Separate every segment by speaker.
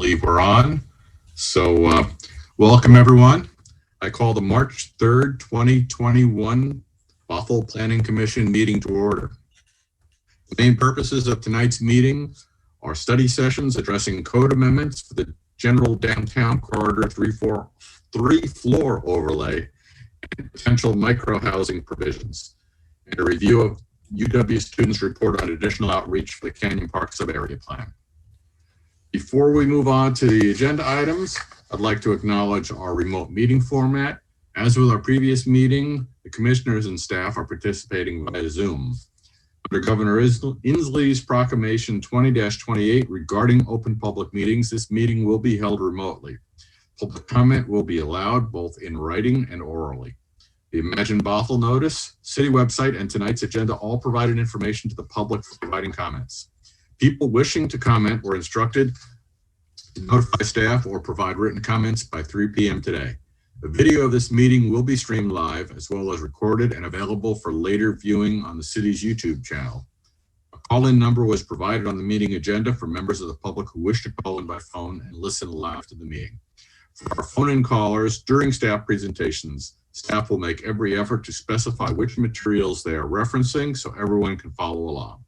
Speaker 1: believe we're on. So welcome everyone. I call the March 3rd, 2021 Bothell Planning Commission meeting to order. The main purposes of tonight's meeting are study sessions addressing code amendments for the general downtown corridor 3-floor overlay and potential micro-housing provisions, and a review of UW students' report on additional outreach for the Canyon Park Subarea plan. Before we move on to the agenda items, I'd like to acknowledge our remote meeting format. As with our previous meeting, the commissioners and staff are participating via Zoom. Under Governor Inslee's Proclamation 20-28 regarding open public meetings, this meeting will be held remotely. Public comment will be allowed both in writing and orally. The Imagine Bothell notice, city website, and tonight's agenda all provided information to the public for providing comments. People wishing to comment were instructed to notify staff or provide written comments by 3 p.m. today. The video of this meeting will be streamed live as well as recorded and available for later viewing on the city's YouTube channel. A call-in number was provided on the meeting agenda for members of the public who wish to call in by phone and listen live to the meeting. For our phone-in callers, during staff presentations, staff will make every effort to specify which materials they are referencing so everyone can follow along.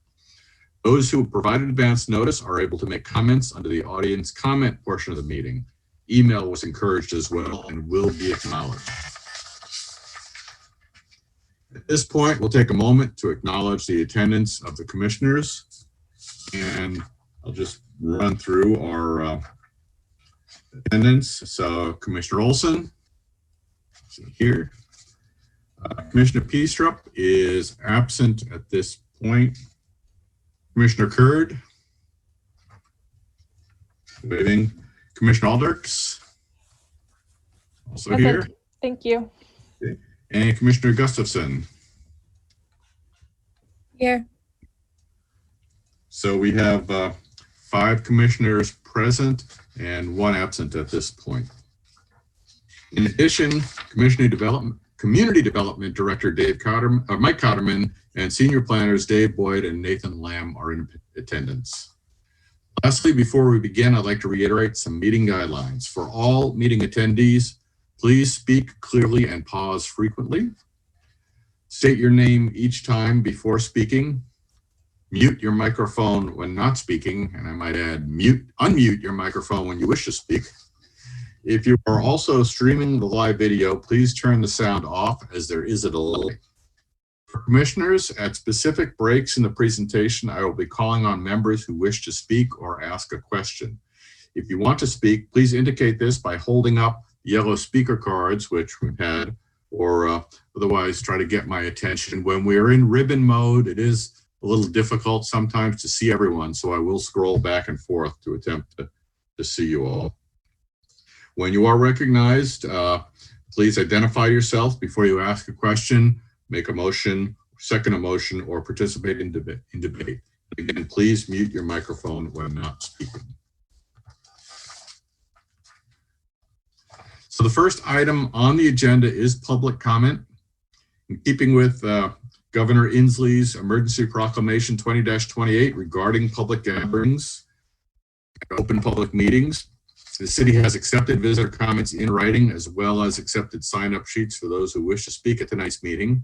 Speaker 1: Those who provided advance notice are able to make comments under the audience comment portion of the meeting. Email was encouraged as well and will be acknowledged. At this point, we'll take a moment to acknowledge the attendance of the commissioners, and I'll just run through our attendance. So Commissioner Olson is here. Commissioner Peastrup is absent at this point. Commissioner Curd, waving. Commissioner Aldrich, also here.
Speaker 2: Thank you.
Speaker 1: Okay. And Commissioner Gustafson.
Speaker 2: Here.
Speaker 1: So we have 5 commissioners present and 1 absent at this point. In addition, Community Development Director Mike Cotterman and Senior Planners Dave Boyd and Nathan Lamb are in attendance. Lastly, before we begin, I'd like to reiterate some meeting guidelines. For all meeting attendees, please speak clearly and pause frequently. State your name each time before speaking. Mute your microphone when not speaking, and I might add, unmute your microphone when you wish to speak. If you are also streaming the live video, please turn the sound off as there is a delay. For commissioners, at specific breaks in the presentation, I will be calling on members who wish to speak or ask a question. If you want to speak, please indicate this by holding up yellow speaker cards, which we've had, or otherwise try to get my attention. When we're in ribbon mode, it is a little difficult sometimes to see everyone, so I will scroll back and forth to attempt to see you all. When you are recognized, please identify yourself before you ask a question, make a motion, second a motion, or participate in debate. Again, please mute your microphone when not speaking. So the first item on the agenda is public comment. In keeping with Governor Inslee's Emergency Proclamation 20-28 regarding public gatherings and open public meetings, the city has accepted visitor comments in writing as well as accepted sign-up sheets for those who wish to speak at tonight's meeting.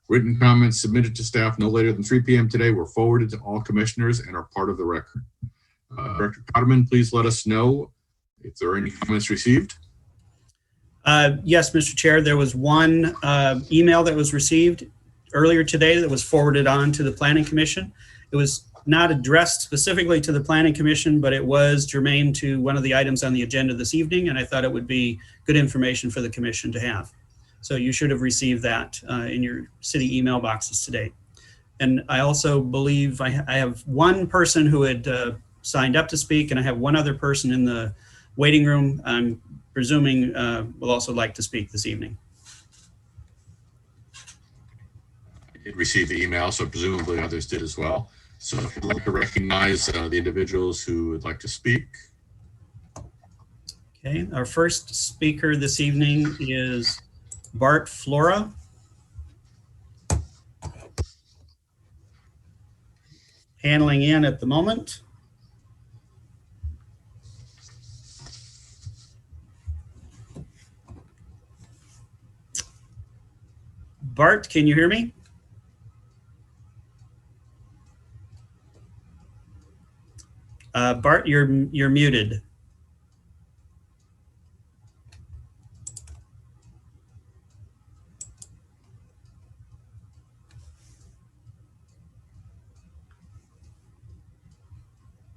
Speaker 1: Written comments submitted to staff no later than 3 p.m. today were forwarded to all commissioners and are part of the record. Director Cotterman, please let us know if there are any comments received.
Speaker 3: Yes, Mr. Chair, there was one email that was received earlier today that was forwarded on to the Planning Commission. It was not addressed specifically to the Planning Commission, but it was germane to one of the items on the agenda this evening, and I thought it would be good information for the Commission to have. So you should have received that in your city email boxes today. And I also believe I have one person who had signed up to speak, and I have one other person in the waiting room I'm presuming will also like to speak this evening.
Speaker 1: I did receive the email, so presumably others did as well. So if you'd like to recognize the individuals who would like to speak.
Speaker 3: Okay, our first speaker this evening is Bart Flora. Handling in at the moment. Bart, can you hear me? Bart, you're muted.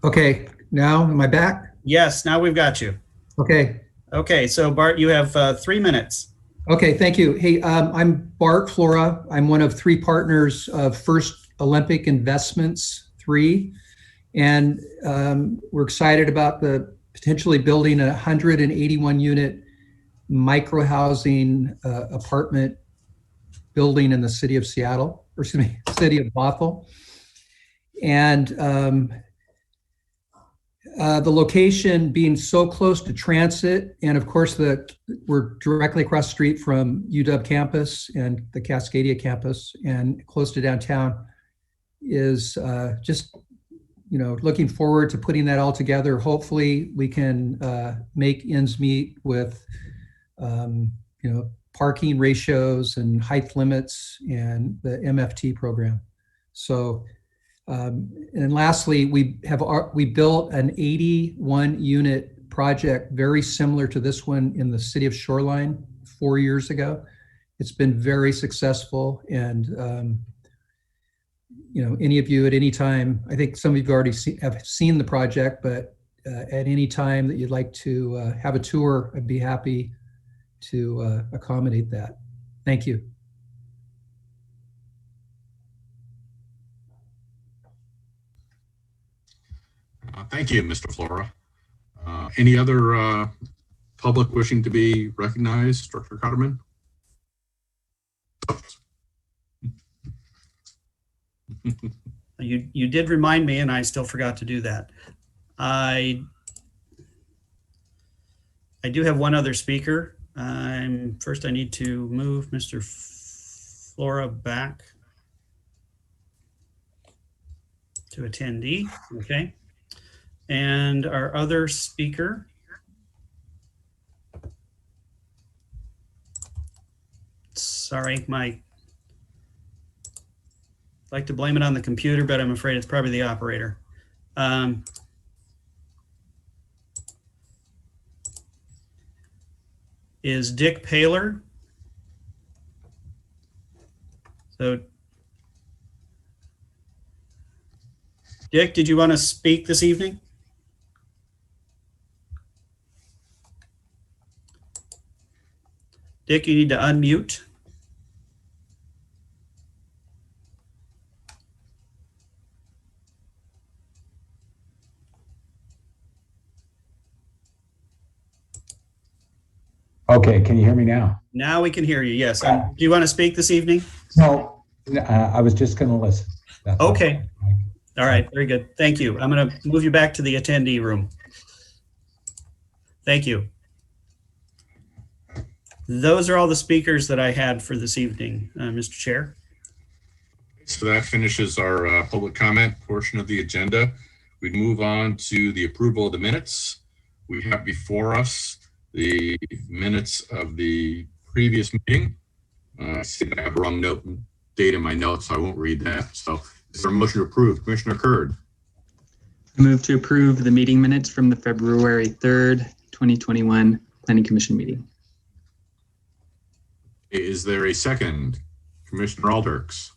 Speaker 2: Okay, now am I back?
Speaker 3: Yes, now we've got you.
Speaker 2: Okay.
Speaker 3: Okay, so Bart, you have 3 minutes.
Speaker 2: Okay, thank you. Hey, I'm Bart Flora. I'm one of 3 partners of First Olympic Investments 3, and we're excited about the potentially building a 181 unit microhousing apartment building in the city of Seattle, or excuse me, city of Bothell. And the location being so close to transit, and of course we're directly across the street from UW campus and the Cascadia campus, and close to downtown, is just looking forward to putting that all together. Hopefully we can make ends meet with parking ratios and height limits and the MFT program. So. And lastly, we built an 81 unit project very similar to this one in the city of Shoreline 4 years ago. It's been very successful, and any of you at any time, I think some of you already have seen the project, but at any time that you'd like to have a tour, I'd be happy to accommodate that. Thank you.
Speaker 1: Thank you, Mr. Flora. Any other public wishing to be recognized, Director Cotterman?
Speaker 3: You did remind me, and I still forgot to do that. I do have one other speaker. First, I need to move Mr. Flora back to attendee. Okay. And our other speaker, sorry, I'd like to blame it on the computer, but I'm afraid it's probably the operator. Is Dick Paler. So Dick, did you want to speak this evening? Dick, you need to unmute.
Speaker 4: Okay, can you hear me now?
Speaker 3: Now we can hear you, yes. Do you want to speak this evening?
Speaker 4: No, I was just going to listen. That's
Speaker 3: okay. All right, very good. Thank you. I'm going to move you back to the attendee room. Thank you. Those are all the speakers that I had for this evening, Mr. Chair.
Speaker 1: So that finishes our public comment portion of the agenda. We move on to the approval of the minutes. We have before us the minutes of the previous meeting. I see I have a wrong date in my notes, so I won't read that. So is there a motion to approve? Commissioner Curd.
Speaker 5: I move to approve the meeting minutes from the February 3rd, 2021 Planning Commission meeting.
Speaker 1: Is there a second? Commissioner Alders.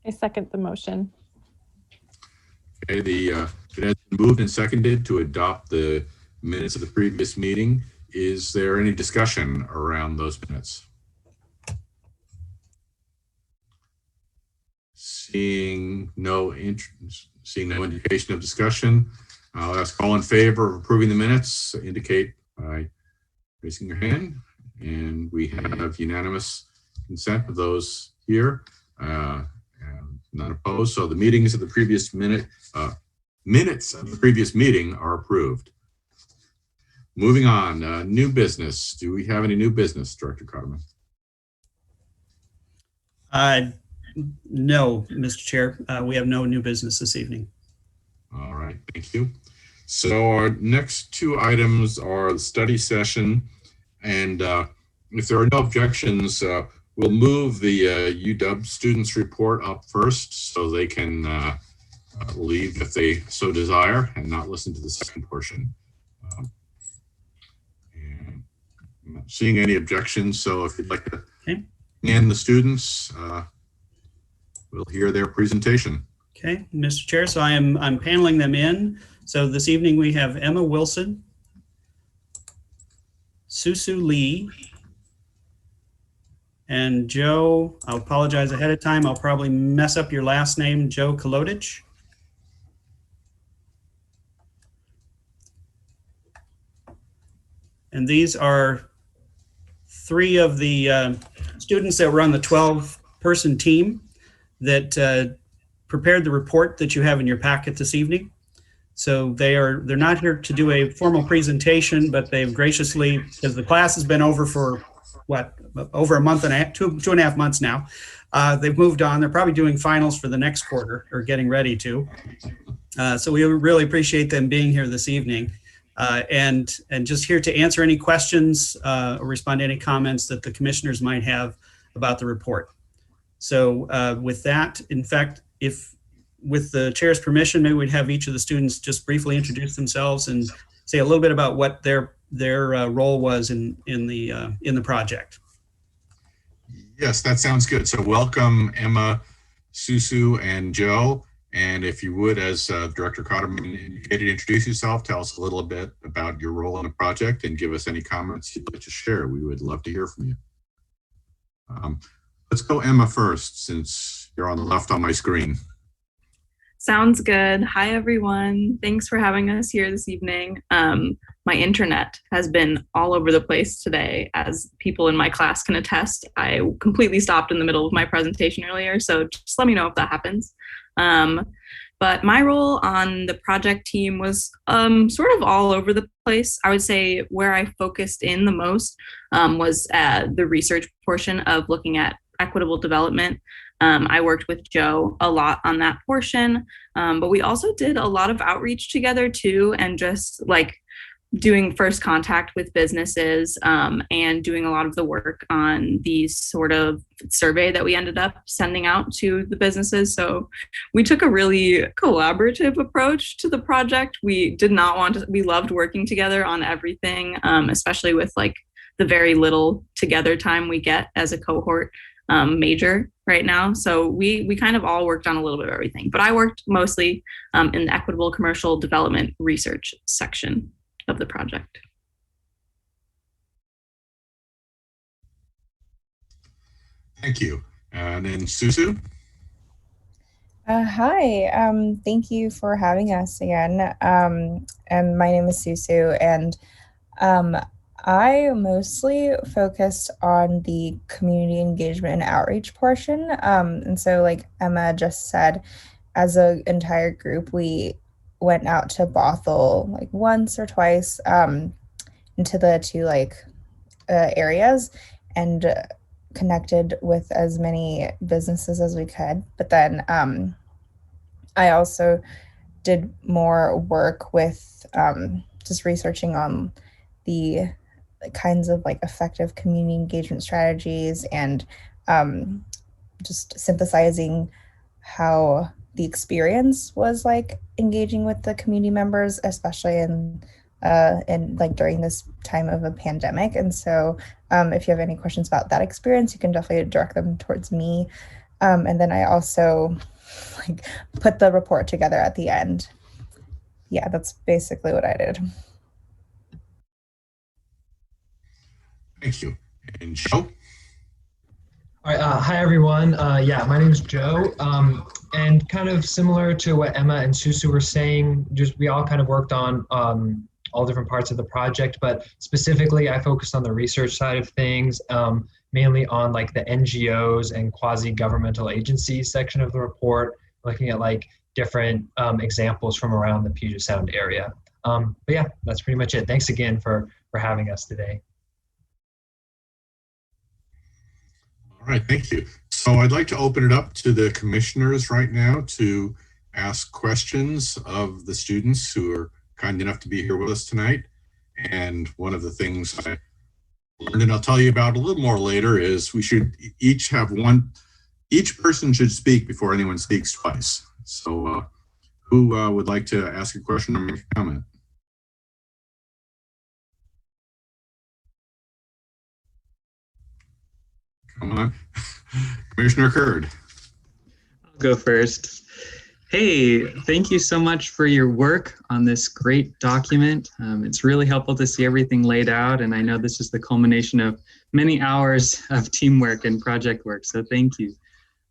Speaker 6: I second the motion.
Speaker 1: Okay, it has been moved and seconded to adopt the minutes of the previous meeting. Is there any discussion around those minutes? Seeing no indication of discussion, I'll ask all in favor of approving the minutes, indicate by raising your hand. And we have unanimous consent of those here, and none opposed. So the minutes of the previous meeting are approved. Moving on, new business. Do we have any new business, Director Cotterman?
Speaker 3: No, Mr. Chair, we have no new business this evening.
Speaker 1: All right, thank you. So our next 2 items are the study session, and if there are no objections, we'll move the UW students report up first so they can leave if they so desire and not listen to the second portion. And I'm not seeing any objections, so if you'd like to end the students, we'll hear their presentation.
Speaker 3: Okay, Mr. Chair, so I'm paneling them in. So this evening we have Emma Wilson, Susu Lee, and Joe, I'll apologize ahead of time, I'll probably mess up your last name, Joe Kolodich. And these are three of the students that were on the 12-person team that prepared the report that you have in your packet this evening. So they're not here to do a formal presentation, but they've graciously, because the class has been over for what, over a month and a half, two and a half months now. They've moved on. They're probably doing finals for the next quarter or getting ready to. So we really appreciate them being here this evening. And just here to answer any questions or respond to any comments that the commissioners might have about the report. So with that, in fact, if with the chair's permission, maybe we'd have each of the students just briefly introduce themselves and say a little bit about what their role was in the project.
Speaker 1: Yes, that sounds good. So welcome Emma, Susu, and Joe. And if you would, as Director Cotterman indicated, introduce yourself, tell us a little bit about your role in the project, and give us any comments you'd like to share. We would love to hear from you. Let's go Emma first, since you're on the left on my screen.
Speaker 7: Sounds good. Hi, everyone. Thanks for having us here this evening. My internet has been all over the place today, as people in my class can attest. I completely stopped in the middle of my presentation earlier, so just let me know if that happens. But my role on the project team was sort of all over the place. I would say where I focused in the most was the research portion of looking at equitable development. I worked with Joe a lot on that portion, but we also did a lot of outreach together too, and just like doing first contact with businesses and doing a lot of the work on the sort of survey that we ended up sending out to the businesses. So we took a really collaborative approach to the project. We loved working together on everything, especially with like the very little together time we get as a cohort major right now. So we kind of all worked on a little bit of everything, but I worked mostly in the equitable commercial development research section of the project.
Speaker 1: Thank you. And then Susu.
Speaker 8: Hi, thank you for having us again. And my name is Susu, and I mostly focused on the community engagement and outreach portion. And so like Emma just said, as an entire group, we went out to Bothell like once or twice into the two areas and connected with as many businesses as we could. But then I also did more work with just researching on the kinds of like effective community engagement strategies and just synthesizing how the experience was like engaging with the community members, especially in like during this time of a pandemic. And so if you have any questions about that experience, you can definitely direct them towards me. And then I also like put the report together at the end. Yeah, that's basically what I did.
Speaker 1: Thank you. And Joe?
Speaker 9: All right, hi everyone. Yeah, my name is Joe, and kind of similar to what Emma and Susu were saying, just we all kind of worked on all different parts of the project, but specifically I focused on the research side of things, mainly on like the NGOs and quasi-governmental agencies section of the report, looking at like different examples from around the Puget Sound area. But yeah, that's pretty much it. Thanks again for having us today.
Speaker 1: All right, thank you. So I'd like to open it up to the commissioners right now to ask questions of the students who are kind enough to be here with us tonight. And one of the things I learned, and I'll tell you about a little more later, is we should each have each person should speak before anyone speaks twice. So who would like to ask a question or make a comment? Come on. Commissioner Curd.
Speaker 5: I'll go first. Hey, thank you so much for your work on this great document. It's really helpful to see everything laid out, and I know this is the culmination of many hours of teamwork and project work, so thank you.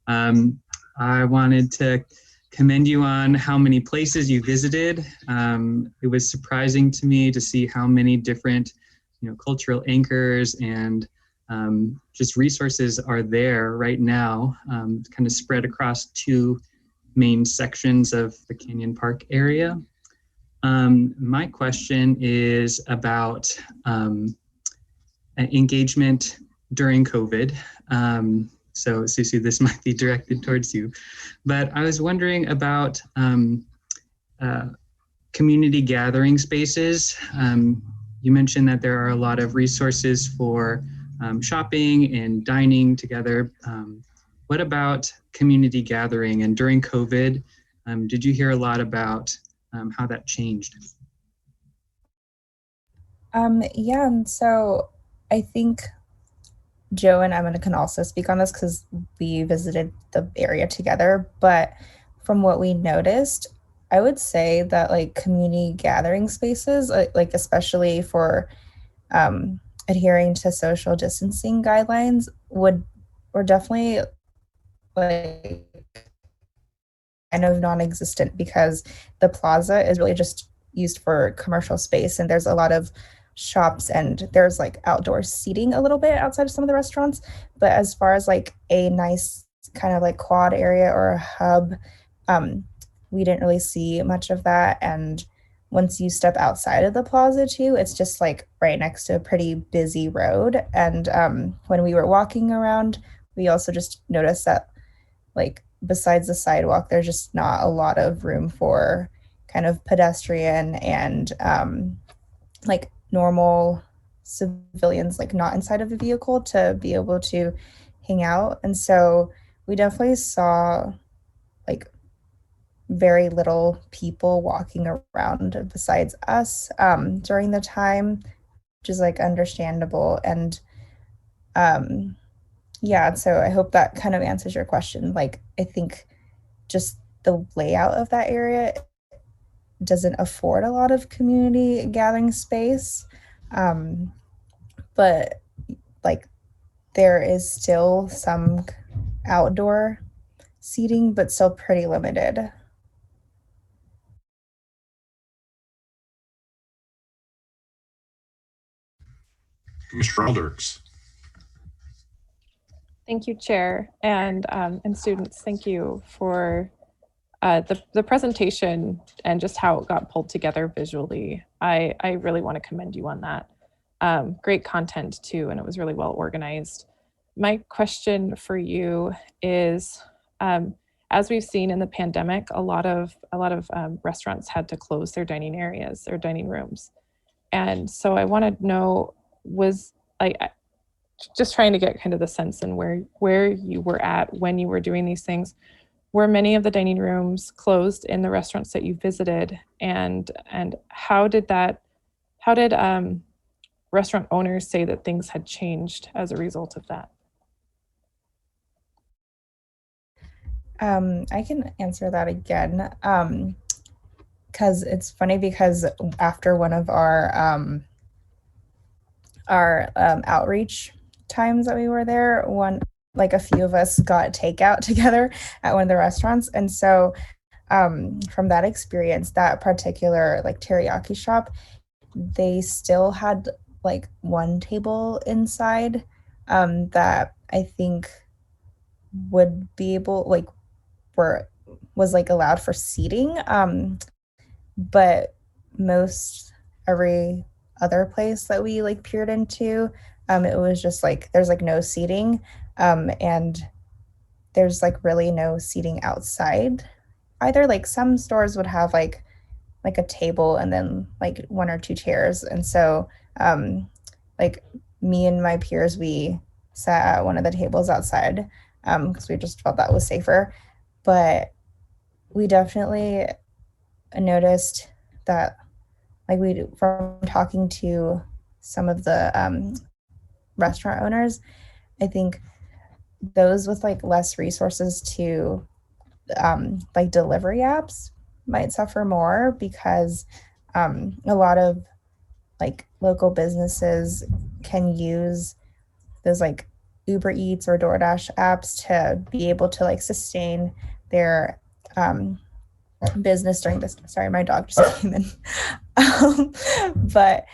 Speaker 5: I wanted to commend you on how many places you visited. It was surprising to me to see how many different, cultural anchors and just resources are there right now, kind of spread across 2 main sections of the Canyon Park area. My question is about engagement during COVID. So Susu, this might be directed towards you, but I was wondering about community gathering spaces. You mentioned that there are a lot of resources for shopping and dining together. What about community gathering? And during COVID, did you hear a lot about how that changed?
Speaker 8: Yeah, and so I think Joe and Emma can also speak on this because we visited the area together. But from what we noticed, I would say that like community gathering spaces, like especially for adhering to social distancing guidelines, were definitely like kind of non-existent because the plaza is really just used for commercial space, and there's a lot of shops and there's like outdoor seating a little bit outside of some of the restaurants. But as far as like a nice kind of like quad area or a hub, we didn't really see much of that. And once you step outside of the plaza too, it's just like right next to a pretty busy road. And when we were walking around, we also just noticed that like besides the sidewalk, there's just not a lot of room for kind of pedestrian and like normal civilians, like not inside of a vehicle, to be able to hang out. And so we definitely saw like very little people walking around besides us during the time, which is like understandable. And yeah, so I hope that kind of answers your question. Like, I think just the layout of that area doesn't afford a lot of community gathering space. But like there is still some outdoor seating, but still pretty limited.
Speaker 1: Mr. Alders.
Speaker 6: Thank you, Chair, and students. Thank you for the presentation and just how it got pulled together visually. I really want to commend you on that. Great content too, and it was really well organized. My question for you is, as we've seen in the pandemic, a lot of restaurants had to close their dining areas, their dining rooms, and so I want to know, was like just trying to get kind of the sense and where you were at when you were doing these things. Were many of the dining rooms closed in the restaurants that you visited, and how did restaurant owners say that things had changed as a result of that?
Speaker 8: I can answer that again, because it's funny, because after one of our outreach times that we were there, a few of us got takeout together at one of the restaurants. And so from that experience, that particular like teriyaki shop, they still had like one table inside that I think would be able, like, was like allowed for seating, but every other place that we like peered into, it was just like there's like no seating, and there's like really no seating outside either. Like some stores would have like a table and then like one or two chairs, and so like me and my peers, we sat at one of the tables outside because we just felt that was safer. But we definitely noticed that, like, from talking to some of the restaurant owners, I think those with like less resources to like delivery apps might suffer more, because a lot of like local businesses can use those like Uber Eats or DoorDash apps to be able to like sustain their business during this. Sorry, my dog just came in. But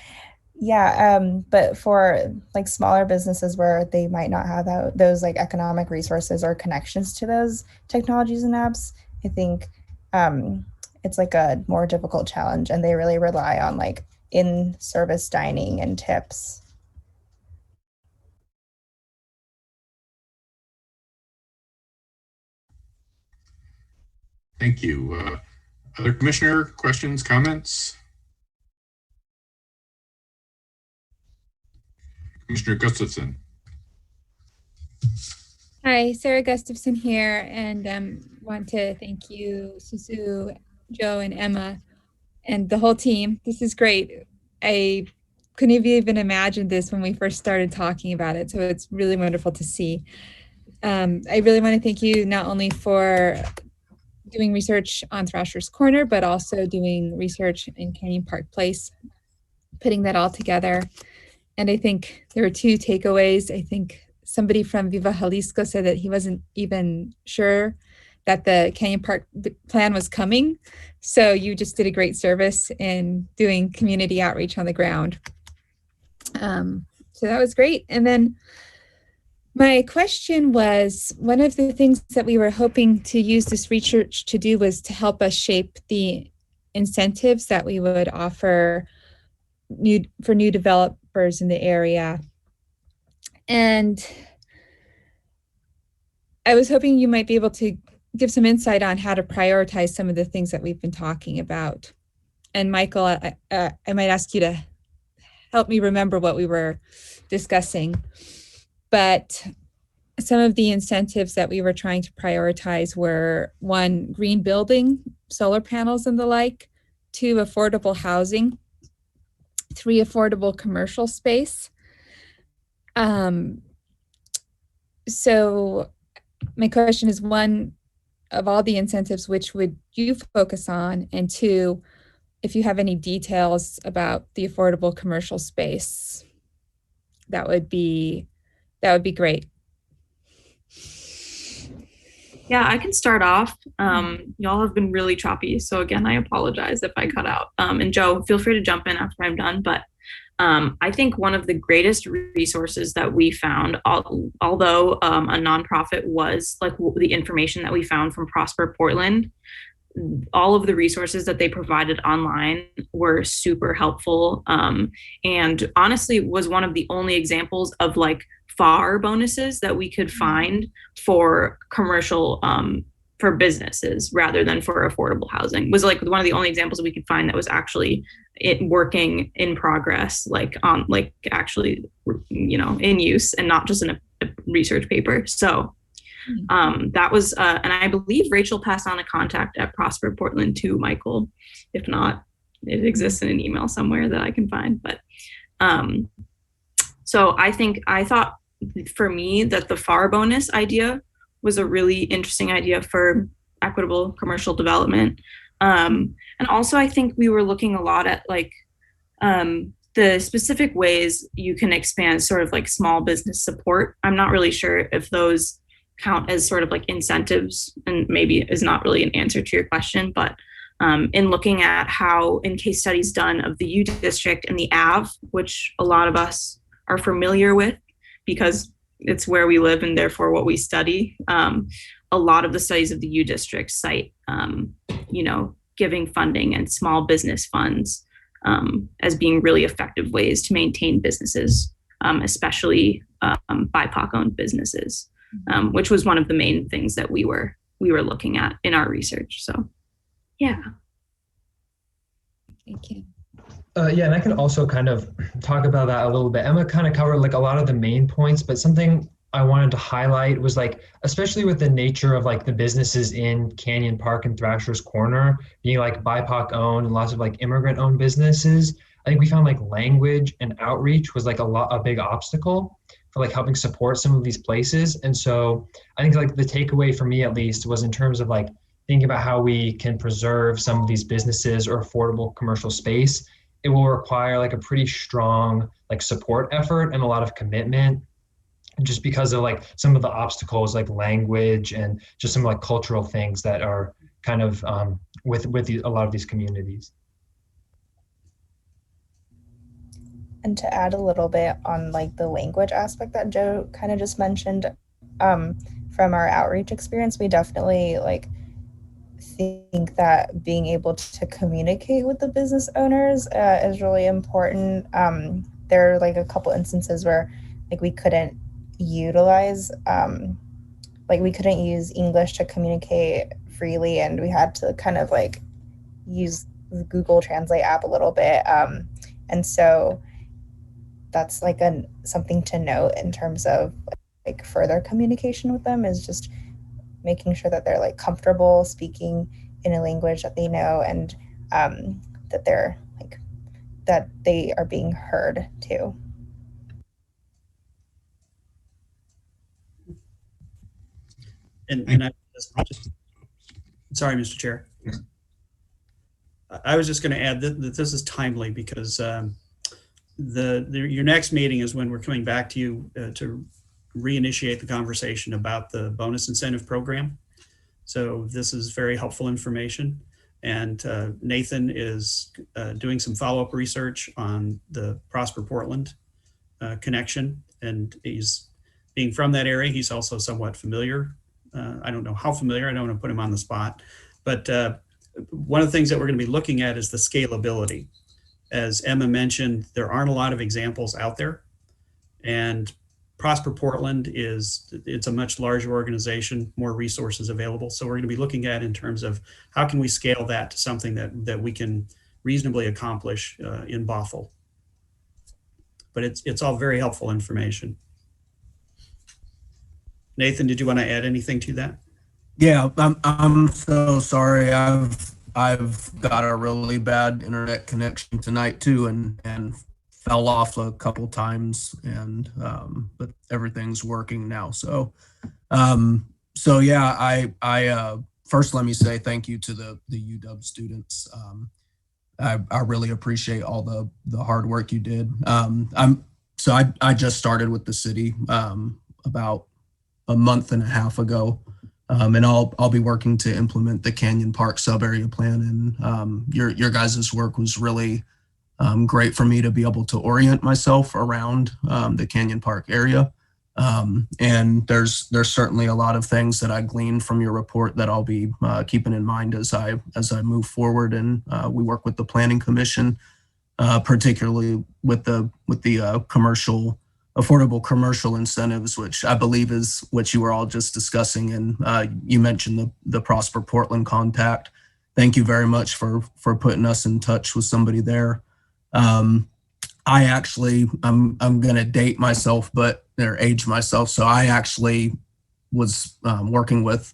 Speaker 8: yeah, but for like smaller businesses where they might not have those like economic resources or connections to those technologies and apps, I think it's like a more difficult challenge, and they really rely on like in-service dining and tips.
Speaker 1: Thank you. Other commissioner questions, comments? Commissioner Gustafson.
Speaker 10: Hi, Sarah Gustafson here, and want to thank you, Susu, Joe, and Emma, and the whole team. This is great. I couldn't have even imagined this when we first started talking about it, so it's really wonderful to see. I really want to thank you not only for doing research on Thrasher's Corner, but also doing research in Canyon Park Place, putting that all together. And I think there were two takeaways. I think somebody from Viva Jalisco said that he wasn't even sure that the Canyon Park plan was coming. So you just did a great service in doing community outreach on the ground. So that was great. And then my question was, one of the things that we were hoping to use this research to do was to help us shape the incentives that we would offer for new developers in the area. And I was hoping you might be able to give some insight on how to prioritize some of the things that we've been talking about. And Michael, I might ask you to help me remember what we were discussing. But some of the incentives that we were trying to prioritize were: 1, green building, solar panels and the like; 2, affordable housing; 3, affordable commercial space. So my question is, 1, of all the incentives, which would you focus on? And 2, if you have any details about the affordable commercial space, that would be great.
Speaker 7: Yeah, I can start off. Y'all have been really choppy, so again, I apologize if I cut out. And Joe, feel free to jump in after I'm done. But I think one of the greatest resources that we found, although a nonprofit, was like the information that we found from Prosper Portland. All of the resources that they provided online were super helpful, and honestly was one of the only examples of like FAR bonuses that we could find for commercial for businesses rather than for affordable housing. Was like one of the only examples that we could find that was actually working in progress, like on like actually in use and not just in a research paper. So that was and I believe Rachel passed on a contact at Prosper Portland to Michael. If not, it exists in an email somewhere that I can find. But so I thought for me that the FAR bonus idea was a really interesting idea for equitable commercial development. And also I think we were looking a lot at like the specific ways you can expand sort of like small business support. I'm not really sure if those count as sort of like incentives, and maybe is not really an answer to your question, but in looking at how in case studies done of the U District and the Ave, which a lot of us are familiar with because it's where we live and therefore what we study, a lot of the studies of the U District cite, giving funding and small business funds as being really effective ways to maintain businesses, especially BIPOC-owned businesses. Which was one of the main things that we were looking at in our research. So, yeah.
Speaker 10: Thank you.
Speaker 9: Yeah, and I can also kind of talk about that a little bit. Emma kind of covered like a lot of the main points, but something I wanted to highlight was like, especially with the nature of like the businesses in Canyon Park and Thrasher's Corner being like BIPOC owned and lots of like immigrant owned businesses. I think we found like language and outreach was like a big obstacle for like helping support some of these places. And so I think like the takeaway for me at least was in terms of like thinking about how we can preserve some of these businesses or affordable commercial space. It will require like a pretty strong like support effort and a lot of commitment just because of like some of the obstacles like language and just some like cultural things that are kind of with a lot of these communities.
Speaker 8: And to add a little bit on like the language aspect that Joe kind of just mentioned, from our outreach experience, we definitely like think that being able to communicate with the business owners is really important. There are like a couple instances where like we couldn't utilize like we couldn't use English to communicate freely, and we had to kind of like use the Google Translate app a little bit. And so that's like something to note in terms of like further communication with them, is just making sure that they're like comfortable speaking in a language that they know, and that they're like that they are being heard too.
Speaker 3: And sorry, Mr. Chair. I was just going to add that this is timely because your next meeting is when we're coming back to you to reinitiate the conversation about the bonus incentive program. So this is very helpful information. And Nathan is doing some follow-up research on the Prosper Portland connection. And he's being from that area, he's also somewhat familiar. I don't know how familiar, I don't want to put him on the spot, but one of the things that we're going to be looking at is the scalability. As Emma mentioned, there aren't a lot of examples out there, and Prosper Portland it's a much larger organization, more resources available. So we're going to be looking at in terms of how can we scale that to something that we can reasonably accomplish in Bothell. But it's all very helpful information. Nathan, did you want to add anything to that?
Speaker 11: Yeah, I'm so sorry. I've got a really bad internet connection tonight too, and fell off a couple times, and but everything's working now. So yeah, I first let me say thank you to the UW students. I really appreciate all the hard work you did. I just started with the city about a month and a half ago. And I'll be working to implement the Canyon Park sub-area plan. And your guys' work was really great for me to be able to orient myself around the Canyon Park area. And there's certainly a lot of things that I gleaned from your report that I'll be keeping in mind as I move forward. And we work with the Planning Commission, particularly with the affordable commercial incentives, which I believe is what you were all just discussing. And you mentioned the Prosper Portland contact. Thank you very much for putting us in touch with somebody there. I'm going to date myself, or age myself. So I actually was working with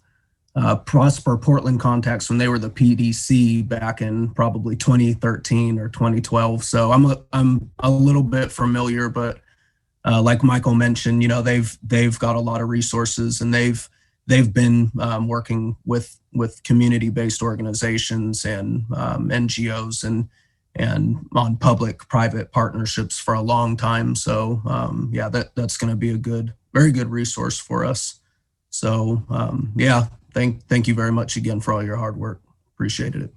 Speaker 11: Prosper Portland contacts when they were the PDC back in probably 2013 or 2012. So I'm a little bit familiar, but like Michael mentioned, they've got a lot of resources, and they've been working with community-based organizations and NGOs and on public-private partnerships for a long time. So yeah, that's going to be a very good resource for us. So yeah, thank you very much again for all your hard work. Appreciated it.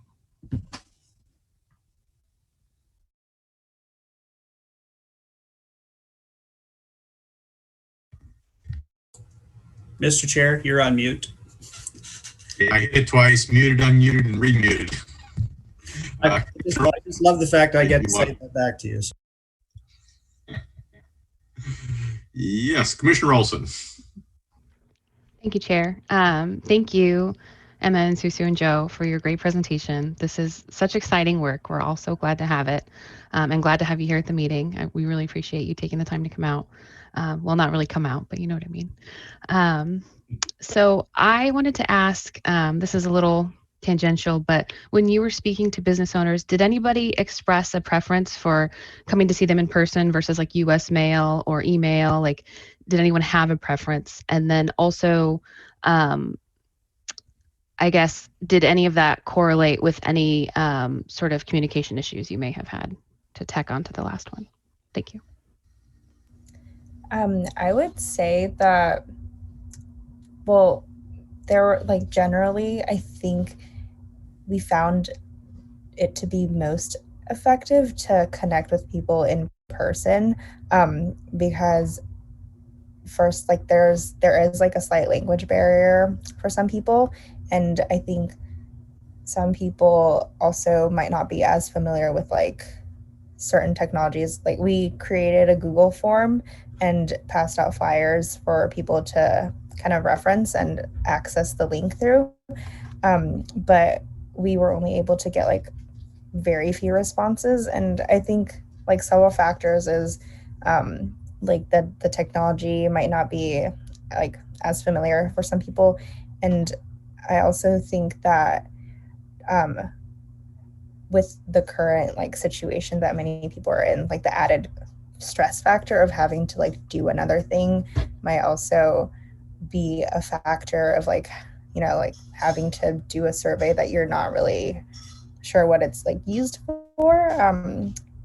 Speaker 3: Mr. Chair, you're on mute.
Speaker 1: Yeah, I hit it twice, muted, unmuted, and remuted.
Speaker 3: I just love the fact I get to say that back to you.
Speaker 1: Yes, Commissioner Olson.
Speaker 12: Thank you, Chair. Thank you Emma and Susu and Joe, for your great presentation. This is such exciting work. We're all so glad to have it, and glad to have you here at the meeting. We really appreciate you taking the time to come out. Well, not really come out, but you know what I mean. So I wanted to ask, this is a little tangential, but when you were speaking to business owners, did anybody express a preference for coming to see them in person versus like US mail or email? Like, did anyone have a preference? And then also, I guess, did any of that correlate with any sort of communication issues you may have had, to tack on to the last one? Thank you.
Speaker 8: I would say that, well, there were like generally, I think we found it to be most effective to connect with people in person, because first, like there is like a slight language barrier for some people, and I think some people also might not be as familiar with like certain technologies. Like we created a Google form and passed out flyers for people to kind of reference and access the link through, but we were only able to get like very few responses. And I think like several factors is like the technology might not be like as familiar for some people. And I also think that with the current like situation that many people are in, like the added stress factor of having to like do another thing might also be a factor of like, you know, like having to do a survey that you're not really sure what it's like used for,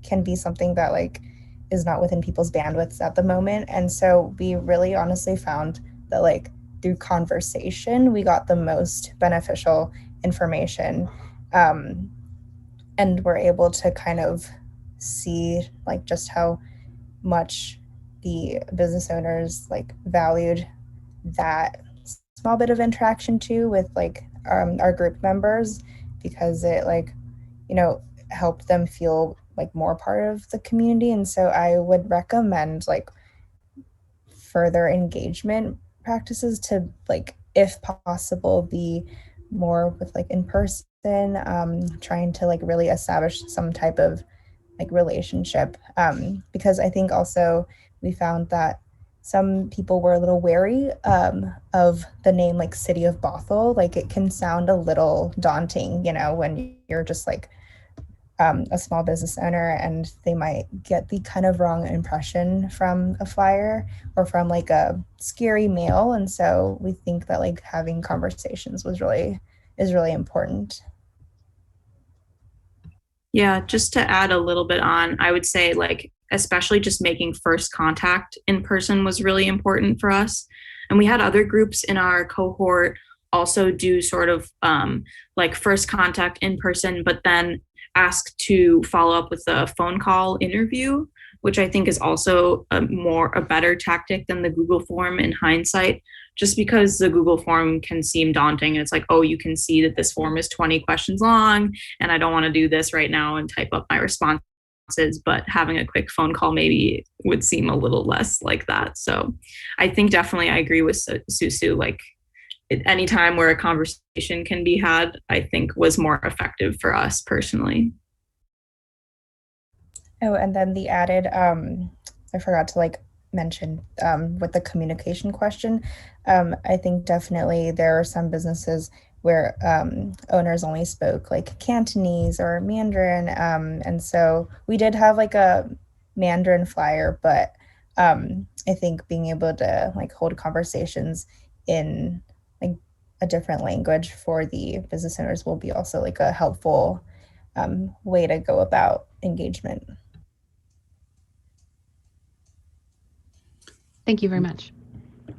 Speaker 8: can be something that like is not within people's bandwidths at the moment. And so we really honestly found that like through conversation, we got the most beneficial information, and we're able to kind of see like just how much the business owners like valued that small bit of interaction too with like our group members, because it like, you know, helped them feel like more part of the community. And so I would recommend like further engagement practices to like, if possible, be more with like in person, trying to like really establish some type of like relationship, because I think also we found that some people were a little wary of the name like City of Bothell. Like it can sound a little daunting, you know, when you're just like a small business owner, and they might get the kind of wrong impression from a flyer or from like a scary mail. And so we think that like having conversations is really important.
Speaker 7: Yeah, just to add a little bit on, I would say like, especially just making first contact in person was really important for us. And we had other groups in our cohort also do sort of like first contact in person, but then ask to follow up with a phone call interview, which I think is also a better tactic than the Google form in hindsight, just because the Google form can seem daunting. And it's like, oh, you can see that this form is 20 questions long and I don't want to do this right now and type up my responses, but having a quick phone call maybe would seem a little less like that. So I think definitely I agree with Susu, like any time where a conversation can be had, I think was more effective for us personally.
Speaker 8: Oh, and then the added, I forgot to like mention with the communication question, I think definitely there are some businesses where owners only spoke like Cantonese or Mandarin. And so we did have like a Mandarin flyer, but I think being able to like hold conversations in like a different language for the business owners will be also like a helpful way to go about engagement.
Speaker 12: Thank you very much.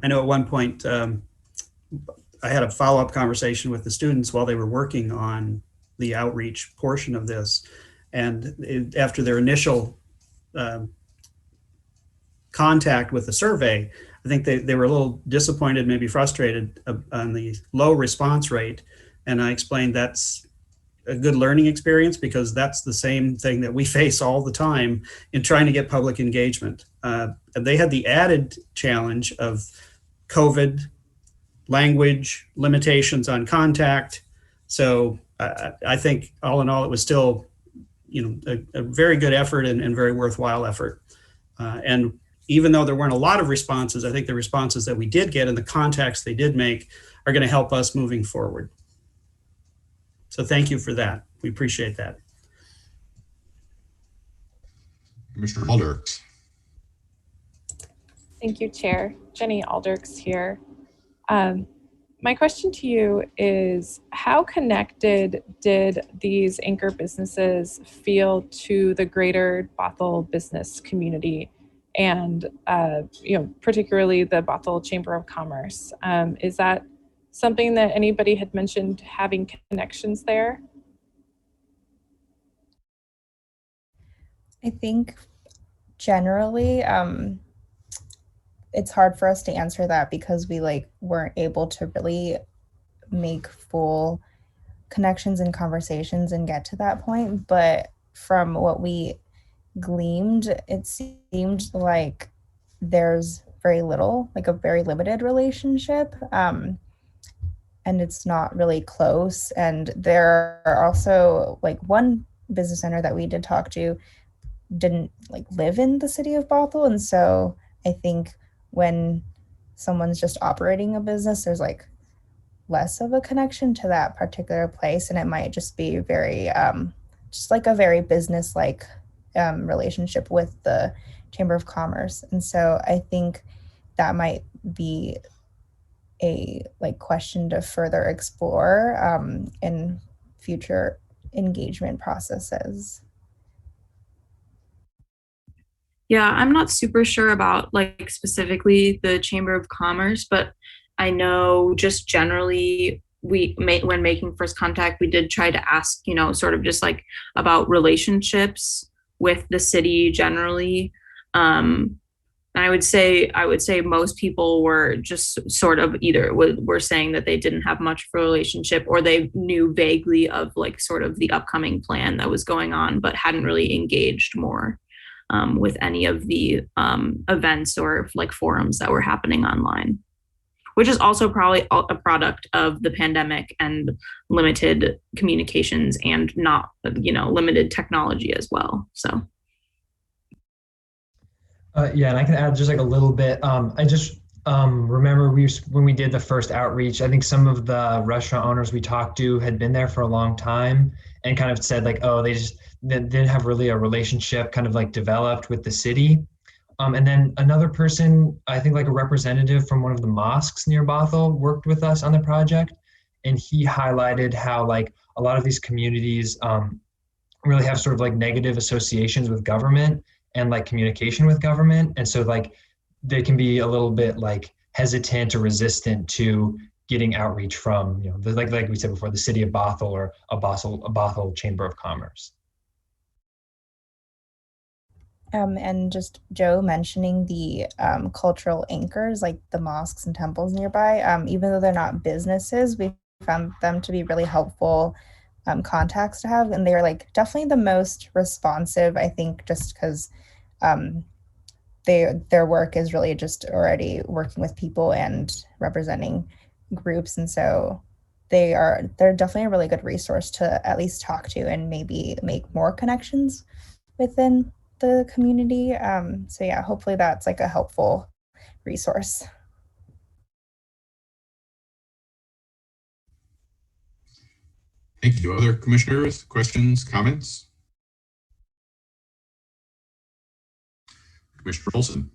Speaker 3: I know at one point I had a follow-up conversation with the students while they were working on the outreach portion of this. And after their initial contact with the survey, I think they were a little disappointed, maybe frustrated on the low response rate. And I explained that's a good learning experience because that's the same thing that we face all the time in trying to get public engagement. And they had the added challenge of COVID language, limitations on contact. So I think all in all, it was still, a very good effort and very worthwhile effort. And even though there weren't a lot of responses, I think the responses that we did get and the contacts they did make are going to help us moving forward. So thank you for that. We appreciate that.
Speaker 1: Commissioner Alderks.
Speaker 6: Thank you, Chair. Jenny Alderks here. My question to you is, how connected did these anchor businesses feel to the greater Bothell business community, and particularly the Bothell Chamber of Commerce? Is that something that anybody had mentioned, having connections there?
Speaker 8: I think generally, it's hard for us to answer that because we weren't able to really make full connections and conversations and get to that point. But from what we gleaned, it seemed like there's very little, a very limited relationship. And it's not really close. And there are also one business owner that we did talk to didn't live in the city of Bothell. And so I think when someone's just operating a business, there's less of a connection to that particular place, and it might just be very just a very business relationship with the Chamber of Commerce. And so I think that might be a question to further explore in future engagement processes.
Speaker 7: Yeah, I'm not super sure about specifically the Chamber of Commerce, but I know just generally when making first contact, we did try to ask, sort of just about relationships with the city generally. And I would say most people were just sort of either were saying that they didn't have much of a relationship, or they knew vaguely of sort of the upcoming plan that was going on, but hadn't really engaged more with any of the events or forums that were happening online, which is also probably a product of the pandemic and limited communications and not, limited technology as well. So.
Speaker 9: Yeah, and I can add just a little bit. I just remember when we did the first outreach, I think some of the restaurant owners we talked to had been there for a long time and kind of said they didn't have really a relationship kind of developed with the city. And then another person, I think a representative from one of the mosques near Bothell, worked with us on the project. And he highlighted how a lot of these communities really have sort of negative associations with government and communication with government. And so they can be a little bit hesitant or resistant to getting outreach from, like we said before, the city of Bothell or a Bothell Chamber of Commerce.
Speaker 8: And just Joe mentioning the cultural anchors, the mosques and temples nearby, even though they're not businesses, we found them to be really helpful contacts to have. And they're definitely the most responsive, I think, just because their work is really just already working with people and representing groups. And so they're definitely a really good resource to at least talk to and maybe make more connections within the community. So yeah, hopefully that's a helpful resource.
Speaker 1: Thank you. Other commissioners, questions, comments? Commissioner Olson.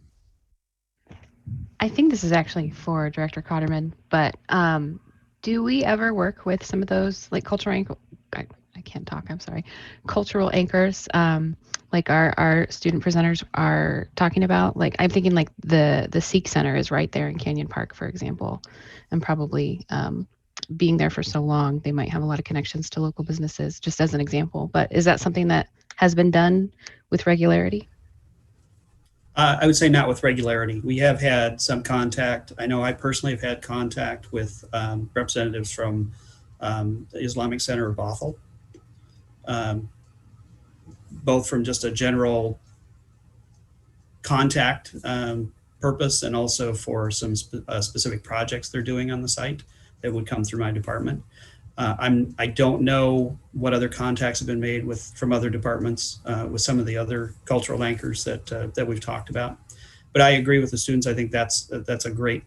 Speaker 12: I think this is actually for Director Cotterman, but do we ever work with some of those cultural I can't talk, I'm sorry, cultural anchors, our student presenters are talking about? I'm thinking the Sikh Center is right there in Canyon Park, for example, and probably being there for so long, they might have a lot of connections to local businesses, just as an example. But is that something that has been done with regularity?
Speaker 3: I would say not with regularity. We have had some contact. I know I personally have had contact with representatives from the Islamic Center of Bothell, both from just a general contact purpose and also for some specific projects they're doing on the site that would come through my department. I don't know what other contacts have been made from other departments with some of the other cultural anchors that we've talked about. But I agree with the students. I think that's a great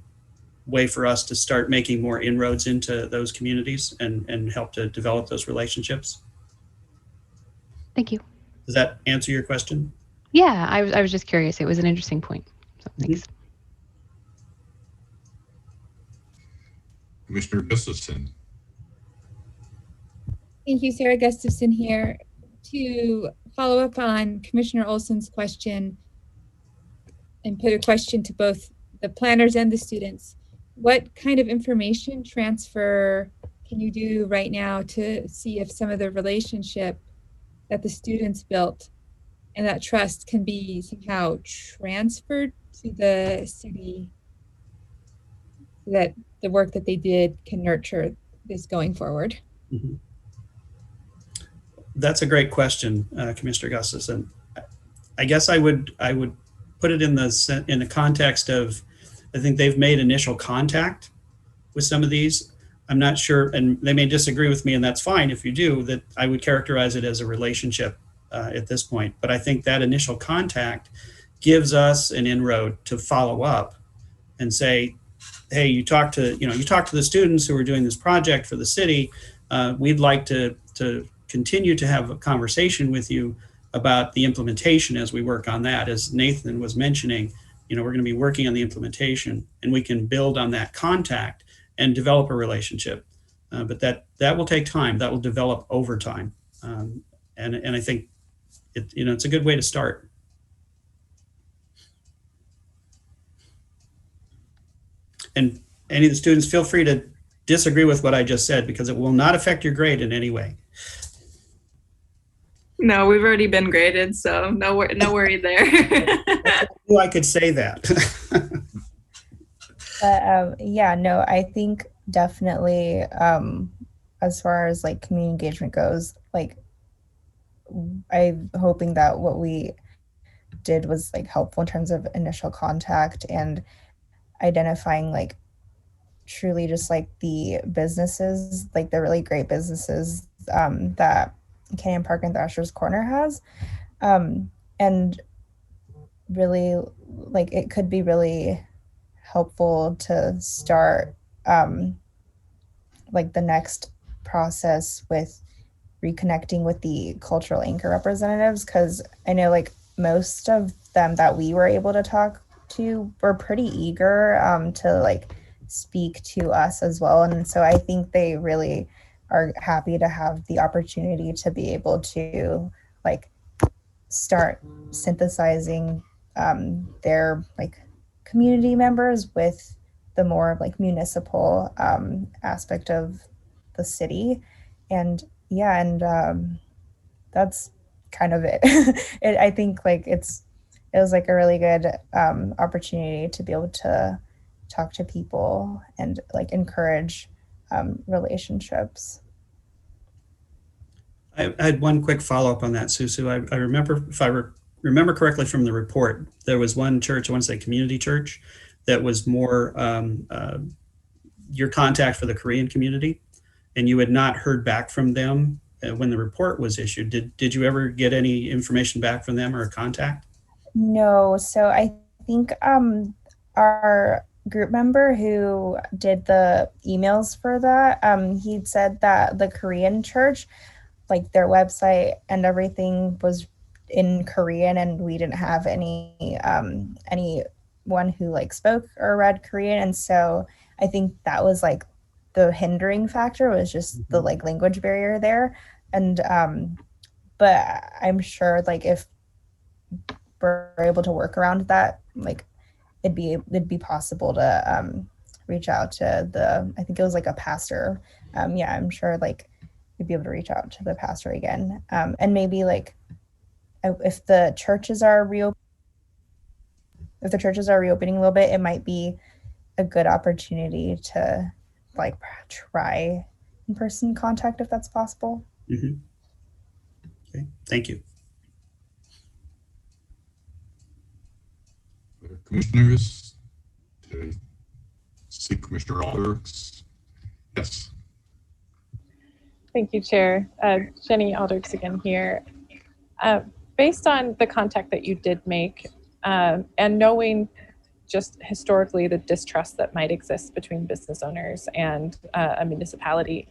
Speaker 3: way for us to start making more inroads into those communities and help to develop those relationships.
Speaker 12: Thank you.
Speaker 3: Does that answer your question?
Speaker 12: Yeah, I was just curious. It was an interesting point. So thanks.
Speaker 1: Commissioner Gustafson.
Speaker 10: Thank you, Sarah Gustafson here. To follow up on Commissioner Olson's question and put a question to both the planners and the students, what kind of information transfer can you do right now to see if some of the relationship that the students built and that trust can be somehow transferred to the city so that the work that they did can nurture this going forward?
Speaker 3: Mm-hmm. That's a great question, Commissioner Gustafson. I guess I would put it in the context of, I think they've made initial contact with some of these. I'm not sure, and they may disagree with me, and that's fine if you do, that I would characterize it as a relationship at this point. But I think that initial contact gives us an inroad to follow up and say, hey, you talk to the students who are doing this project for the city. We'd like to continue to have a conversation with you about the implementation as we work on that. As Nathan was mentioning, we're going to be working on the implementation, and we can build on that contact and develop a relationship. But that will take time. That will develop over time. And I think it's a good way to start. And any of the students, feel free to disagree with what I just said, because it will not affect your grade in any way.
Speaker 7: No, we've already been graded, so no worry there.
Speaker 3: I could say that.
Speaker 8: But yeah, no, I think definitely as far as like community engagement goes, like I'm hoping that what we did was like helpful in terms of initial contact and identifying like truly just like the businesses, like the really great businesses that Canyon Park and Thrasher's Corner has. And really like it could be really helpful to start like the next process with reconnecting with the cultural anchor representatives, because I know like most of them that we were able to talk to were pretty eager to like speak to us as well. And so I think they really are happy to have the opportunity to be able to like start synthesizing their like community members with the more like municipal aspect of the city. And yeah, and that's kind of it. I think like it was like a really good opportunity to be able to talk to people and like encourage relationships.
Speaker 3: I had one quick follow-up on that, Susu. I remember, if I remember correctly from the report, there was one church, I want to say community church, that was more your contact for the Korean community, and you had not heard back from them when the report was issued. Did you ever get any information back from them or a contact?
Speaker 8: No, so I think our group member who did the emails for that, he said that the Korean church, like their website and everything was in Korean, and we didn't have anyone who like spoke or read Korean. And so I think that was like the hindering factor, was just the like language barrier there. And but I'm sure like if we're able to work around that, like it'd be possible to reach out to I think it was like a pastor. Yeah, I'm sure like we'd be able to reach out to the pastor again. And maybe like if the churches are reopening a little bit, it might be a good opportunity to like try in-person contact if that's possible.
Speaker 3: Mm-hmm. Okay, thank you.
Speaker 1: Commissioners, to see Commissioner Alders. Yes.
Speaker 6: Thank you, Chair. Jenny Alders again here. Based on the contact that you did make, and knowing just historically the distrust that might exist between business owners and a municipality,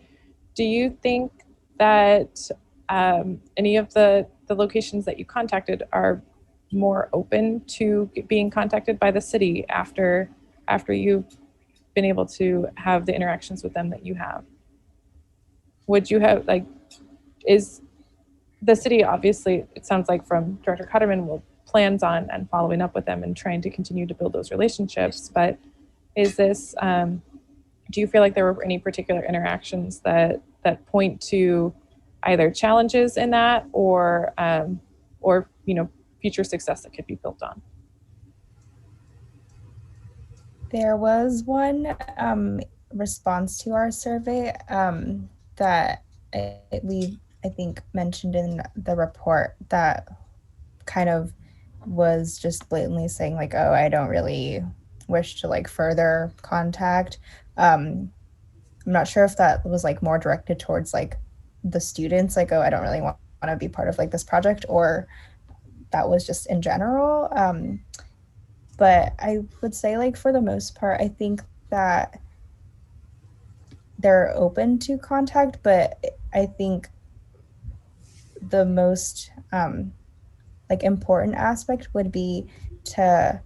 Speaker 6: do you think that any of the locations that you contacted are more open to being contacted by the city after you've been able to have the interactions with them that you have? Would you have, like, is the city, obviously, it sounds like from Director Cotterman, will plans on and following up with them and trying to continue to build those relationships, but is this, do you feel like there were any particular interactions that point to either challenges in that or future success that could be built on?
Speaker 8: There was one response to our survey that I think mentioned in the report that kind of was just blatantly saying like, oh, I don't really wish to like further contact. I'm not sure if that was like more directed towards like the students, like, oh, I don't really want to be part of like this project, or that was just in general. But I would say like for the most part, I think that they're open to contact, but I think the most like important aspect would be to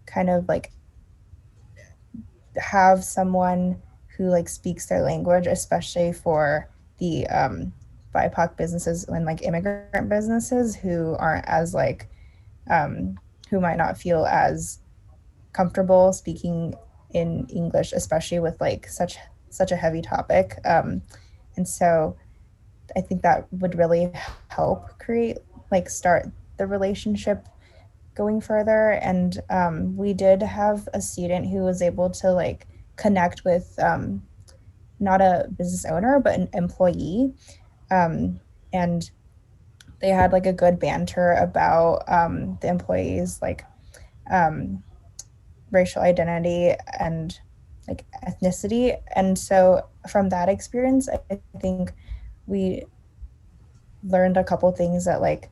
Speaker 8: kind of like have someone who like speaks their language, especially for the BIPOC businesses and like immigrant businesses who aren't as like who might not feel as comfortable speaking in English, especially with like such a heavy topic. And so I think that would really help create, like, start the relationship going further. And we did have a student who was able to like connect with not a business owner, but an employee. And they had like a good banter about the employee's like racial identity and like ethnicity. And so from that experience, I think we learned a couple things, that like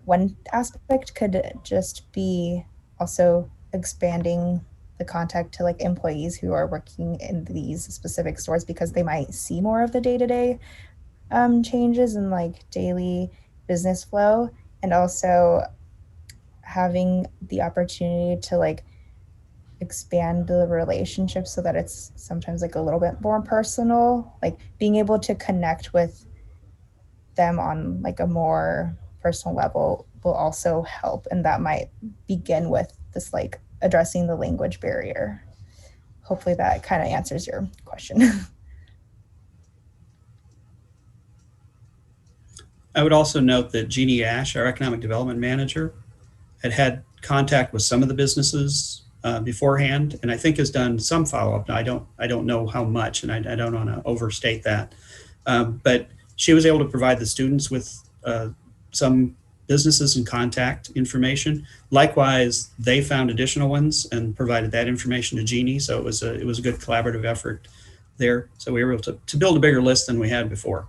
Speaker 8: one aspect could just be also expanding the contact to like employees who are working in these specific stores, because they might see more of the day-to-day changes in like daily business flow, and also having the opportunity to like expand the relationship so that it's sometimes like a little bit more personal, like being able to connect with them on like a more personal level will also help. And that might begin with this like addressing the language barrier. Hopefully that kind of answers your question.
Speaker 3: I would also note that Jeannie Ash, our economic development manager, had contact with some of the businesses beforehand, and I think has done some follow-up. Now, I don't know how much, and I don't want to overstate that. But she was able to provide the students with some businesses and contact information. Likewise, they found additional ones and provided that information to Jeannie. So it was a good collaborative effort there. So we were able to build a bigger list than we had before.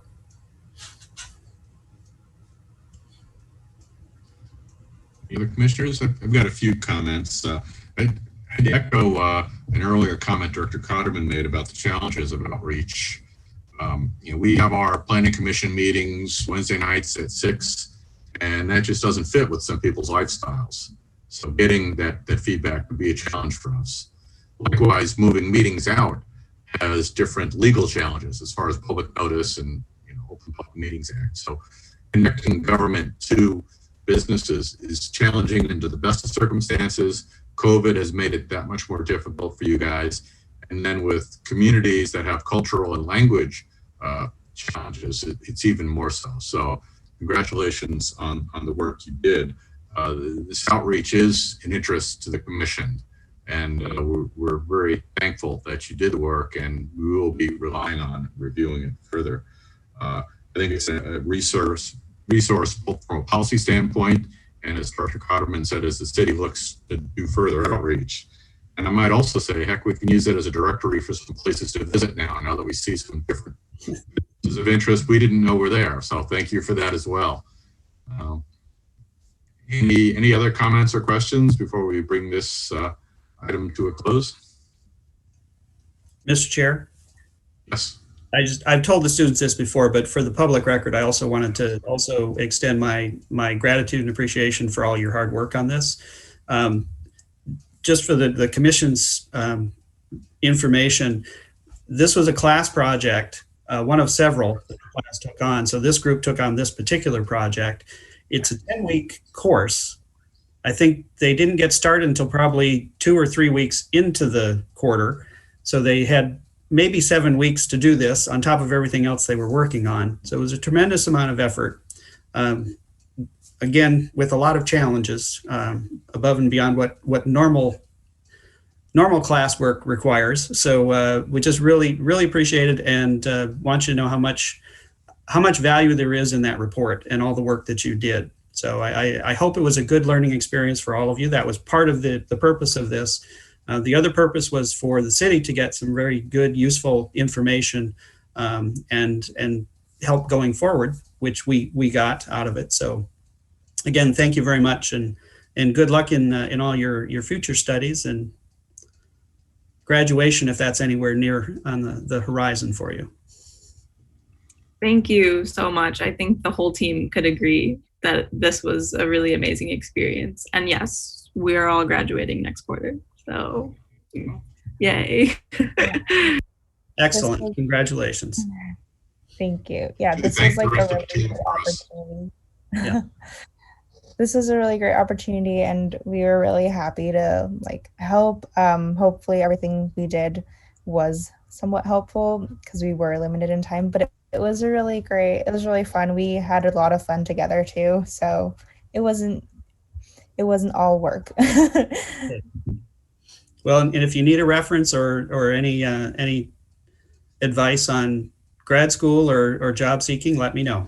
Speaker 1: Any other commissioners? I've got a few comments. I'd echo an earlier comment Director Cotterman made about the challenges of outreach. We have our planning commission meetings Wednesday nights at 6, and that just doesn't fit with some people's lifestyles. So getting that feedback would be a challenge for us. Likewise, moving meetings out has different legal challenges as far as public notice and Open Public Meetings Act. So connecting government to businesses is challenging under the best of circumstances. COVID has made it that much more difficult for you guys. And then with communities that have cultural and language challenges, it's even more so. So congratulations on the work you did. This outreach is an interest to the commission, and we're very thankful that you did the work, and we will be relying on reviewing it further. I think it's a resource both from a policy standpoint And as Dr. Cotterman said, as the city looks to do further outreach. And I might also say, heck, we can use it as a directory for some places to visit now that we see some different places of interest we didn't know were there. So thank you for that as well. Any other comments or questions before we bring this item to a close?
Speaker 3: Mr. Chair?
Speaker 1: Yes.
Speaker 3: I've told the students this before, but for the public record, I also wanted to also extend my gratitude and appreciation for all your hard work on this. Just for the commission's information, this was a class project, one of several that the class took on. So this group took on this particular project. It's a 10-week course. I think they didn't get started until probably 2 or 3 weeks into the quarter. So they had maybe 7 weeks to do this on top of everything else they were working on. So it was a tremendous amount of effort. Again, with a lot of challenges above and beyond what normal classwork requires. So we just really appreciate it and want you to know how much value there is in that report and all the work that you did. So I hope it was a good learning experience for all of you. That was part of the purpose of this. The other purpose was for the city to get some very good, useful information and help going forward, which we got out of it. So again, thank you very much and good luck in all your future studies and graduation, if that's anywhere near on the horizon for you.
Speaker 7: Thank you so much. I think the whole team could agree that this was a really amazing experience. And yes, we're all graduating next quarter. So yay.
Speaker 3: Excellent. Congratulations.
Speaker 8: Thank you. Yeah, this was like a really good opportunity.
Speaker 3: Yeah.
Speaker 8: This is a really great opportunity and we were really happy to like help. Hopefully everything we did was somewhat helpful because we were limited in time, but it was really fun. We had a lot of fun together too. So it wasn't all work.
Speaker 3: Well, and if you need a reference or any advice on grad school or job seeking, let me know.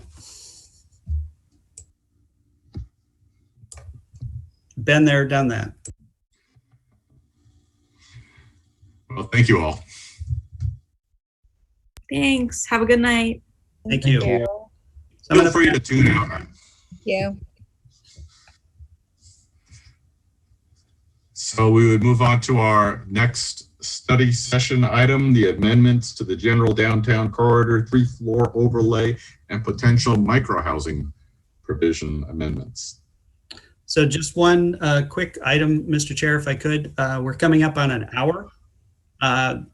Speaker 3: Been there, done that.
Speaker 1: Well, thank you all.
Speaker 7: Thanks. Have a good night.
Speaker 3: Thank you.
Speaker 1: Feel free to tune out.
Speaker 10: Thank you.
Speaker 1: So we would move on to our next study session item, the amendments to the general downtown corridor 3-floor overlay and potential microhousing provision amendments.
Speaker 3: So just one quick item, Mr. Chair, if I could. We're coming up on an hour.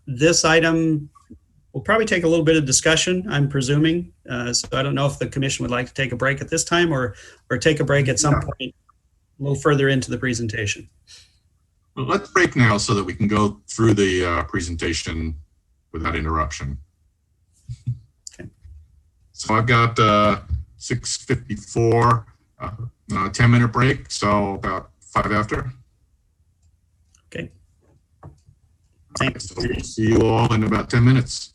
Speaker 3: This item will probably take a little bit of discussion, I'm presuming. So I don't know if the commission would like to take a break at this time or take a break at some point a little further into the presentation.
Speaker 1: Well, let's break now so that we can go through the presentation without interruption.
Speaker 3: Okay.
Speaker 1: So I've got 6:54, 10-minute break, so about 5 after.
Speaker 3: Okay. Thanks.
Speaker 1: So we'll see you all in about 10 minutes.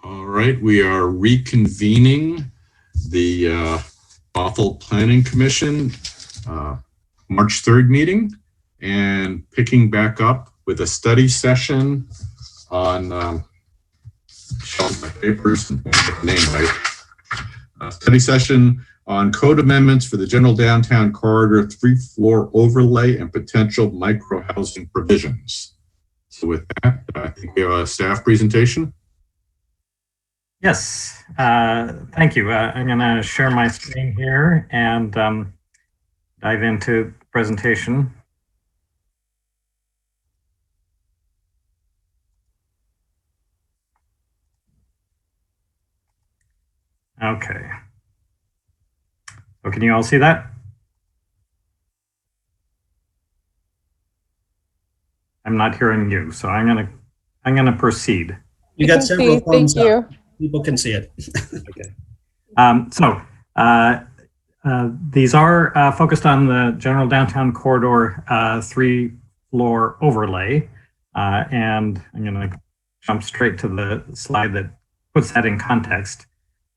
Speaker 1: All right, we are reconvening the Bothell Planning Commission March 3rd meeting and picking back up with a study session on shelf my papers and get the name right. Study session on code amendments for the general downtown corridor 3-floor overlay and potential micro-housing provisions. So with that, I think we have a staff presentation.
Speaker 13: Yes, thank you. I'm going to share my screen here and dive into the presentation. Okay. So can you all see that? I'm not hearing you, so I'm gonna proceed.
Speaker 3: You got several thumbs
Speaker 6: Thank
Speaker 3: up.
Speaker 6: you.
Speaker 3: People can see it.
Speaker 13: Okay. These are focused on the general downtown corridor 3-floor overlay, and I'm going to jump straight to the slide that puts that in context.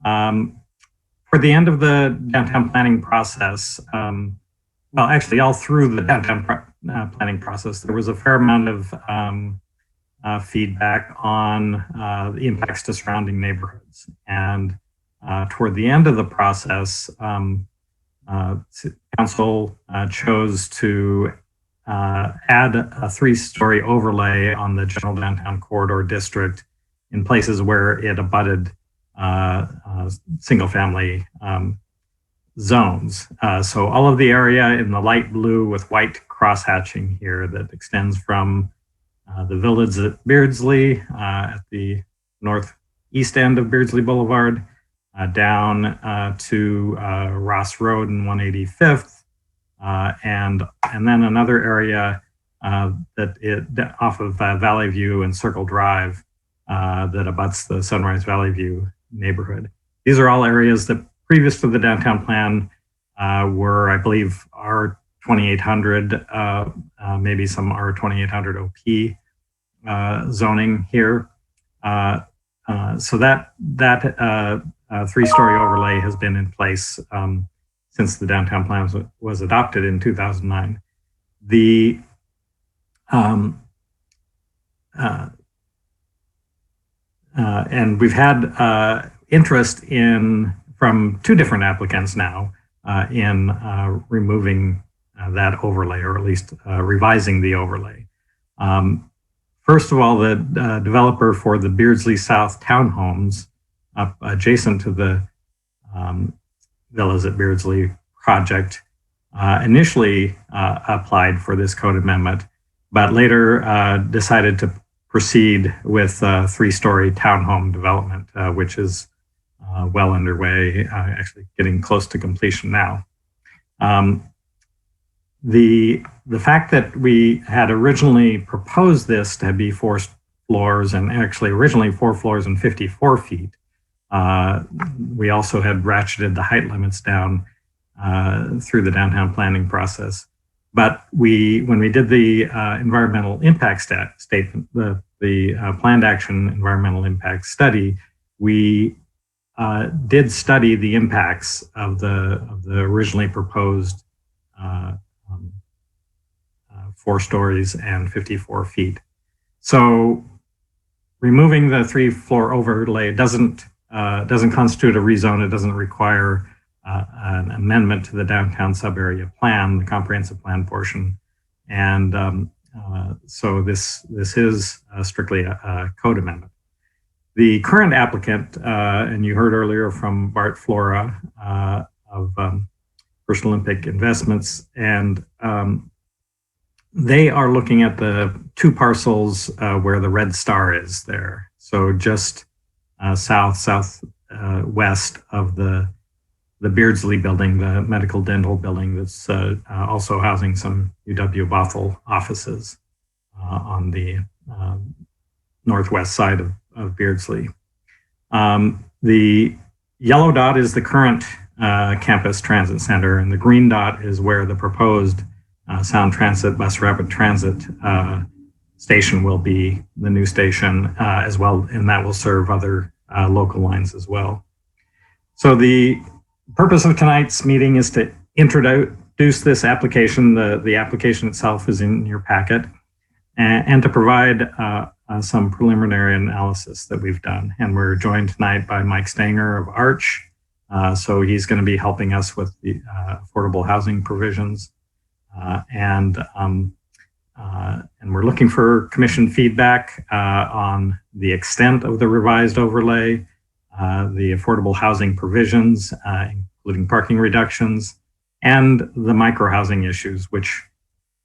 Speaker 13: For the end of the downtown planning process, well, actually, all through the downtown planning process, there was a fair amount of feedback on the impacts to surrounding neighborhoods. And toward the end of the process, council chose to add a 3-story overlay on the general downtown corridor district in places where it abutted single-family zones. So all of the area in the light blue with white cross-hatching here that extends from the village at Beardsley at the northeast end of Beardsley Boulevard down to Ross Road and 185th, and then another area off of Valley View and Circle Drive that abuts the Sunrise Valley View neighborhood. These are all areas that previous to the downtown plan were, I believe, R2800, maybe some R2800 OP zoning here. So that 3-story overlay has been in place since the downtown plan was adopted in 2009. And we've had interest from 2 different applicants now in removing that overlay, or at least revising the overlay. First of all, the developer for the Beardsley South townhomes up adjacent to the Villas at Beardsley project initially applied for this code amendment, but later decided to proceed with 3-story townhome development, which is well underway, actually getting close to completion now. The fact that we had originally proposed this to be 4 floors and actually originally 4 floors and 54 feet, we also had ratcheted the height limits down through the downtown planning process. But when we did the environmental impact statement, the planned action environmental impact study, we did study the impacts of the originally proposed 4 stories and 54 feet. So removing the 3-floor overlay doesn't constitute a rezone. It doesn't require an amendment to the downtown sub-area plan, the comprehensive plan portion. And so this is strictly a code amendment. The current applicant, and you heard earlier from Bart Flora of First Olympic Investments, and they are looking at the 2 parcels where the red star is there. So just southwest of the Beardsley building, the medical dental building that's also housing some UW Bothell offices on the northwest side of Beardsley. The yellow dot is the current campus transit center, and the green dot is where the proposed Sound Transit Bus Rapid Transit station will be, the new station as well, and that will serve other local lines as well. So the purpose of tonight's meeting is to introduce this application. The application itself is in your packet, and to provide some preliminary analysis that we've done. And we're joined tonight by Mike Stanger of Arch. So he's going to be helping us with the affordable housing provisions. And we're looking for commission feedback on the extent of the revised overlay, the affordable housing provisions, including parking reductions, and the microhousing issues, which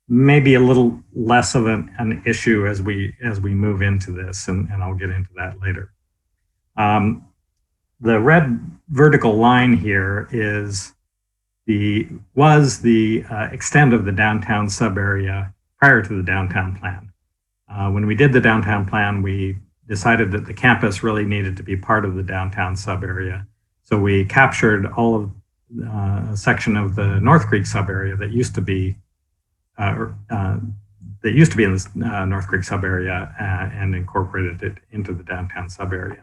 Speaker 13: may be a little less of an issue as we move into this, and I'll get into that later. The red vertical line here is the extent of the downtown sub-area prior to the downtown plan. When we did the downtown plan, we decided that the campus really needed to be part of the downtown sub-area. So we captured all of a section of the North Creek sub-area that used to be in the North Creek sub-area and incorporated it into the downtown sub-area.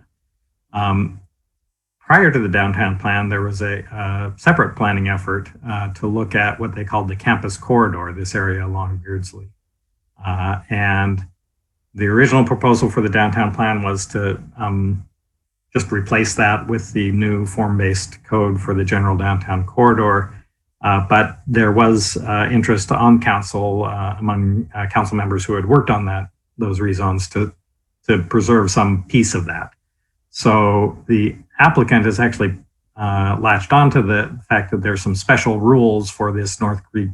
Speaker 13: Prior to the downtown plan, there was a separate planning effort to look at what they called the campus corridor, this area along Beardsley. And the original proposal for the downtown plan was to just replace that with the new form-based code for the general downtown corridor. But there was interest on council among council members who had worked on those rezones to preserve some piece of that. So the applicant has actually latched onto the fact that there's some special rules for this North Creek,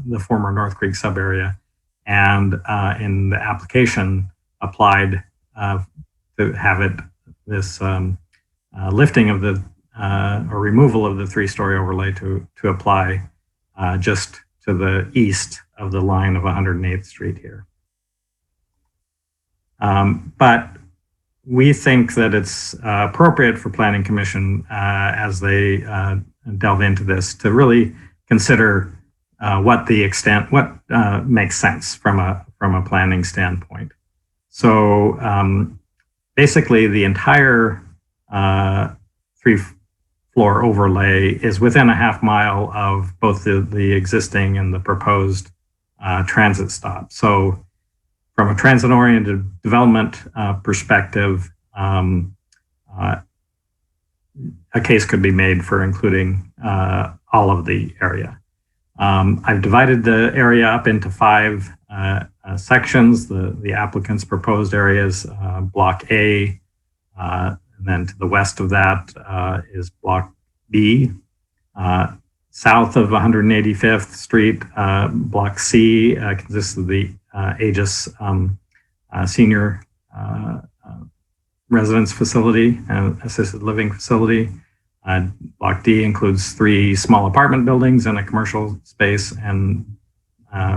Speaker 13: the former North Creek sub-area, and in the application applied to have this lifting of the or removal of the 3-story overlay to apply just to the east of the line of 108th Street here. But we think that it's appropriate for Planning Commission as they delve into this to really consider what makes sense from a planning standpoint. So basically the entire 3-floor overlay is within a half mile of both the existing and the proposed transit stop. So from a transit-oriented development perspective, a case could be made for including all of the area. I've divided the area up into 5 sections. The applicant's proposed areas, Block A, and then to the west of that is Block B. South of 185th Street, Block C consists of the Aegis senior residence facility, assisted living facility. Block D includes 3 small apartment buildings and a commercial space, and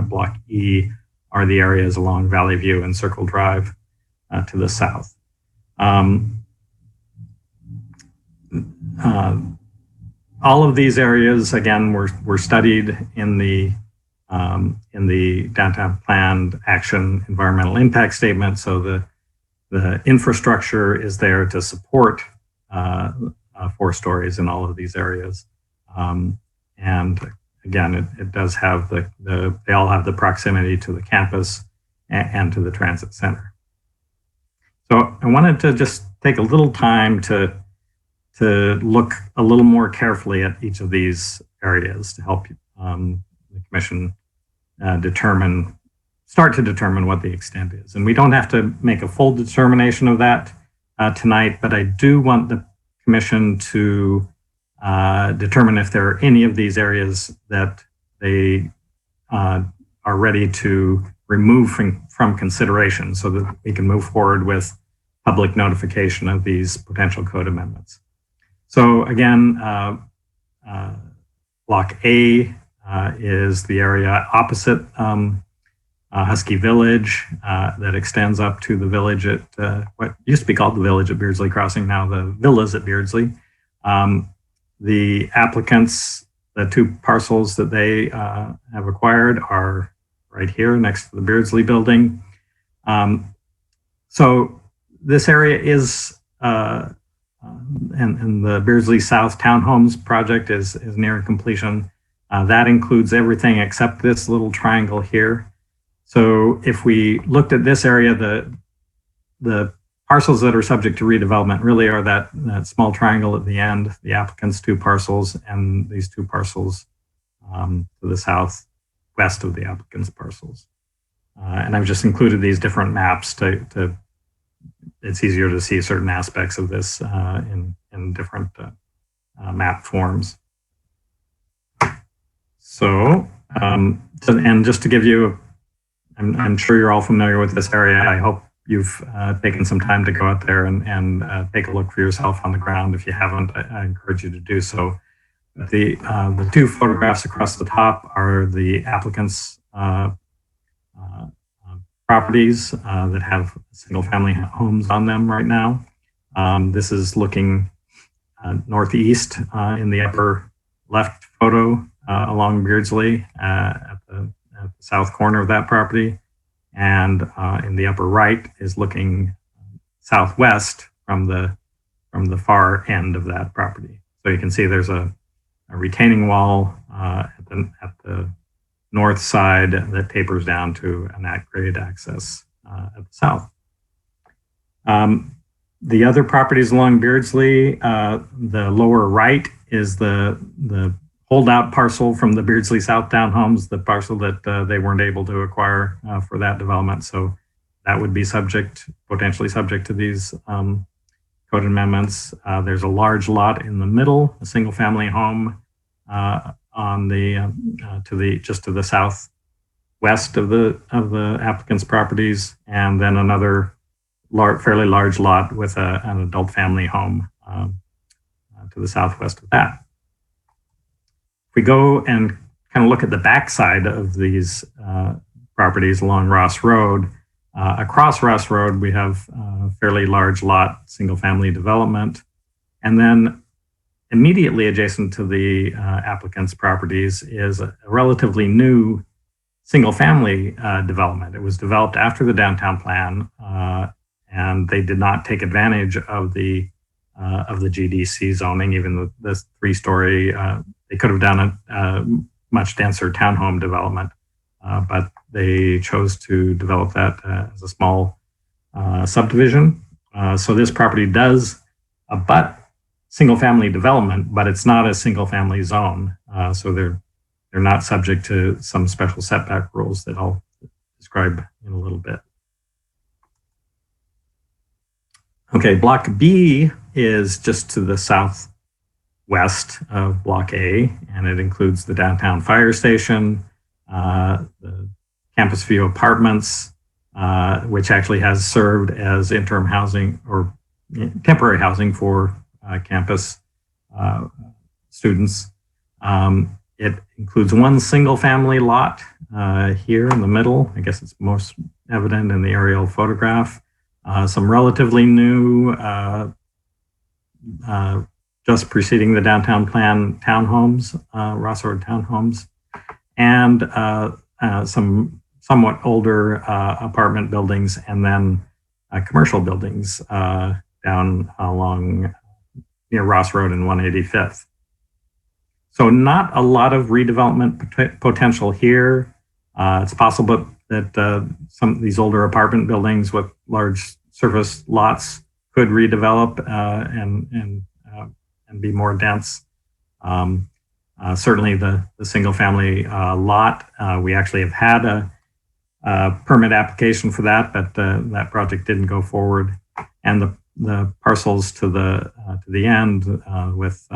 Speaker 13: Block E are the areas along Valley View and Circle Drive to the south. All of these areas, again, were studied in the downtown planned action environmental impact statement. So the infrastructure is there to support 4 stories in all of these areas. And again, it does have they all have the proximity to the campus and to the transit center. So I wanted to just take a little time to look a little more carefully at each of these areas to help the commission start to determine what the extent is. And we don't have to make a full determination of that tonight, but I do want the commission to determine if there are any of these areas that they are ready to remove from consideration so that we can move forward with public notification of these potential code amendments. So again, Block A is the area opposite Husky Village that extends up to the village at what used to be called the village at Beardsley Crossing, now the villas at Beardsley. The applicants, the 2 parcels that they have acquired are right here next to the Beardsley building. So this area is and the Beardsley South Townhomes project is near completion. That includes everything except this little triangle here. So if we looked at this area, the parcels that are subject to redevelopment really are that small triangle at the end, the applicant's 2 parcels, and these 2 parcels to the southwest of the applicant's parcels. And I've just included these different maps to it's easier to see certain aspects of this in different map forms. So, and just to give you, I'm sure you're all familiar with this area. I hope you've taken some time to go out there and take a look for yourself on the ground. If you haven't, I encourage you to do so. The 2 photographs across the top are the applicant's properties that have single-family homes on them right now. This is looking northeast in the upper left photo along Beardsley at the south corner of that property. And in the upper right is looking southwest from the far end of that property. So you can see there's a retaining wall at the north side that tapers down to an at-grade access at the south. The other properties along Beardsley, the lower right is the holdout parcel from the Beardsley South Townhomes, the parcel that they weren't able to acquire for that development. So that would be potentially subject to these code amendments. There's a large lot in the middle, a single family home on the just to the southwest of the applicant's properties, and then another fairly large lot with an adult family home to the southwest of that. If we go and kind of look at the backside of these properties along Ross Road, across Ross Road, we have a fairly large lot, single family development. And then immediately adjacent to the applicant's properties is a relatively new single family development. It was developed after the downtown plan, and they did not take advantage of the GDC zoning, even the 3-story. They could have done a much denser townhome development, but they chose to develop that as a small subdivision. So this property does abut single-family development, but it's not a single-family zone. So they're not subject to some special setback rules that I'll describe in a little bit. Okay, Block B is just to the southwest of Block A, and it includes the downtown fire station, the Campus View Apartments, which actually has served as interim housing or temporary housing for campus students. It includes one single family lot here in the middle. I guess it's most evident in the aerial photograph. Some relatively new, just preceding the downtown plan townhomes, Ross Road townhomes, and some somewhat older apartment buildings, and then commercial buildings down along near Ross Road and 185th. So not a lot of redevelopment potential here. It's possible that some of these older apartment buildings with large surface lots could redevelop and be more dense. Certainly the single family lot, we actually have had a permit application for that, but that project didn't go forward. And the parcels to the end with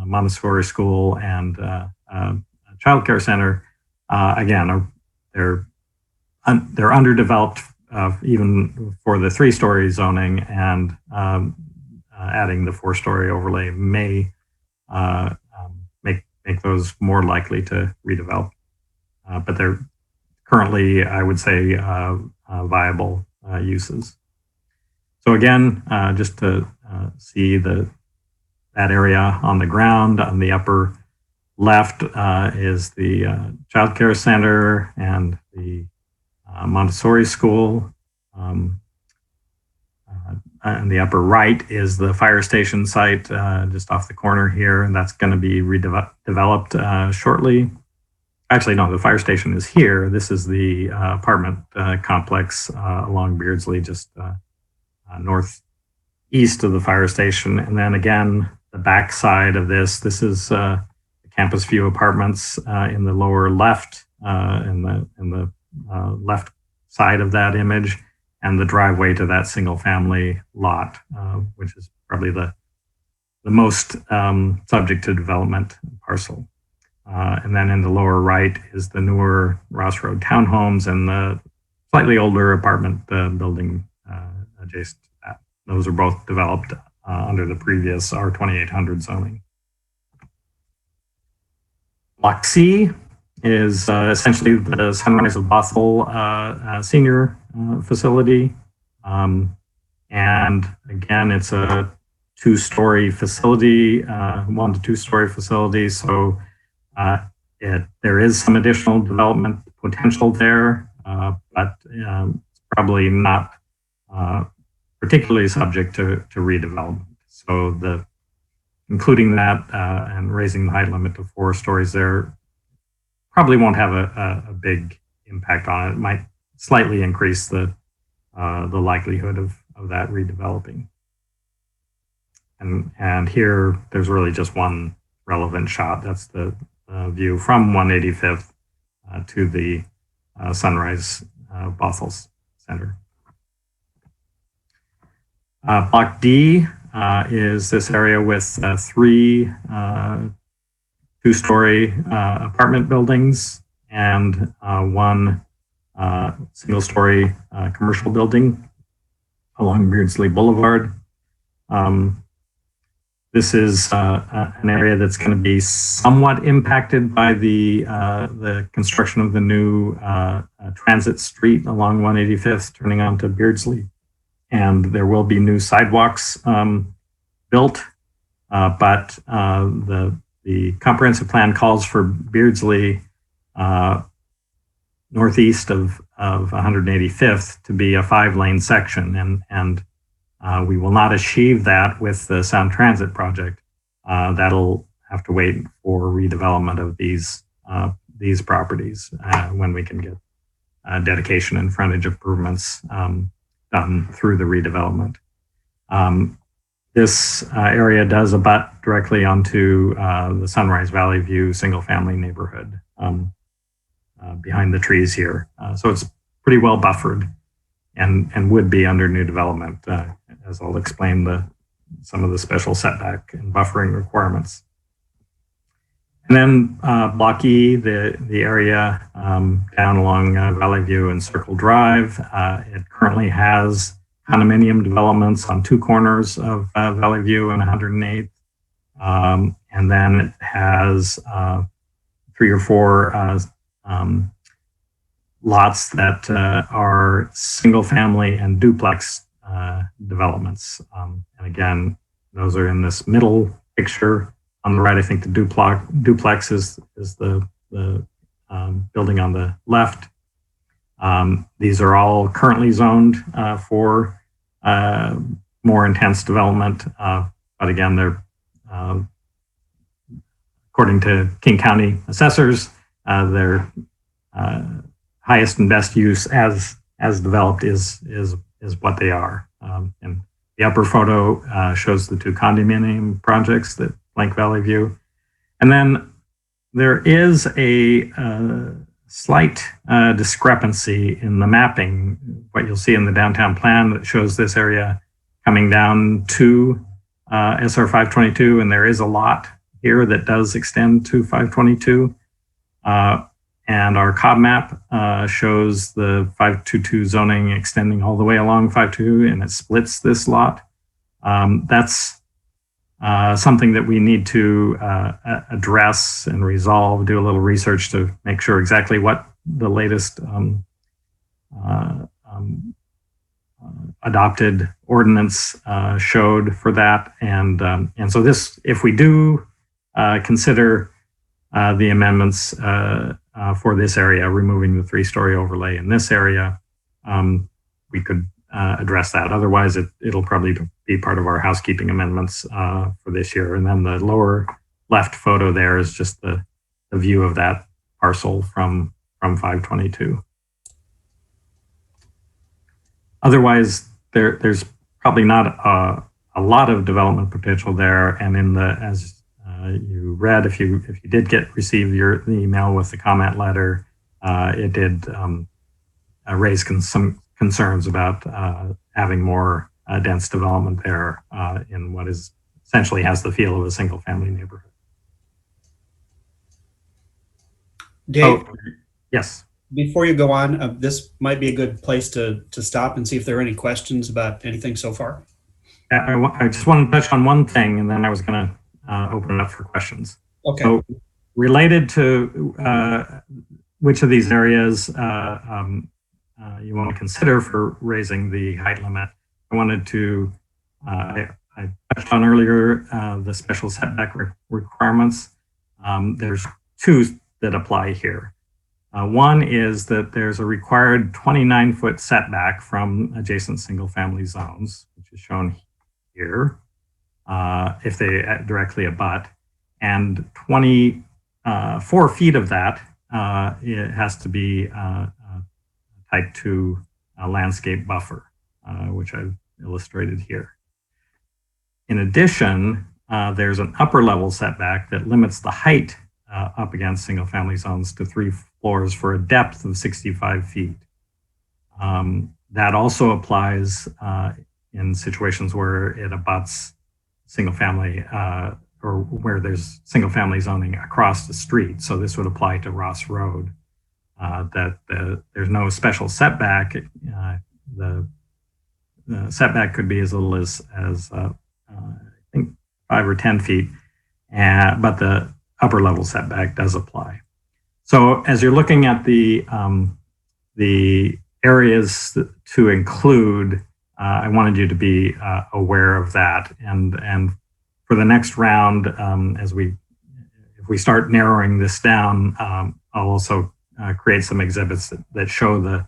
Speaker 13: Montessori school and child care center, again, they're underdeveloped even for the 3-story zoning, and adding the 4-story overlay may make those more likely to redevelop. But they're currently, I would say, viable uses. So again, just to see that area on the ground, on the upper left is the child care center and the Montessori school. in the upper right is the fire station site just off the corner here, and that's going to be redeveloped shortly. Actually, no, the fire station is here. This is the apartment complex along Beardsley, just northeast of the fire station. And then again, the back side of this is the Campus View Apartments in the lower left, in the left side of that image, and the driveway to that single family lot, which is probably the most subject to development parcel. And then in the lower right is the newer Ross Road townhomes and the slightly older apartment building adjacent to that. Those are both developed under the previous R2800 zoning. Block C is essentially the Sunrise of Bothell senior facility. And again, it's a 2-story facility, 1 to 2-story facility. So there is some additional development potential there, but it's probably not particularly subject to redevelopment. So including that and raising the height limit to 4 stories there probably won't have a big impact on it. It might slightly increase the likelihood of that redeveloping. And here, there's really just one relevant shot. That's the view from 185th to the Sunrise Bothell Center. Block D is this area with 3 2-story apartment buildings and 1 single-story commercial building along Beardsley Boulevard. This is an area that's going to be somewhat impacted by the construction of the new transit street along 185th, turning onto Beardsley. And there will be new sidewalks built, but the comprehensive plan calls for Beardsley northeast of 185th to be a 5-lane section, and we will not achieve that with the Sound Transit project. That'll have to wait for redevelopment of these properties when we can get dedication and frontage improvements done through the redevelopment. This area does abut directly onto the Sunrise Valley View single-family neighborhood behind the trees here. So it's pretty well buffered and would be under new development, as I'll explain some of the special setback and buffering requirements. And then Block E, the area down along Valley View and Circle Drive, it currently has condominium developments on 2 corners of Valley View and 108th. And then it has 3 or 4 lots that are single family and duplex developments. And again, those are in this middle picture. On the right, I think the duplex is the building on the left. These are all currently zoned for more intense development, but again, they're according to King County assessors, their highest and best use as developed is what they are. And the upper photo shows the 2 condominium projects that flank Valley View, and then there is a slight discrepancy in the mapping. What you'll see in the downtown plan that shows this area coming down to SR 522, and there is a lot here that does extend to 522. And our COB map shows the 522 zoning extending all the way along 522, and it splits this lot. That's something that we need to address and resolve, do a little research to make sure exactly what the latest adopted ordinance showed for that. And so this, if we do consider the amendments for this area, removing the 3-story overlay in this area, we could address that. Otherwise, it'll probably be part of our housekeeping amendments for this year. And then the lower left photo there is just the view of that parcel from 522. Otherwise, there's probably not a lot of development potential there. And in the, as you read, if you did receive the email with the comment letter, it did raise some concerns about having more dense development there in what is essentially has the feel of a single family neighborhood.
Speaker 3: Dave,
Speaker 13: yes.
Speaker 3: Before you go on, this might be a good place to stop and see if there are any questions about anything so far.
Speaker 13: I just want to touch on one thing, and then I was going to open it up for questions.
Speaker 3: Okay.
Speaker 13: So related to which of these areas you want to consider for raising the height limit, I wanted to, I touched on earlier the special setback requirements. There's two that apply here. One is that there's a required 29-foot setback from adjacent single-family zones, which is shown here, if they directly abut, and 24 feet of that it has to be type 2 landscape buffer, which I've illustrated here. In addition, there's an upper level setback that limits the height up against single family zones to 3 floors for a depth of 65 feet. That also applies in situations where it abuts single family or where there's single family zoning across the street. So this would apply to Ross Road, that there's no special setback. The setback could be as little as I think 5 or 10 feet, but the upper level setback does apply. So as you're looking at the areas to include, I wanted you to be aware of that. And for the next round, if we start narrowing this down, I'll also create some exhibits that show the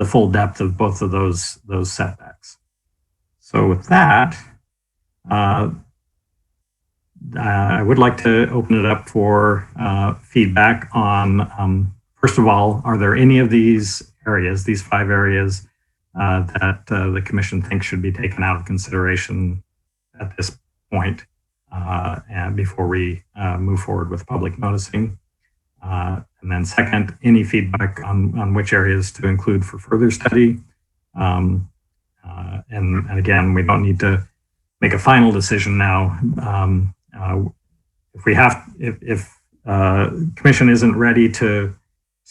Speaker 13: full depth of both of those setbacks. So with that, I would like to open it up for feedback on, first of all, are there any of these areas, these 5 areas, that the commission thinks should be taken out of consideration at this point and before we move forward with public noticing? And then second, any feedback on which areas to include for further study. And again, we don't need to make a final decision now. If commission isn't ready to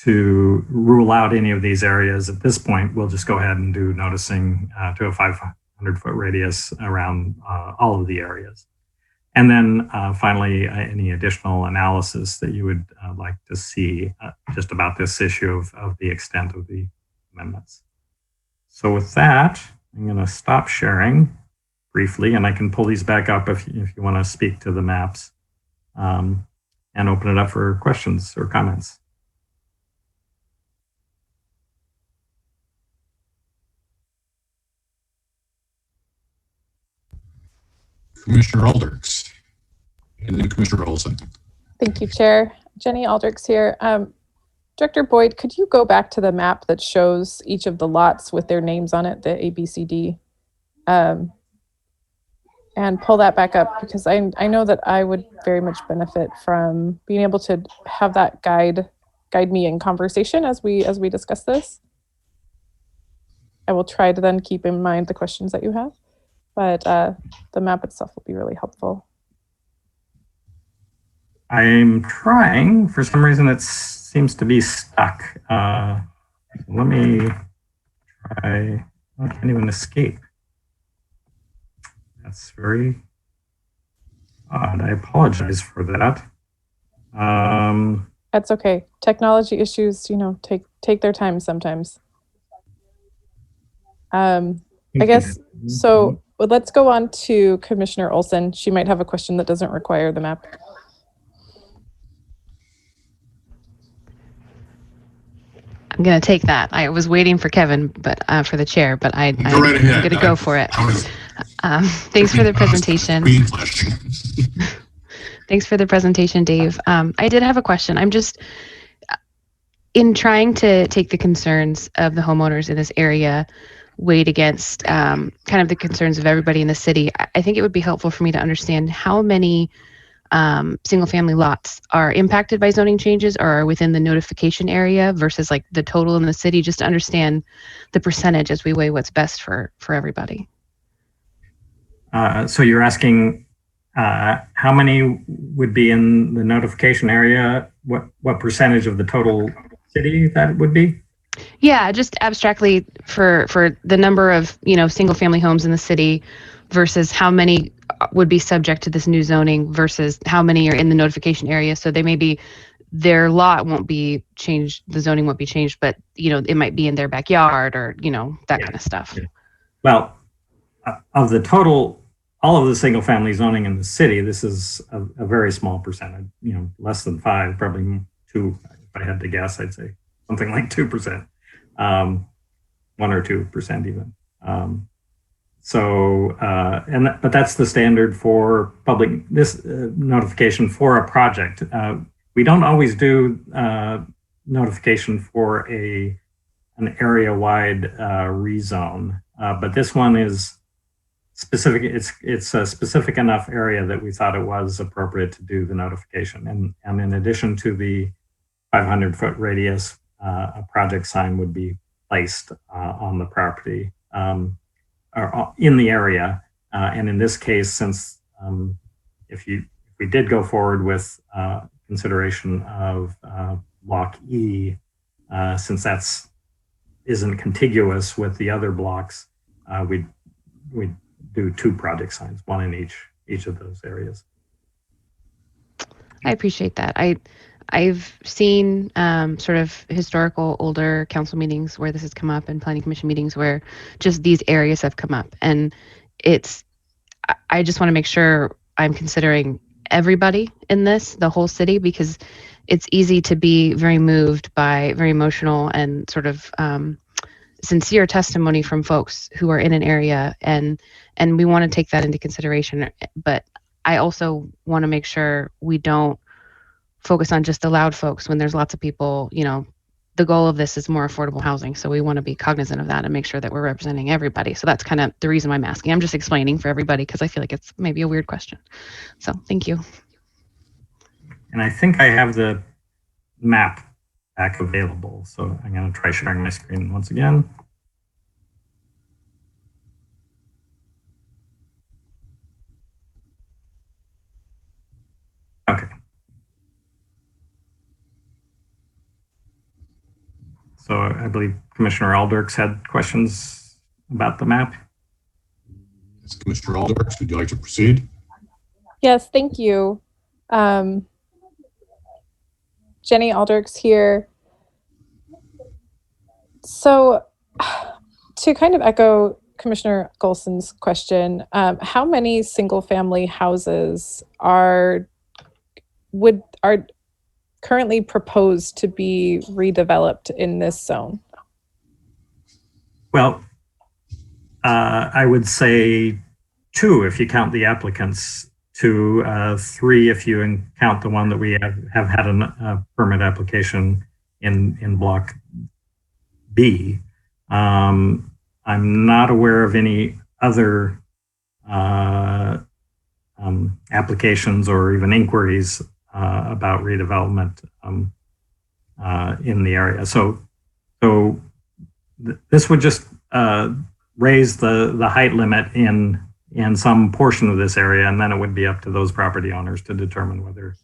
Speaker 13: rule out any of these areas at this point, we'll just go ahead and do noticing to a 500-foot radius around all of the areas. And then finally, any additional analysis that you would like to see just about this issue of the extent of the amendments. So with that, I'm going to stop sharing briefly, and I can pull these back up if you want to speak to the maps, and open it up for questions or comments.
Speaker 1: Commissioner Aldrich, and then Commissioner Olson.
Speaker 6: Thank you, Chair. Jenny Aldrich here. Director Boyd, could you go back to the map that shows each of the lots with their names on it, the A, B, C, D, and pull that back up, because I know that I would very much benefit from being able to have that guide me in conversation as we discuss this. I will try to then keep in mind the questions that you have, but the map itself will be really helpful.
Speaker 13: I'm trying. For some reason, it seems to be stuck. Let me try. I can't even escape. That's very odd. I apologize for that.
Speaker 6: That's okay. Technology issues, take their time sometimes. I guess, so let's go on to Commissioner Olson. She might have a question that doesn't require the map.
Speaker 12: I'm going to take that. I was waiting for Kevin, but for the chair, but I'm
Speaker 1: Go right ahead.
Speaker 12: going to go for it.
Speaker 1: I was
Speaker 12: Thanks for the presentation.
Speaker 1: screen flashing.
Speaker 12: Thanks for the presentation, Dave. I did have a question. I'm just, in trying to take the concerns of the homeowners in this area, weighed against kind of the concerns of everybody in the city, I think it would be helpful for me to understand how many single family lots are impacted by zoning changes or are within the notification area versus like the total in the city, just to understand the percentage as we weigh what's best for everybody.
Speaker 13: So you're asking how many would be in the notification area? What percentage of the total city that would be?
Speaker 12: Yeah, just abstractly for the number of, single family homes in the city versus how many would be subject to this new zoning versus how many are in the notification area. So they may be, their lot won't be changed, the zoning won't be changed, but it might be in their backyard or, that kind of stuff.
Speaker 13: Yeah. Well, of the total, all of the single family zoning in the city, this is a very small percentage, less than 5, probably 2. If I had to guess, I'd say something like 2%, 1 or 2% even. But that's the standard for public notification for a project. We don't always do notification for an area-wide rezone, but this one is specific. It's a specific enough area that we thought it was appropriate to do the notification. And in addition to the 500-foot radius, a project sign would be placed on the property or in the area. And in this case, since if we did go forward with consideration of block E, since that's isn't contiguous with the other blocks, we'd do 2 project signs, 1 in each of those areas.
Speaker 12: I appreciate that. I've seen sort of historical older council meetings where this has come up and planning commission meetings where just these areas have come up. And I just want to make sure I'm considering everybody in this, the whole city, because it's easy to be very moved by very emotional and sort of sincere testimony from folks who are in an area. And we want to take that into consideration. But I also want to make sure we don't focus on just the loud folks when there's lots of people. The goal of this is more affordable housing. So we want to be cognizant of that and make sure that we're representing everybody. So that's kind of the reason why I'm asking. I'm just explaining for everybody because I feel like it's maybe a weird question. So thank you.
Speaker 13: And I think I have the map back available. So I'm going to try sharing my screen once again. Okay. So I believe Commissioner Aldrichs had questions about the map.
Speaker 1: Yes, Commissioner Aldrichs, would you like to proceed?
Speaker 6: Yes, thank you. Jenny Aldrichs here. So to kind of echo Commissioner Golson's question, how many single family houses are currently proposed to be redeveloped in this zone?
Speaker 13: Well, I would say 2 if you count the applicants, 2, 3 if you count the one that we have had a permit application in block B. I'm not aware of any other applications or even inquiries about redevelopment in the area. So this would just raise the height limit in some portion of this area, and then it would be up to those property owners to determine whether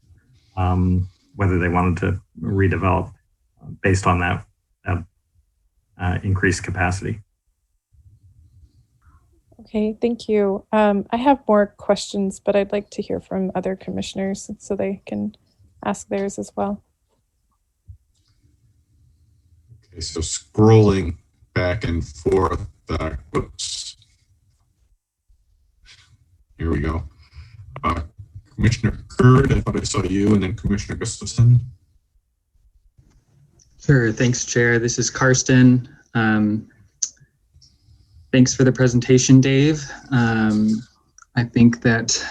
Speaker 13: they wanted to redevelop based on that increased capacity.
Speaker 6: Okay, thank you. I have more questions, but I'd like to hear from other commissioners so they can ask theirs as well.
Speaker 1: Okay, so scrolling back and forth. Whoops. Here we go. Commissioner Kurd, I thought I saw you, and then Commissioner Gustafson.
Speaker 5: Sure. Thanks, Chair. This is Karsten. Thanks for the presentation, Dave. I think that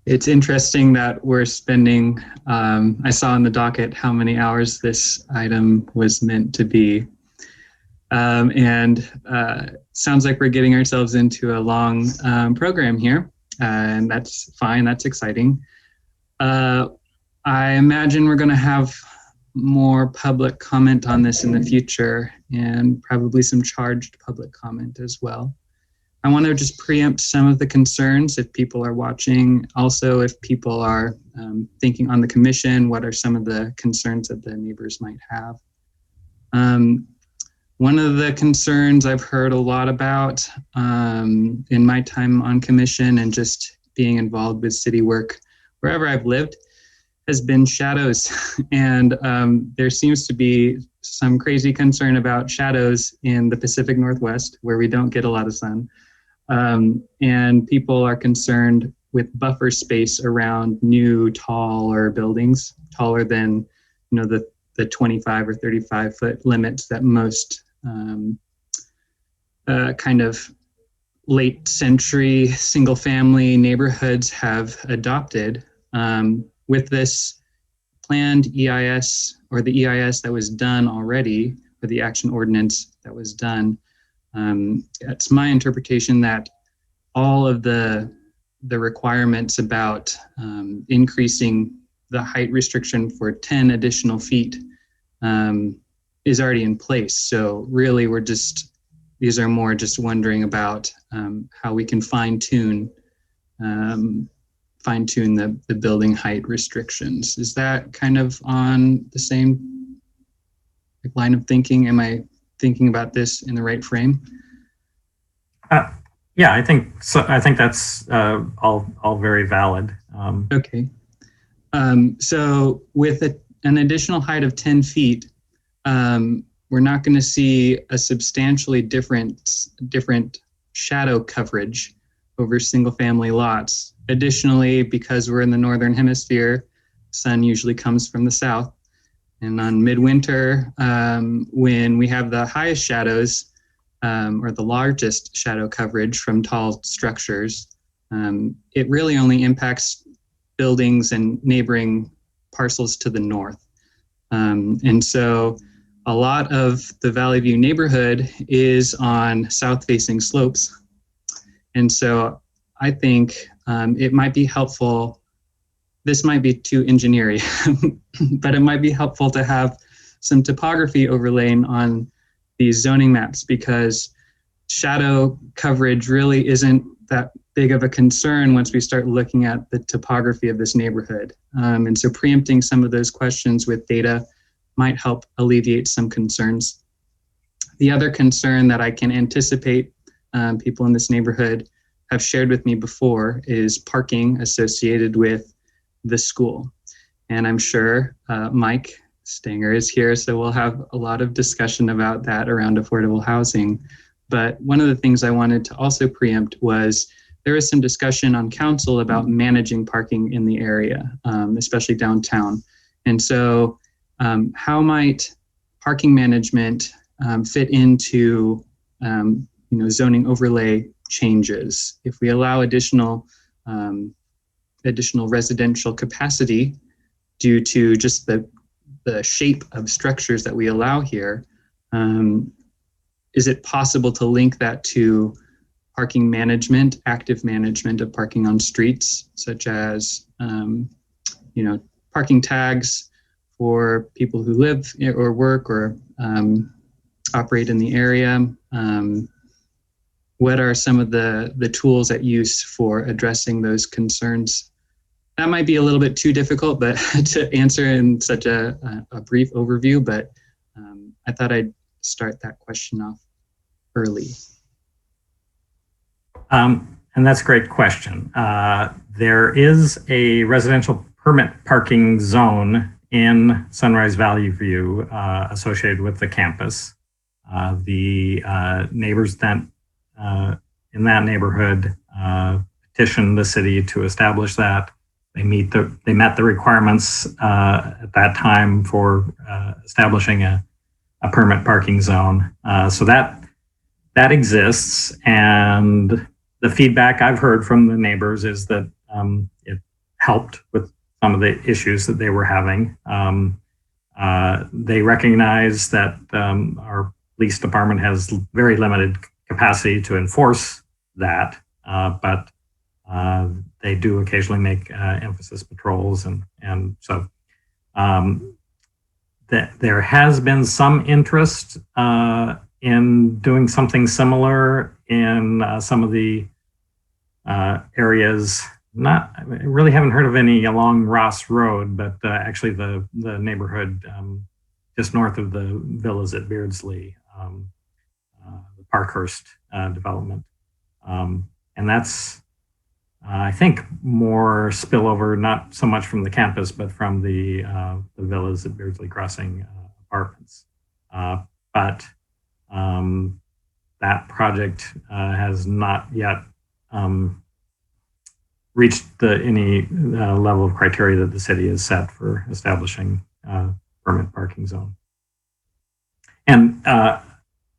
Speaker 5: it's interesting that we're spending, I saw in the docket how many hours this item was meant to be. Sounds like we're getting ourselves into a long program here, and that's fine, that's exciting. I imagine we're going to have more public comment on this in the future, and probably some charged public comment as well. I want to just preempt some of the concerns if people are watching. Also, if people are thinking on the commission, what are some of the concerns that the neighbors might have? One of the concerns I've heard a lot about in my time on commission and just being involved with city work wherever I've lived has been shadows. And there seems to be some crazy concern about shadows in the Pacific Northwest, where we don't get a lot of sun. And people are concerned with buffer space around new taller buildings, taller than the 25 or 35 foot limits that most kind of late century single family neighborhoods have adopted. With this planned EIS, or the EIS that was done already, or the action ordinance that was done, it's my interpretation that all of the requirements about increasing the height restriction for 10 additional feet is already in place. So really these are more just wondering about how we can fine tune the building height restrictions. Is that kind of on the same line of thinking? Am I thinking about this in the right frame?
Speaker 13: Yeah, I think so. I think that's all very valid.
Speaker 5: Okay. So with an additional height of 10 feet, we're not going to see a substantially different shadow coverage over single family lots. Additionally, because we're in the northern hemisphere, sun usually comes from the south. And on midwinter, when we have the highest shadows, or the largest shadow coverage from tall structures, it really only impacts buildings and neighboring parcels to the north. And so a lot of the Valley View neighborhood is on south-facing slopes. And so I think it might be helpful, this might be too engineering, but it might be helpful to have some topography overlaying on these zoning maps, because shadow coverage really isn't that big of a concern once we start looking at the topography of this neighborhood. And so preempting some of those questions with data might help alleviate some concerns. The other concern that I can anticipate people in this neighborhood have shared with me before is parking associated with the school. And I'm sure Mike Stanger is here, so we'll have a lot of discussion about that around affordable housing. But one of the things I wanted to also preempt was there is some discussion on council about managing parking in the area, especially downtown. And so how might parking management fit into zoning overlay changes? If we allow additional residential capacity due to just the shape of structures that we allow here, is it possible to link that to parking management, active management of parking on streets, such as parking tags for people who live or work or operate in the area? What are some of the tools at use for addressing those concerns? That might be a little bit too difficult, but to answer in such a brief overview, but I thought I'd start that question off early.
Speaker 13: And that's a great question. There is a residential permit parking zone in Sunrise Valley View associated with the campus. The neighbors that in that neighborhood petitioned the city to establish that. they met the requirements at that time for establishing a permit parking zone. So that exists, and the feedback I've heard from the neighbors is that it helped with some of the issues that they were having. They recognize that our police department has very limited capacity to enforce that, but they do occasionally make emphasis patrols, and so there has been some interest in doing something similar in some of the areas. I really haven't heard of any along Ross Road, but actually the neighborhood just north of the villas at Beardsley, the Parkhurst development. And that's, I think, more spillover, not so much from the campus, but from the villas at Beardsley Crossing apartments. But that project has not yet reached any level of criteria that the city has set for establishing permanent parking zone. And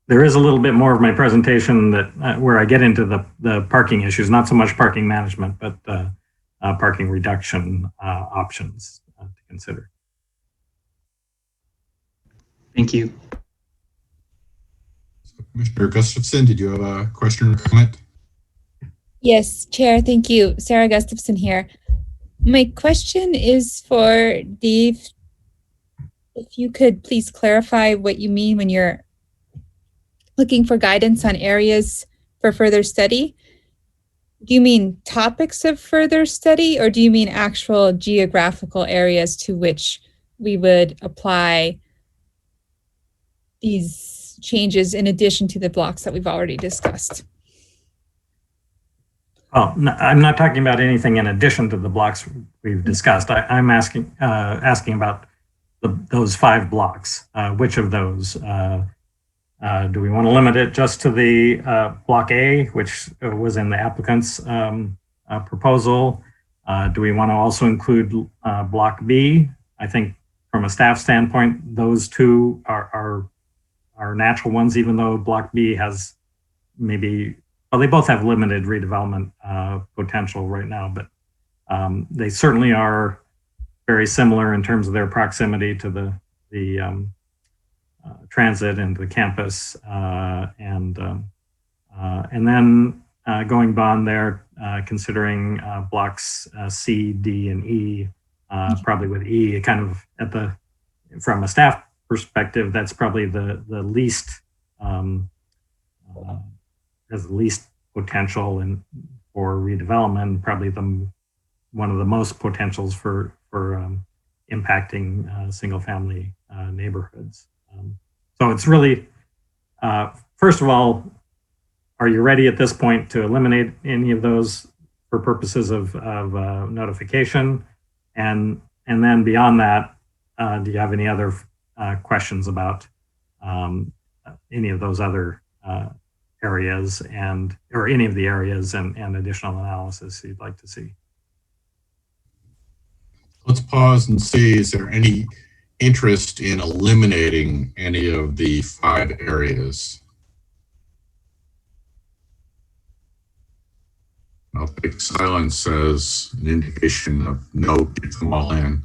Speaker 13: there is a little bit more of my presentation that where I get into the parking issues, not so much parking management, but parking reduction options to consider.
Speaker 5: Thank you.
Speaker 1: Commissioner Gustafson, did you have a question or comment?
Speaker 10: Yes, Chair, thank you. Sarah Gustafson here. My question is for Dave. If you could please clarify what you mean when you're looking for guidance on areas for further study. Do you mean topics of further study, or do you mean actual geographical areas to which we would apply these changes in addition to the blocks that we've already discussed?
Speaker 13: Oh, no, I'm not talking about anything in addition to the blocks we've discussed. I'm asking about those 5 blocks. Which of those? Do we want to limit it just to the block A, which was in the applicant's proposal? Do we want to also include block B? I think from a staff standpoint, those 2 are natural ones, even though block B has maybe, well, they both have limited redevelopment potential right now, but they certainly are very similar in terms of their proximity to the transit and the campus, and then going beyond there, considering blocks C, D, and E, probably with E kind of from a staff perspective, that's probably the least has the least potential for redevelopment, probably one of the most potentials for impacting single family neighborhoods. So it's really, first of all, are you ready at this point to eliminate any of those for purposes of notification? And then beyond that, do you have any other questions about any of those other areas or any of the areas and additional analysis you'd like to see?
Speaker 1: Let's pause and see, is there any interest in eliminating any of the 5 areas? I'll take silence as an indication of no, get them all in.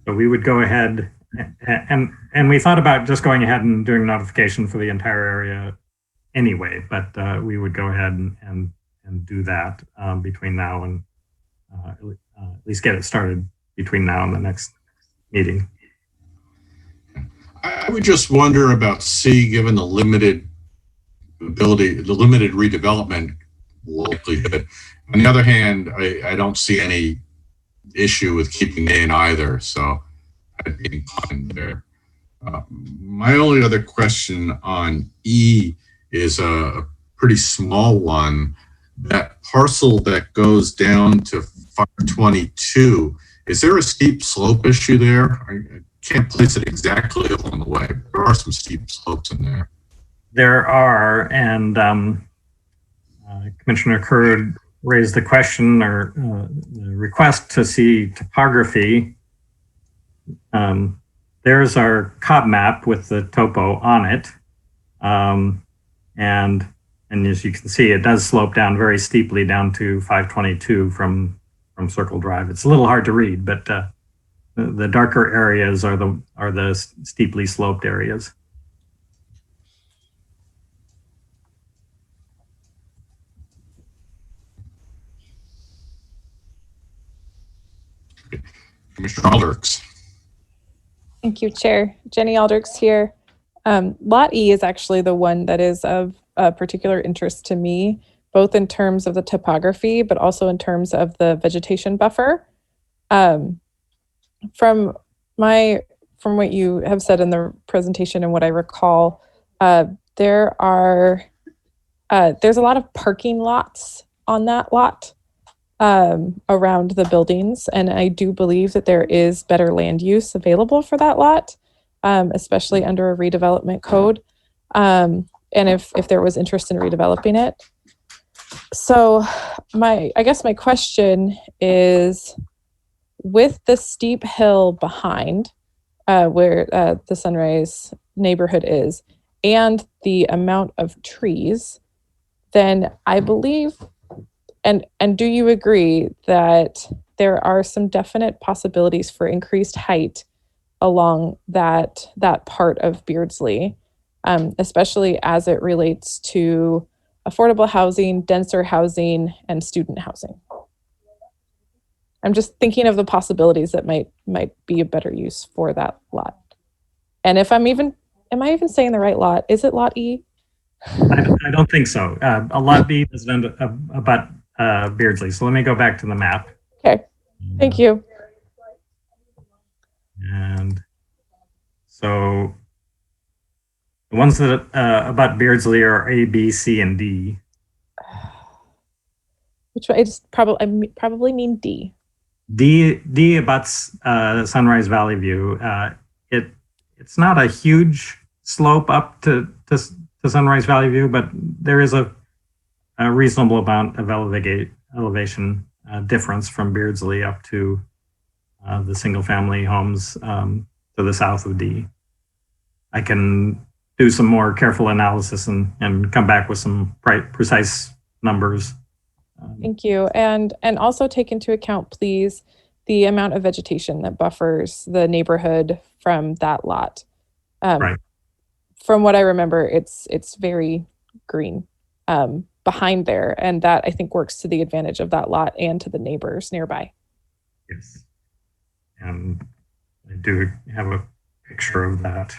Speaker 13: So we would go ahead and we thought about just going ahead and doing notification for the entire area anyway, but we would go ahead and do that between now and at least get it started between now and the next meeting.
Speaker 1: I would just wonder about C, given the limited ability, the limited redevelopment likelihood. On the other hand, I don't see any issue with keeping A in either, so I'd be inclined there. My only other question on E is a pretty small one. That parcel that goes down to 522, is there a steep slope issue there? I can't place it exactly along the way, but there are some steep slopes in there.
Speaker 13: There are, and Commissioner Curd raised the question or the request to see topography. There's our COB map with the topo on it. And as you can see, it does slope down very steeply down to 522 from Circle Drive. It's a little hard to read, but the darker areas are the steeply sloped areas.
Speaker 1: Commissioner Alders.
Speaker 6: Thank you, Chair. Jenny Aldrichs here. Lot E is actually the one that is of particular interest to me, both in terms of the topography, but also in terms of the vegetation buffer. From what you have said in the presentation and what I recall, there's a lot of parking lots on that lot around the buildings, and I do believe that there is better land use available for that lot, especially under a redevelopment code, and if there was interest in redeveloping it. So I guess my question is, with the steep hill behind where the Sunrise neighborhood is, and the amount of trees, then I believe, and do you agree that there are some definite possibilities for increased height along that part of Beardsley, especially as it relates to affordable housing, denser housing, and student housing? I'm just thinking of the possibilities that might be a better use for that lot. And if am I even saying the right lot? Is it Lot E?
Speaker 13: I don't think so. A Lot B doesn't abut Beardsley. So let me go back to the map.
Speaker 6: Okay, thank you.
Speaker 13: And so the ones that abut Beardsley are A, B, C, and D.
Speaker 6: Which I probably mean D.
Speaker 13: D abuts Sunrise Valley View. It's not a huge slope up to Sunrise Valley View, but there is a reasonable amount of elevation difference from Beardsley up to the single family homes to the south of D. I can do some more careful analysis and come back with some precise numbers.
Speaker 6: Thank you. And also take into account, please, the amount of vegetation that buffers the neighborhood from that lot.
Speaker 13: Right.
Speaker 6: From what I remember, it's very green behind there. And that, I think, works to the advantage of that lot and to the neighbors nearby.
Speaker 13: Yes. And I do have a picture of that.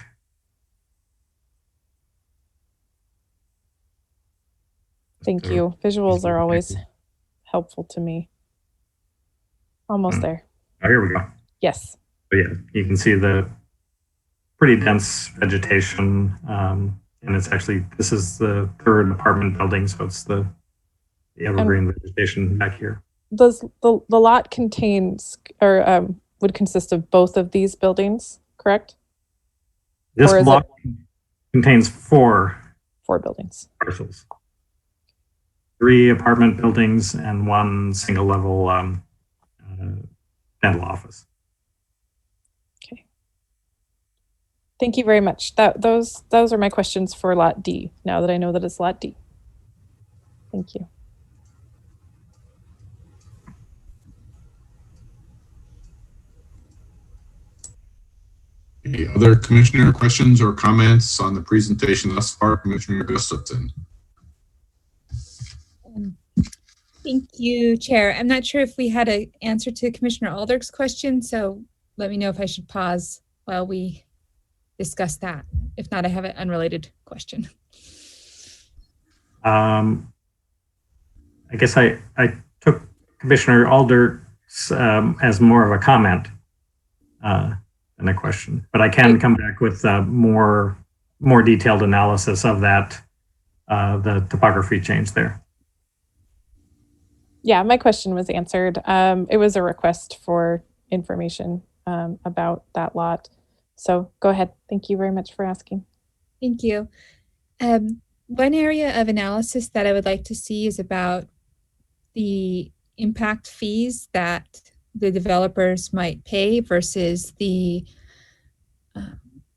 Speaker 6: Thank you. Visuals are always helpful to me. Almost there.
Speaker 13: Oh, here we go.
Speaker 6: Yes.
Speaker 13: So yeah, you can see the pretty dense vegetation. And it's actually, this is the third apartment building. So it's the evergreen vegetation back here.
Speaker 6: Does the lot contains or would consist of both of these buildings, correct?
Speaker 13: This block contains four
Speaker 6: buildings.
Speaker 13: Parcels. 3 apartment buildings and 1 single level dental office.
Speaker 6: Okay. Thank you very much. Those are my questions for Lot D, now that I know that it's Lot D. Thank you.
Speaker 1: Any other commissioner questions or comments on the presentation thus far? Commissioner Gustafson.
Speaker 10: Thank you, Chair. I'm not sure if we had an answer to Commissioner Aldrich's question, so let me know if I should pause while we discuss that. If not, I have an unrelated question.
Speaker 13: I guess I took Commissioner Aldrich's as more of a comment than a question, but I can come back with more detailed analysis of that, the topography change there.
Speaker 6: Yeah, my question was answered. It was a request for information about that lot. So go ahead. Thank you very much for asking.
Speaker 10: Thank you. One area of analysis that I would like to see is about the impact fees that the developers might pay versus the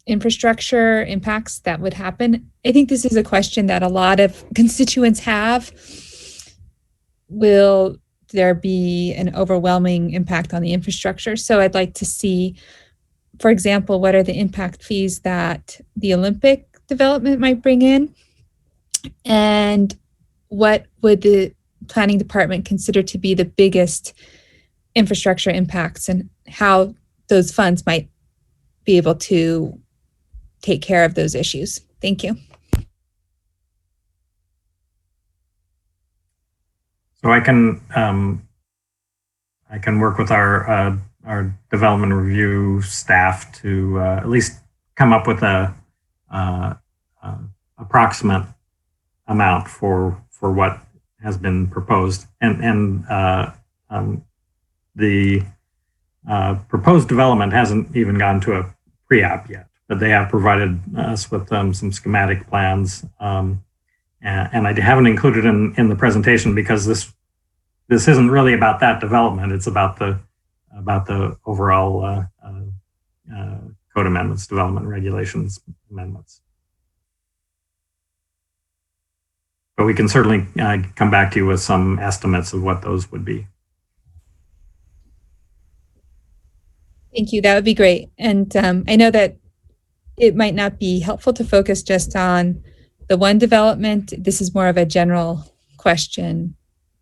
Speaker 10: infrastructure impacts that would happen? I think this is a question that a lot of constituents have. Will there be an overwhelming impact on the infrastructure? So I'd like to see, for example, what are the impact fees that the Olympic development might bring in? And what would the planning department consider to be the biggest infrastructure impacts, and how those funds might be able to take care of those issues? Thank you.
Speaker 13: So I can work with our development review staff to at least come up with a approximate amount for what has been proposed, and the proposed development hasn't even gone to a pre-app yet, but they have provided us with some schematic plans. And I haven't included in the presentation because this isn't really about that development. It's about the overall code amendments, development regulations amendments. But we can certainly come back to you with some estimates of what those would be.
Speaker 10: Thank you. That would be great. And I know that it might not be helpful to focus just on the one development. This is more of a general question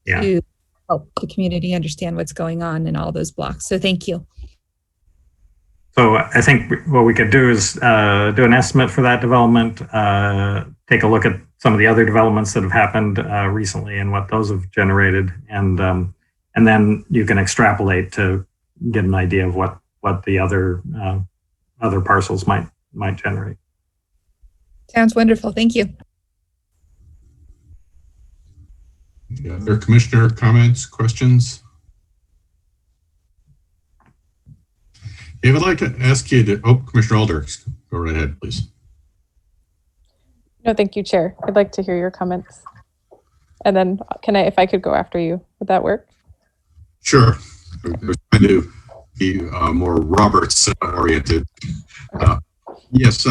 Speaker 10: to help the community understand what's going on in all those blocks. So thank you.
Speaker 13: So I think what we could do is do an estimate for that development, take a look at some of the other developments that have happened recently and what those have generated, and then you can extrapolate to get an idea of what the other parcels might generate.
Speaker 10: Sounds wonderful. Thank you.
Speaker 1: Other commissioner comments, questions? If I'd like to ask you to, Commissioner Alder, go right ahead, please.
Speaker 6: No, thank you, Chair. I'd like to hear your comments. And then if I could go after you, would that work?
Speaker 1: Sure. I was trying to be more Roberts oriented. Yes,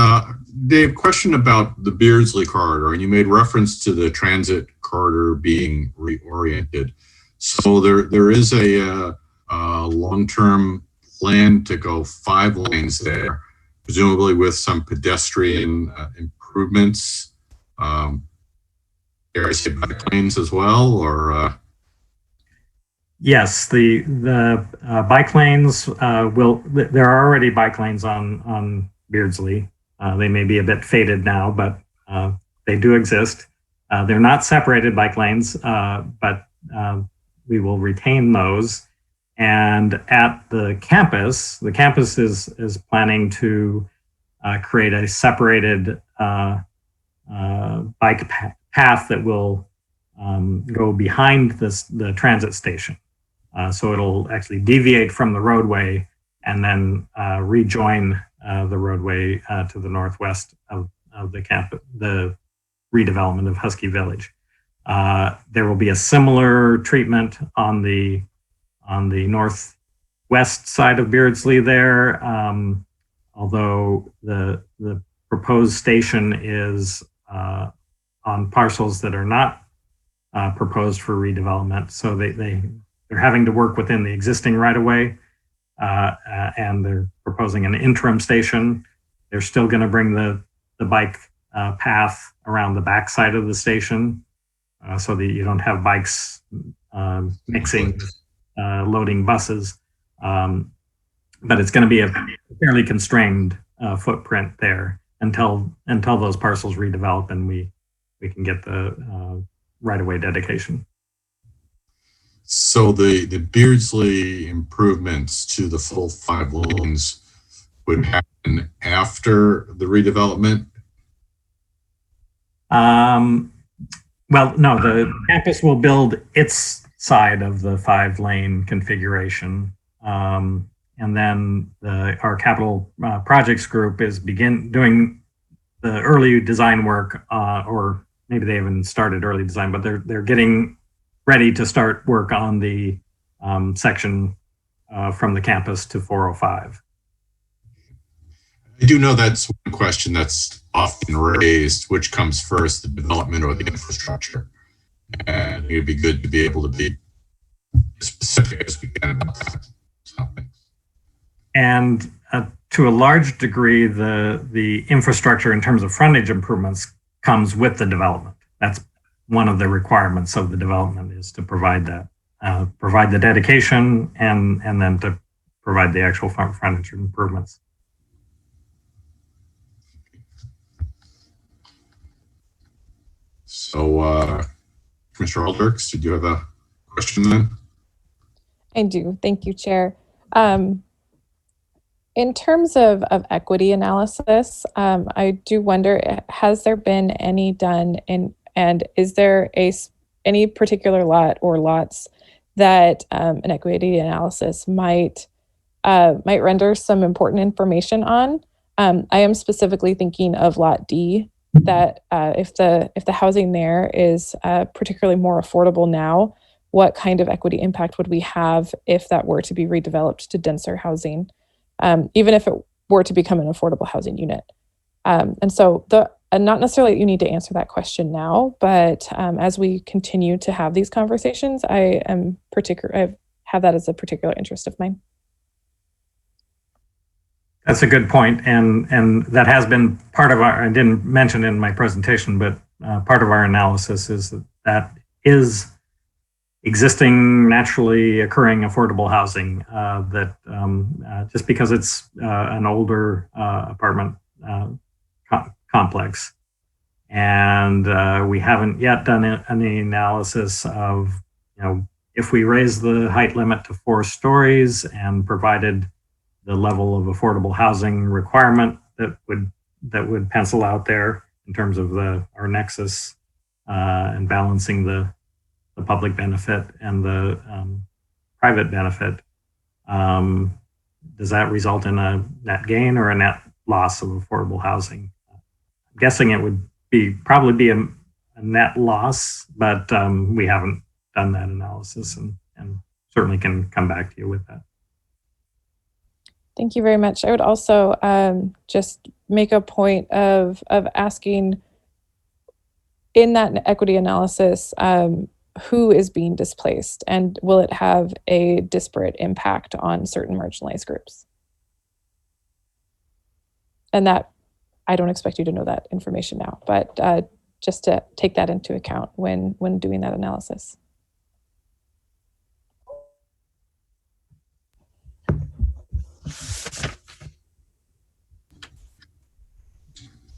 Speaker 1: Dave, question about the Beardsley corridor, and you made reference to the transit corridor being reoriented. So there is a long-term plan to go 5 lanes there, presumably with some pedestrian improvements. Dare I say bike lanes as well, or?
Speaker 13: Yes, the bike lanes there are already bike lanes on Beardsley. They may be a bit faded now, but they do exist. They're not separated bike lanes, but we will retain those. And at the campus is planning to create a separated bike path that will go behind the transit station. So it'll actually deviate from the roadway and then rejoin the roadway to the northwest of the redevelopment of Husky Village. There will be a similar treatment on the northwest side of Beardsley there, although the proposed station is on parcels that are not proposed for redevelopment. So they're having to work within the existing right-of-way, and they're proposing an interim station. They're still going to bring the bike path around the back side of the station, so that you don't have bikes mixing, loading buses. But it's going to be a fairly constrained footprint there until those parcels redevelop and we can get the right-of-way dedication.
Speaker 1: So the Beardsley improvements to the full 5 lanes would happen after the redevelopment?
Speaker 13: Well, no, the campus will build its side of the 5-lane configuration. And then our capital projects group is doing the early design work, or maybe they haven't started early design, but they're getting ready to start work on the section from the campus to 405.
Speaker 1: I do know that's one question that's often raised, which comes first, the development or the infrastructure? And it'd be good to be able to be as specific as we can about that. So,
Speaker 13: and to a large degree, the infrastructure in terms of frontage improvements comes with the development. That's one of the requirements of the development, is to provide that, provide the dedication, and then to provide the actual frontage improvements.
Speaker 1: So, Commissioner Aldrich, did you have a question then?
Speaker 6: I do. Thank you, Chair. In terms of equity analysis, I do wonder, has there been any done and is there any particular lot or lots that an equity analysis might render some important information on? I am specifically thinking of Lot D, that if the housing there is particularly more affordable now, what kind of equity impact would we have if that were to be redeveloped to denser housing, even if it were to become an affordable housing unit? And so not necessarily that you need to answer that question now, but as we continue to have these conversations, I have that as a particular interest of mine.
Speaker 13: That's a good point, and that has been part of our, I didn't mention in my presentation, but part of our analysis is that is existing, naturally occurring affordable housing that just because it's an older apartment complex. And we haven't yet done any analysis of, if we raise the height limit to 4 stories and provided the level of affordable housing requirement that would pencil out there in terms of our nexus and balancing the public benefit and the private benefit, does that result in a net gain or a net loss of affordable housing? I'm guessing it would probably be a net loss, but we haven't done that analysis and certainly can come back to you with that.
Speaker 6: Thank you very much. I would also just make a point of asking in that equity analysis, who is being displaced, and will it have a disparate impact on certain marginalized groups? And that, I don't expect you to know that information now, but just to take that into account when doing that analysis.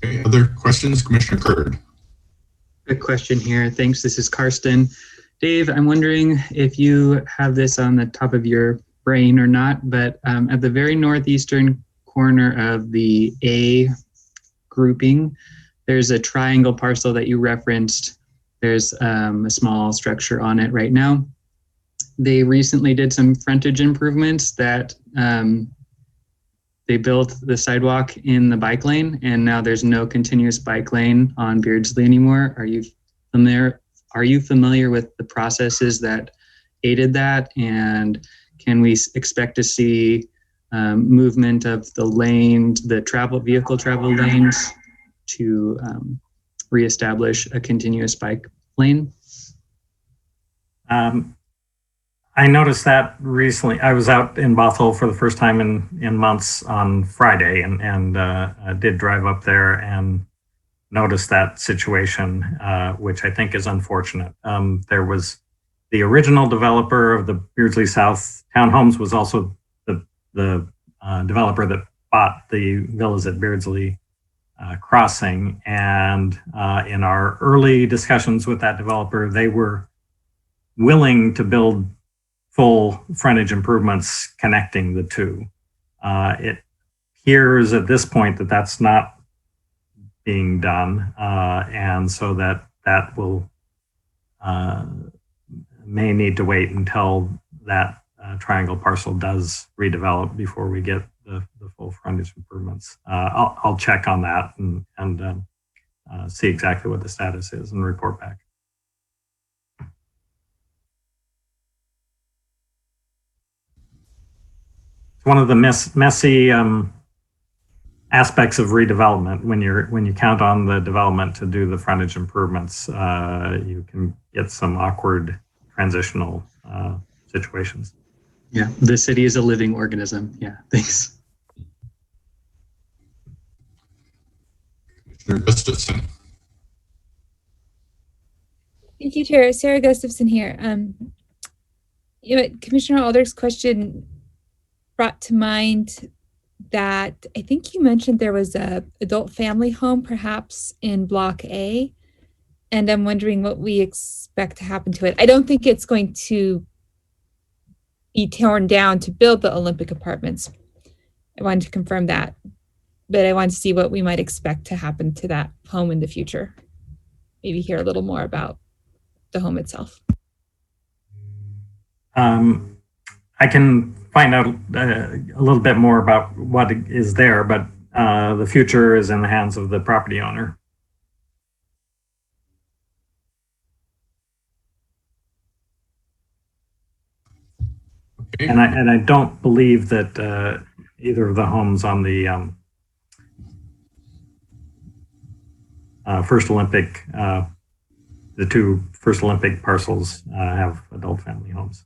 Speaker 1: Okay, other questions? Commissioner Curd.
Speaker 5: Good question here. Thanks. This is Karsten. Dave, I'm wondering if you have this on the top of your brain or not, but at the very northeastern corner of the A grouping, there's a triangle parcel that you referenced. There's a small structure on it right now. They recently did some frontage improvements that they built the sidewalk in the bike lane, and now there's no continuous bike lane on Beardsley anymore. Are you familiar with the processes that aided that? And can we expect to see movement of the lanes, the vehicle travel lanes, to reestablish a continuous bike lane?
Speaker 13: I noticed that recently. I was out in Bothell for the first time in months on Friday, and did drive up there and noticed that situation, which I think is unfortunate. There was the original developer of the Beardsley South townhomes was also the developer that bought the villas at Beardsley Crossing. And in our early discussions with that developer, they were willing to build full frontage improvements connecting the two. It appears at this point that that's not being done, and so that will may need to wait until that triangle parcel does redevelop before we get the full frontage improvements. I'll check on that and see exactly what the status is and report back. one of the messy aspects of redevelopment. When you count on the development to do the frontage improvements, you can get some awkward transitional situations.
Speaker 5: Yeah, the city is a living organism. Yeah, thanks.
Speaker 1: Commissioner Gustafson.
Speaker 10: Thank you, Chair. Sarah Gustafson here. Commissioner Aldrich's question brought to mind that I think you mentioned there was a adult family home perhaps in Block A, and I'm wondering what we expect to happen to it. I don't think it's going to be torn down to build the Olympic apartments. I wanted to confirm that, but I wanted to see what we might expect to happen to that home in the future. Maybe hear a little more about the home itself.
Speaker 13: I can find out a little bit more about what is there, but the future is in the hands of the property owner.
Speaker 1: Okay.
Speaker 13: And I don't believe that either of the homes on the First Olympic, the two First Olympic parcels have adult family homes.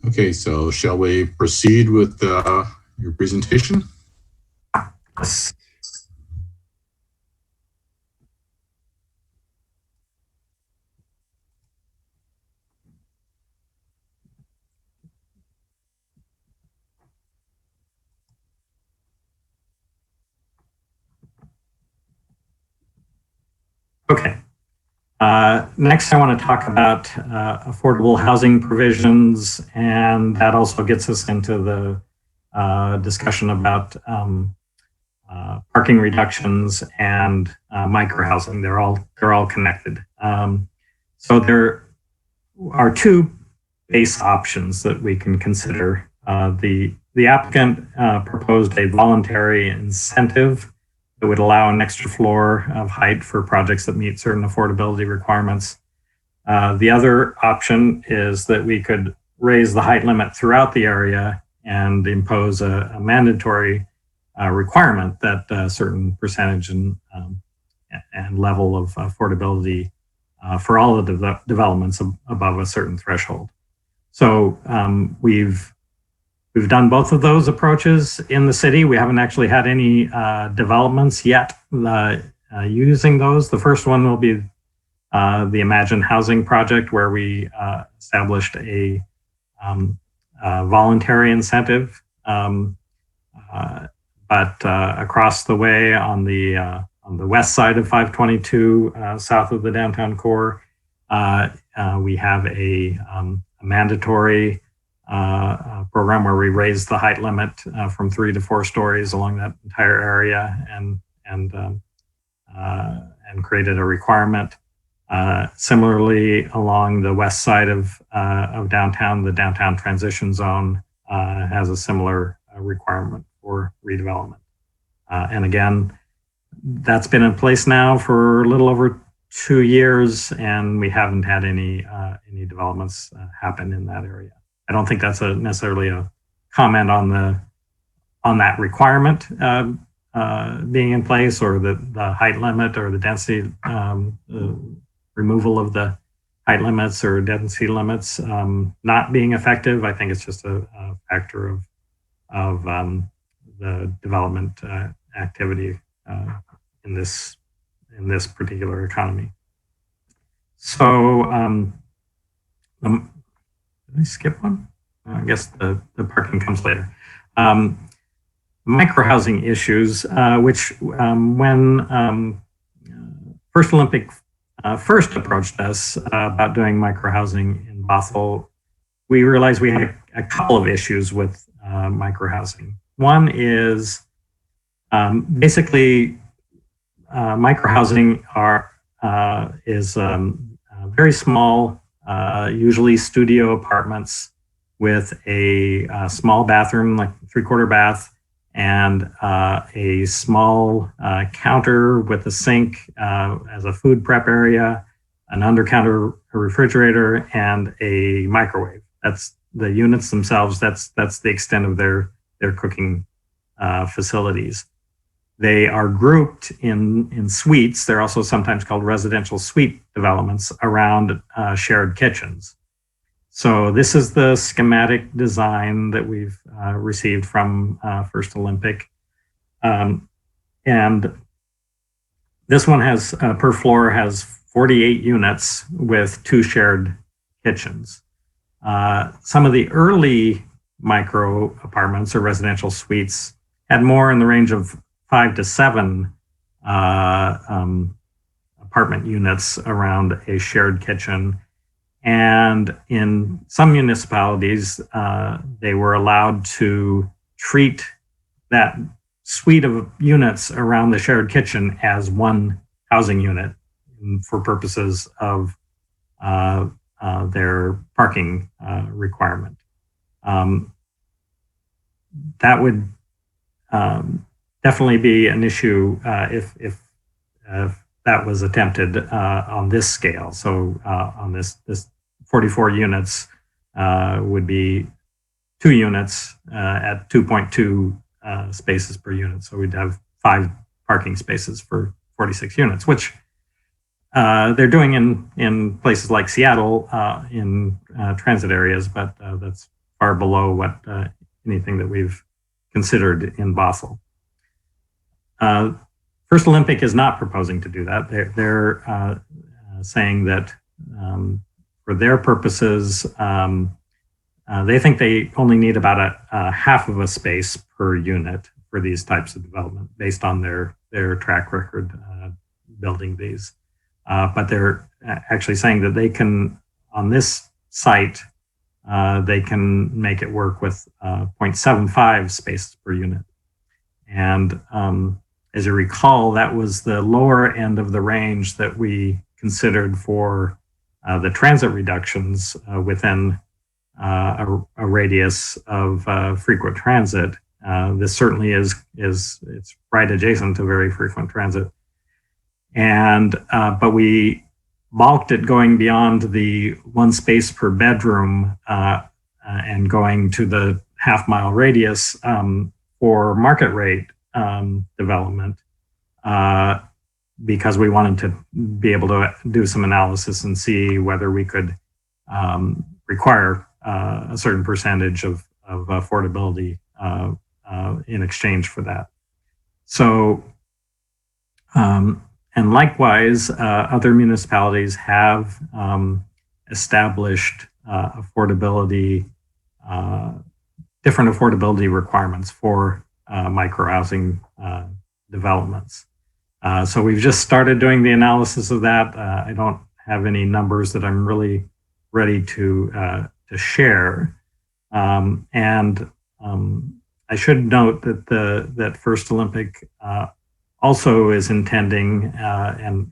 Speaker 1: Okay, so shall we proceed with your presentation?
Speaker 13: Yes. Okay. Next, I want to talk about affordable housing provisions, and that also gets us into the discussion about parking reductions and microhousing. They're all connected. So there are two base options that we can consider. The applicant proposed a voluntary incentive that would allow an extra floor of height for projects that meet certain affordability requirements. The other option is that we could raise the height limit throughout the area and impose a mandatory requirement that a certain percentage and level of affordability for all of the developments above a certain threshold. So we've done both of those approaches in the city. We haven't actually had any developments yet using those. The first one will be the Imagine Housing project, where we established a voluntary incentive. But across the way on the west side of 522, south of the downtown core, we have a mandatory program where we raise the height limit from 3 to 4 stories along that entire area, and created a requirement. Similarly, along the west side of downtown, the downtown transition zone has a similar requirement for redevelopment. And again, that's been in place now for a little over 2 years, and we haven't had any developments happen in that area. I don't think that's necessarily a comment on that requirement being in place, or the height limit or the density removal of the height limits or density limits not being effective. I think it's just a factor of the development activity in this particular economy. So did I skip one? I guess the parking comes later. Microhousing issues, which when First Olympic first approached us about doing microhousing in Bothell, we realized we had a couple of issues with microhousing. One is basically microhousing is very small, usually studio apartments with a small bathroom, like 3/4 bath, and a small counter with a sink as a food prep area, under-counter refrigerator, and a microwave. That's the units themselves. That's the extent of their cooking facilities. They are grouped in suites. They're also sometimes called residential suite developments around shared kitchens. So this is the schematic design that we've received from First Olympic. And this one has, per floor, has 48 units with 2 shared kitchens. Some of the early micro apartments or residential suites had more in the range of 5 to 7 apartment units around a shared kitchen. And in some municipalities, they were allowed to treat that suite of units around the shared kitchen as one housing unit for purposes of their parking requirement. That would definitely be an issue if that was attempted on this scale. So on this 44 units would be 2 units at 2.2 spaces per unit. So we'd have 5 parking spaces for 46 units, which they're doing in places like Seattle in transit areas, but that's far below what anything that we've considered in Bothell. First Olympic is not proposing to do that. They're saying that for their purposes, they think they only need about a half of a space per unit for these types of development based on their track record building these. But they're actually saying that they can, on this site, they can make it work with 0.75 spaces per unit. And as you recall, that was the lower end of the range that we considered for the transit reductions within a radius of frequent transit. This certainly is it's right adjacent to very frequent transit. And but we balked it going beyond the 1 space per bedroom and going to the half-mile radius for market rate development because we wanted to be able to do some analysis and see whether we could require a certain percentage of affordability in exchange for that. So, and likewise, other municipalities have established affordability, different affordability requirements for microhousing developments. So we've just started doing the analysis of that. I don't have any numbers that I'm really ready to share. And I should note that First Olympic also is intending and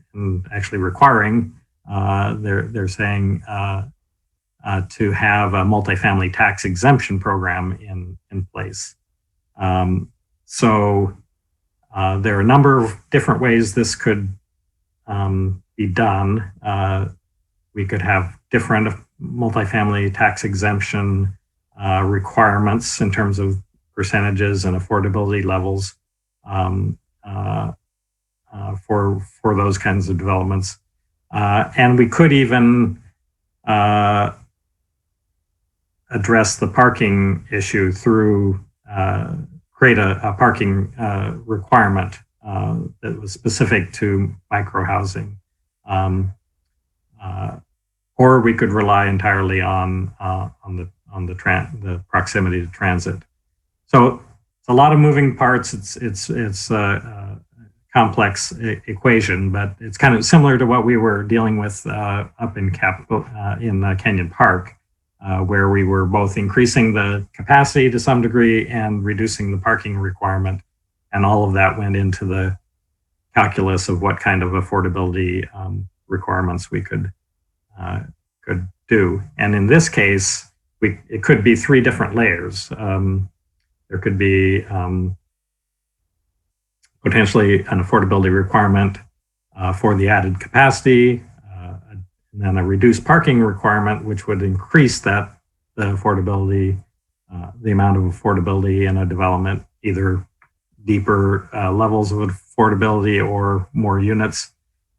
Speaker 13: actually requiring, they're saying to have a multifamily tax exemption program in place. So there are a number of different ways this could be done. We could have different multifamily tax exemption requirements in terms of percentages and affordability levels for those kinds of developments. And we could even address the parking issue through create a parking requirement that was specific to microhousing. Or we could rely entirely on the proximity to transit. So it's a lot of moving parts. It's a complex equation, but it's kind of similar to what we were dealing with up in Canyon Park, where we were both increasing the capacity to some degree and reducing the parking requirement, and all of that went into the calculus of what kind of affordability requirements we could do. And in this case, it could be 3 different layers. There could be potentially an affordability requirement for the added capacity, then a reduced parking requirement, which would increase the affordability, the amount of affordability in a development, either deeper levels of affordability or more units.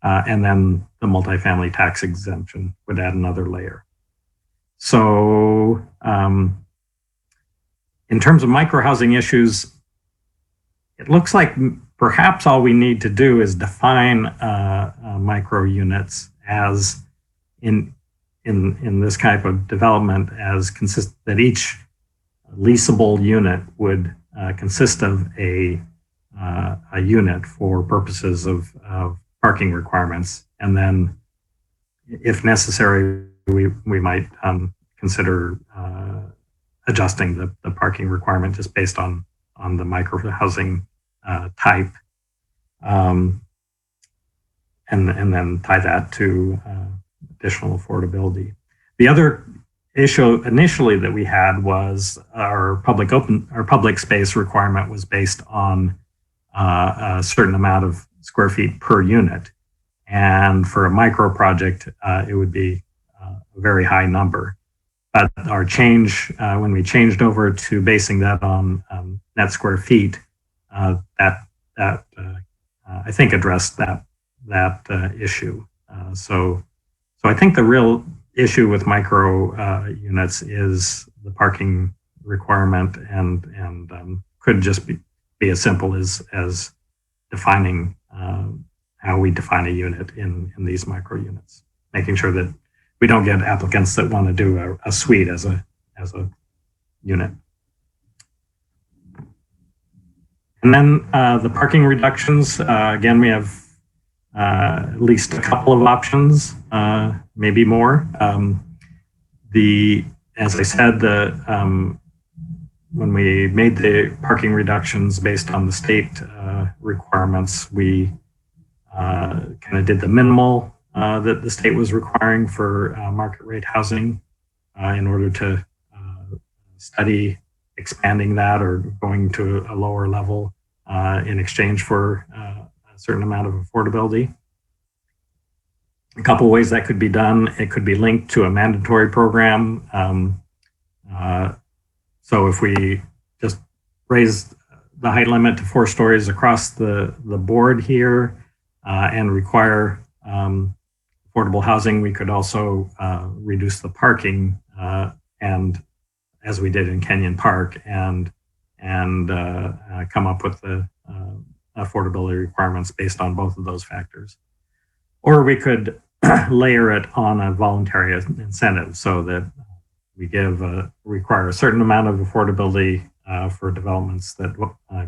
Speaker 13: And then the multifamily tax exemption would add another layer. So in terms of microhousing issues, it looks like perhaps all we need to do is define micro units as in this type of development as that each leasable unit would consist of a unit for purposes of parking requirements, and then, if necessary, we might consider adjusting the parking requirement just based on the microhousing type, and then tie that to additional affordability. The other issue initially that we had was our public space requirement was based on a certain amount of square feet per unit, and for a micro project, it would be a very high number. But our change, when we changed over to basing that on net square feet, that I think addressed that issue. So I think the real issue with micro units is the parking requirement, and could just be as simple as defining how we define a unit in these micro units, making sure that we don't get applicants that want to do a suite as a unit. And then the parking reductions, again, we have at least a couple of options, maybe more. As I said, when we made the parking reductions based on the state requirements, we kind of did the minimal that the state was requiring for market rate housing in order to study expanding that or going to a lower level in exchange for a certain amount of affordability. A couple of ways that could be done. It could be linked to a mandatory program. So if we just raise the height limit to 4 stories across the board here and require affordable housing, we could also reduce the parking, and as we did in Kenyon Park, and come up with the affordability requirements based on both of those factors. Or we could layer it on a voluntary incentive so that we require a certain amount of affordability for developments that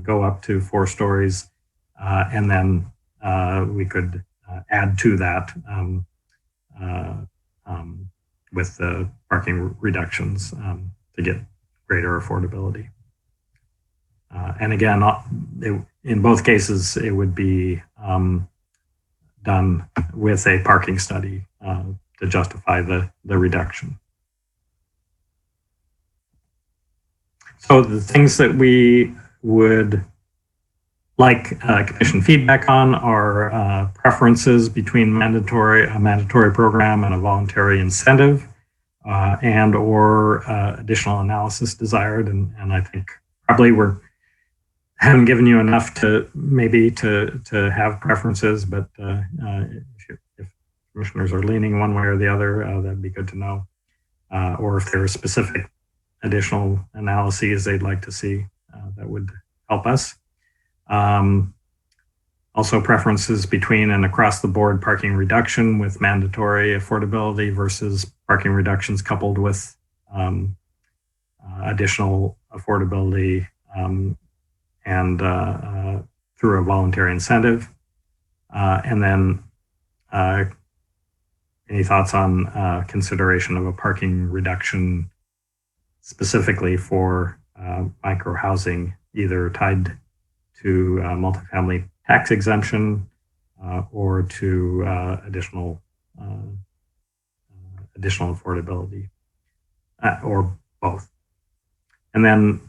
Speaker 13: go up to 4 stories, and then we could add to that with the parking reductions to get greater affordability. And again, in both cases, it would be done with a parking study to justify the reduction. So the things that we would like commission feedback on are preferences between a mandatory program and a voluntary incentive, and or additional analysis desired. And I think probably haven't given you enough to have preferences, but if commissioners are leaning one way or the other, that'd be good to know. Or if there are specific additional analyses they'd like to see, that would help us. Also preferences between an across the board parking reduction with mandatory affordability versus parking reductions coupled with additional affordability and through a voluntary incentive. And then any thoughts on consideration of a parking reduction specifically for micro housing, either tied to multifamily tax exemption or to additional affordability, or both. And then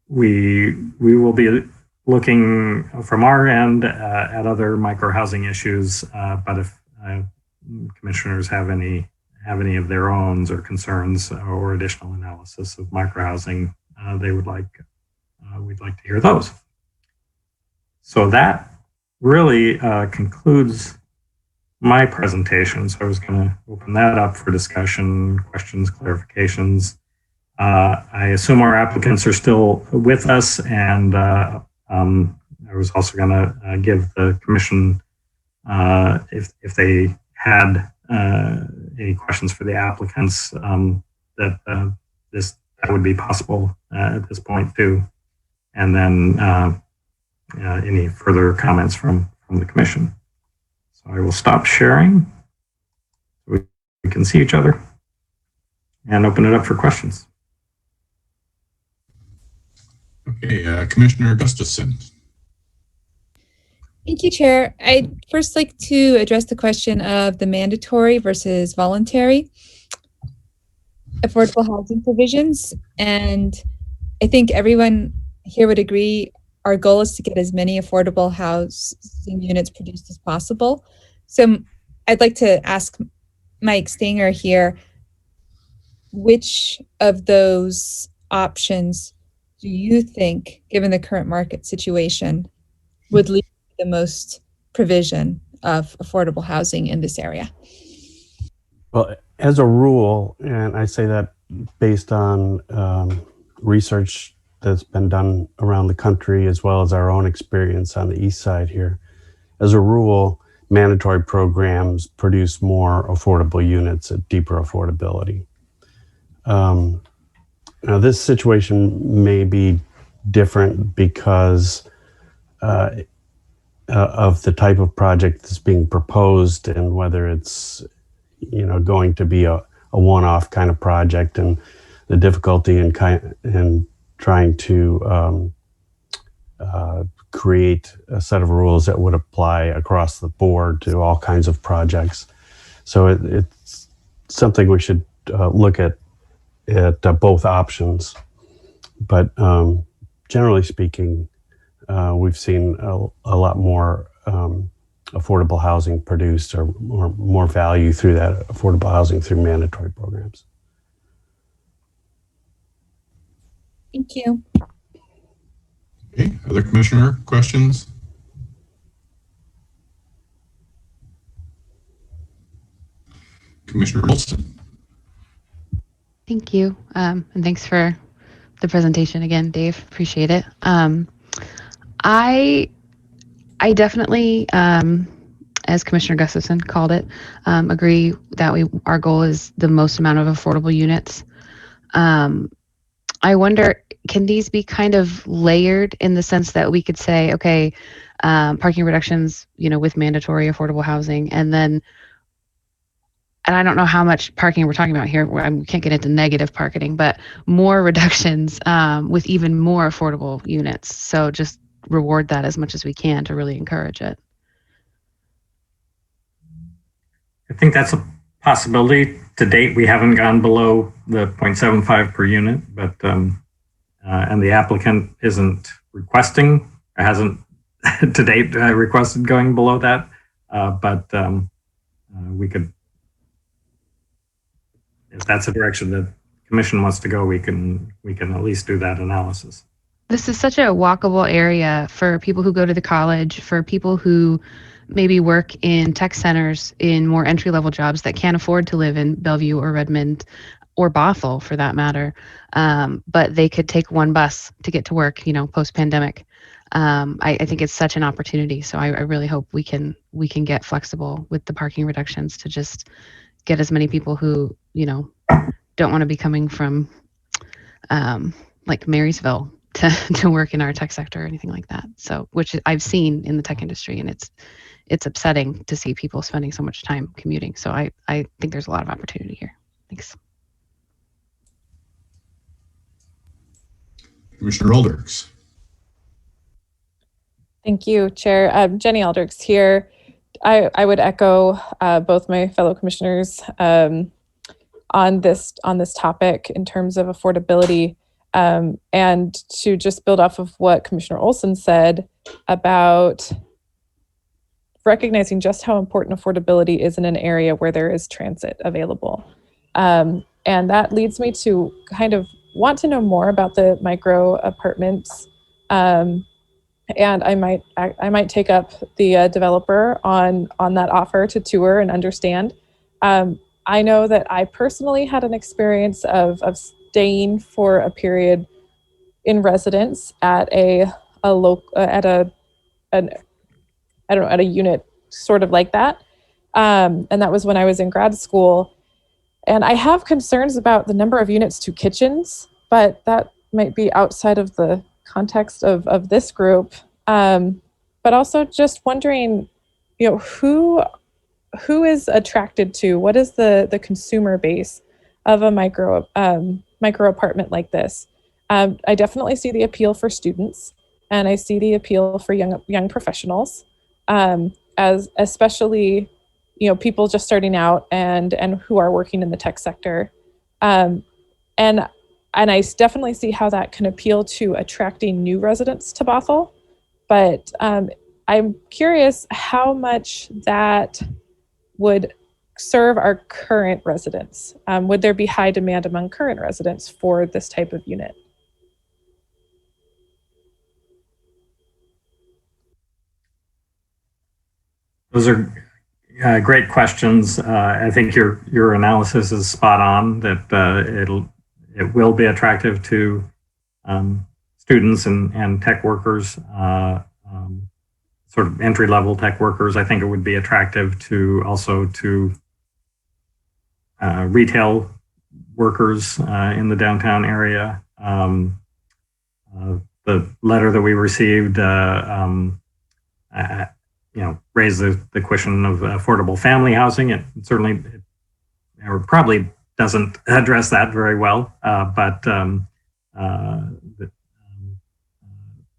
Speaker 13: we will be looking from our end at other micro housing issues, but if commissioners have any of their own or concerns or additional analysis of microhousing, we'd like to hear those. So that really concludes my presentation. So I was going to open that up for discussion, questions, clarifications. I assume our applicants are still with us, and I was also going to give the commission, if they had any questions for the applicants, that would be possible at this point too. And then any further comments from the commission. So I will stop sharing so we can see each other and open it up for questions.
Speaker 1: Okay, Commissioner Gustafson.
Speaker 10: Thank you, Chair. I'd first like to address the question of the mandatory versus voluntary affordable housing provisions. And I think everyone here would agree our goal is to get as many affordable housing units produced as possible. So I'd like to ask Mike Stinger here, which of those options do you think, given the current market situation, would lead to the most provision of affordable housing in this area?
Speaker 14: Well, as a rule, and I say that based on research that's been done around the country, as well as our own experience on the east side here, as a rule, mandatory programs produce more affordable units at deeper affordability. Now, this situation may be different because of the type of project that's being proposed and whether it's going to be a one-off kind of project, and the difficulty in trying to create a set of rules that would apply across the board to all kinds of projects. So it's something we should look at both options. But generally speaking, we've seen a lot more affordable housing produced, or more value through that affordable housing through mandatory programs.
Speaker 10: Thank you.
Speaker 1: Okay, other commissioner questions? Commissioner Olson.
Speaker 12: Thank you. And thanks for the presentation again, Dave. Appreciate it. I definitely, as Commissioner Gustafson called it, agree that our goal is the most amount of affordable units. I wonder, can these be kind of layered in the sense that we could say, okay, parking reductions, with mandatory affordable housing, and I don't know how much parking we're talking about here. We can't get into negative parking, but more reductions with even more affordable units. So just reward that as much as we can to really encourage it.
Speaker 13: I think that's a possibility. To date, we haven't gone below the 0.75 per unit, but and the applicant isn't requesting, or hasn't to date requested going below that. But we could, if that's a direction the commission wants to go, we can at least do that analysis.
Speaker 12: This is such a walkable area for people who go to the college, for people who maybe work in tech centers in more entry-level jobs that can't afford to live in Bellevue or Redmond or Bothell for that matter. But they could take one bus to get to work, post-pandemic. I think it's such an opportunity. So I really hope we can get flexible with the parking reductions to just get as many people who, don't want to be coming from like Marysville to work in our tech sector or anything like that. So, which I've seen in the tech industry, and it's upsetting to see people spending so much time commuting. So I think there's a lot of opportunity here. Thanks.
Speaker 1: Commissioner Alders.
Speaker 6: Thank you, Chair. Jenny Alders here. I would echo both my fellow commissioners on this topic in terms of affordability, and to just build off of what Commissioner Olson said about recognizing just how important affordability is in an area where there is transit available. And that leads me to kind of want to know more about the micro apartments. And I might take up the developer on that offer to tour and understand. I know that I personally had an experience of staying for a period in residence at a unit sort of like that. And that was when I was in grad school. And I have concerns about the number of units to kitchens, but that might be outside of the context of this group. But also just wondering, who is attracted to, what is the consumer base of a micro apartment like this? I definitely see the appeal for students, and I see the appeal for young professionals, as especially people just starting out and who are working in the tech sector, and I definitely see how that can appeal to attracting new residents to Bothell. But I'm curious how much that would serve our current residents. Would there be high demand among current residents for this type of unit?
Speaker 13: Those are great questions. I think your analysis is spot on. That it will be attractive to students and tech workers, sort of entry level tech workers. I think it would be attractive to retail workers in the downtown area. The letter that we received, raised the question of affordable family housing. It certainly probably doesn't address that very well, but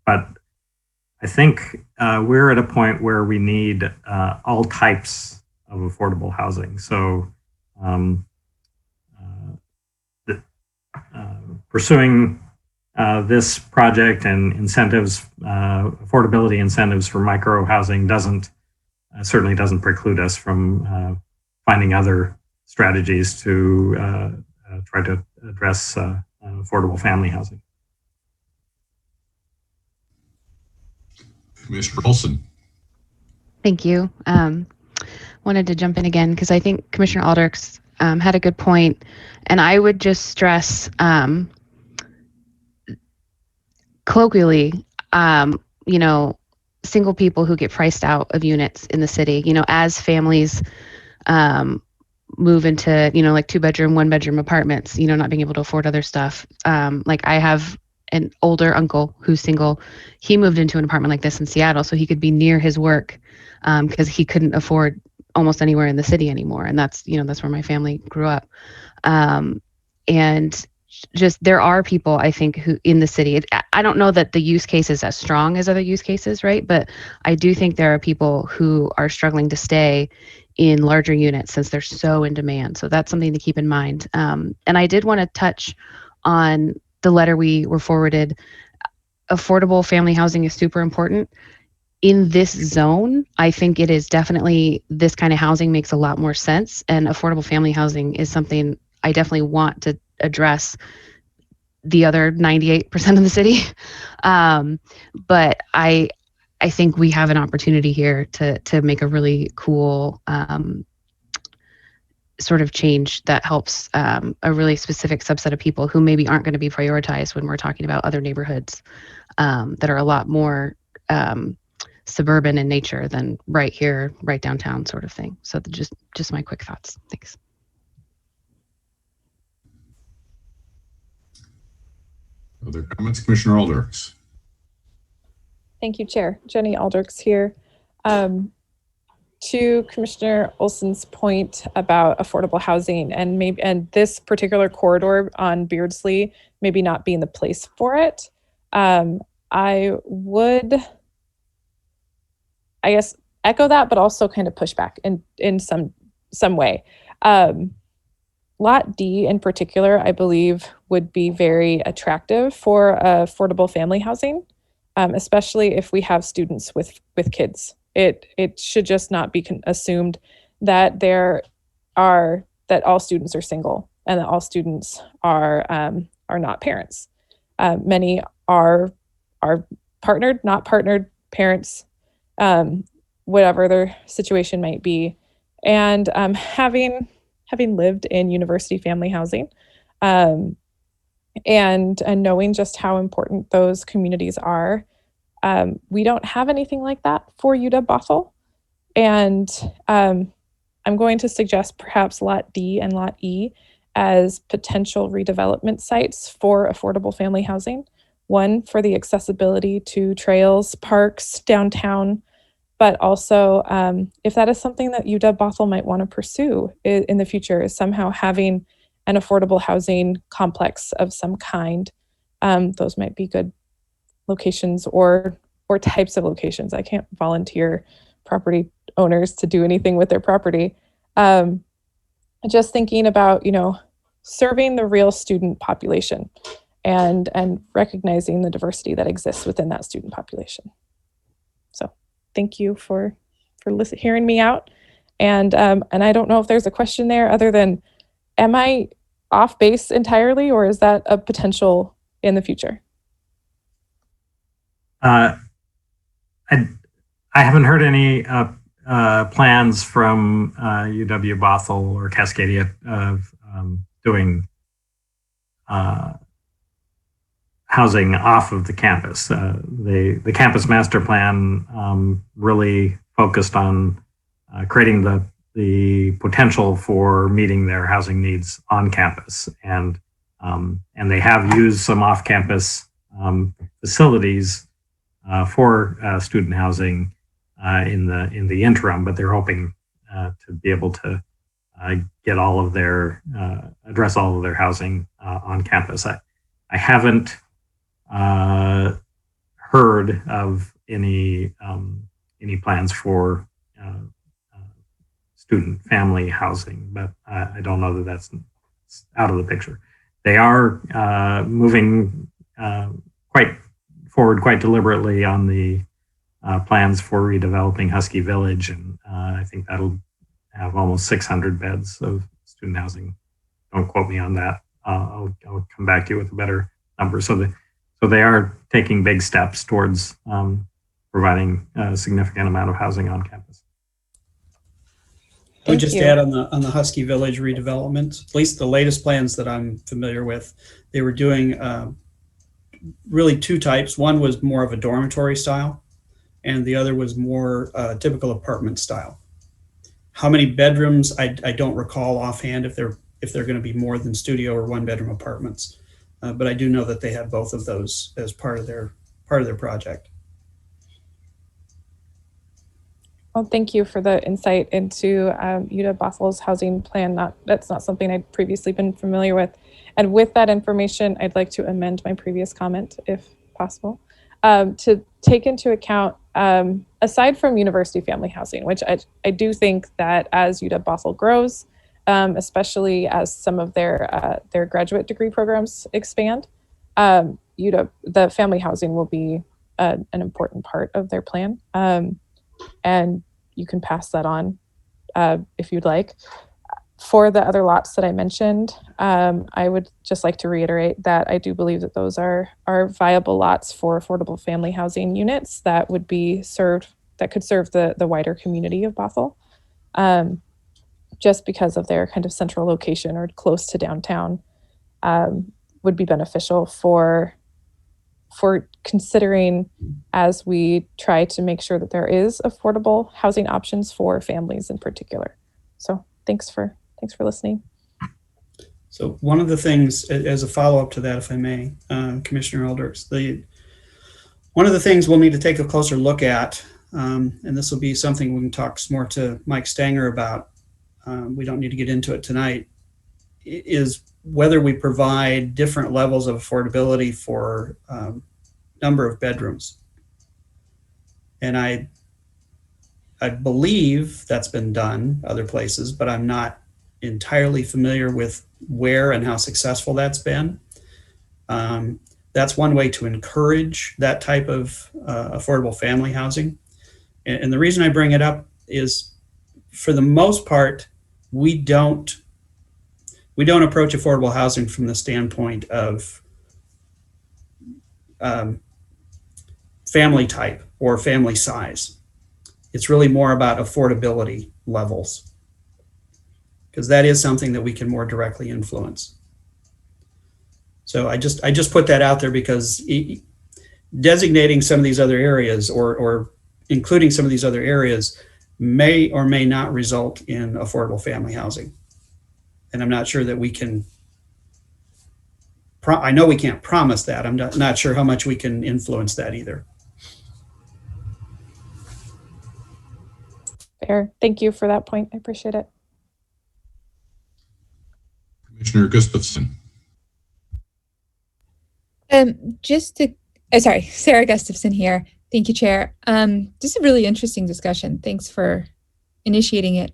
Speaker 13: I think we're at a point where we need all types of affordable housing. So pursuing this project and incentives, affordability incentives for micro housing certainly doesn't preclude us from finding other strategies to try to address affordable family housing.
Speaker 1: Mr. Olson.
Speaker 12: Thank you. Wanted to jump in again because I think Commissioner Aldrich's had a good point, and I would just stress colloquially, single people who get priced out of units in the city, as families move into, like 2-bedroom, 1-bedroom apartments, not being able to afford other stuff. Like I have an older uncle who's single. He moved into an apartment like this in Seattle so he could be near his work because he couldn't afford almost anywhere in the city anymore. And that's where my family grew up. And just there are people, I think, who in the city, I don't know that the use case is as strong as other use cases, right? But I do think there are people who are struggling to stay in larger units since they're so in demand. So that's something to keep in mind. And I did want to touch on the letter we were forwarded. Affordable family housing is super important. In this zone, I think it is definitely, this kind of housing makes a lot more sense. And affordable family housing is something I definitely want to address the other 98% of the city. But I think we have an opportunity here to make a really cool sort of change that helps a really specific subset of people who maybe aren't going to be prioritized when we're talking about other neighborhoods that are a lot more suburban in nature than right here, right downtown sort of thing. So just my quick thoughts. Thanks.
Speaker 1: Other comments, Commissioner Aldrichs?
Speaker 6: Thank you, Chair. Jenny Aldrichs here. To Commissioner Olson's point about affordable housing and this particular corridor on Beardsley maybe not being the place for it, I would, I guess, echo that, but also kind of push back in some way. Lot D in particular, I believe, would be very attractive for affordable family housing, especially if we have students with kids It should just not be assumed that that all students are single and that all students are not parents. Many are partnered, not partnered parents, whatever their situation might be. And having lived in university family housing, and knowing just how important those communities are, we don't have anything like that for UW Bothell. And I'm going to suggest perhaps Lot D and Lot E as potential redevelopment sites for affordable family housing. One, for the accessibility to trails, parks, downtown, but also if that is something that UW Bothell might want to pursue in the future, is somehow having an affordable housing complex of some kind. Those might be good locations or types of locations. I can't volunteer property owners to do anything with their property. Just thinking about, serving the real student population and recognizing the diversity that exists within that student population. So thank you for hearing me out. And I don't know if there's a question there other than, am I off base entirely, or is that a potential in the future?
Speaker 13: I haven't heard any plans from UW Bothell or Cascadia of doing housing off of the campus. The campus master plan really focused on creating the potential for meeting their housing needs on campus, and they have used some off-campus facilities for student housing in the interim, but they're hoping to be able to get all of their address all of their housing on campus. I haven't heard of any plans for student family housing, but I don't know that that's out of the picture. They are moving quite deliberately on the plans for redeveloping Husky Village, and I think that'll have almost 600 beds of student housing. Don't quote me on that. I'll come back to you with a better number. So they are taking big steps towards providing a significant amount of housing on campus.
Speaker 3: I would just add on the Husky Village redevelopment, at least the latest plans that I'm familiar with, they were doing really two types. One was more of a dormitory style, and the other was more typical apartment style. How many bedrooms, I don't recall offhand if they're going to be more than studio or one bedroom apartments, but I do know that they have both of those as part of their project.
Speaker 6: Well, thank you for the insight into UW Bothell's housing plan. That's not something I'd previously been familiar with. And with that information, I'd like to amend my previous comment, if possible, to take into account, aside from university family housing, which I do think that as UW Bothell grows, especially as some of their graduate degree programs expand, the family housing will be an important part of their plan. And you can pass that on if you'd like. For the other lots that I mentioned, I would just like to reiterate that I do believe that those are viable lots for affordable family housing units that would be could serve the wider community of Bothell, just because of their kind of central location or close to downtown, would be beneficial for considering as we try to make sure that there is affordable housing options for families in particular. So thanks for listening.
Speaker 3: So one of the things, as a follow-up to that, if I may, Commissioner Elders, one of the things we'll need to take a closer look at, and this will be something we can talk more to Mike Stanger about, we don't need to get into it tonight, is whether we provide different levels of affordability for number of bedrooms. And I believe that's been done other places, but I'm not entirely familiar with where and how successful that's been. That's one way to encourage that type of affordable family housing. And the reason I bring it up is, for the most part, we don't approach affordable housing from the standpoint of family type or family size. It's really more about affordability levels, because that is something that we can more directly influence. So I just put that out there because designating some of these other areas or including some of these other areas may or may not result in affordable family housing. And I'm not sure that we can, I know we can't promise that. I'm not sure how much we can influence that either.
Speaker 6: Fair. Thank you for that point. I appreciate it.
Speaker 1: Commissioner Gustafson.
Speaker 10: Sorry, Sarah Gustafson here. Thank you, Chair. This is a really interesting discussion. Thanks for initiating it.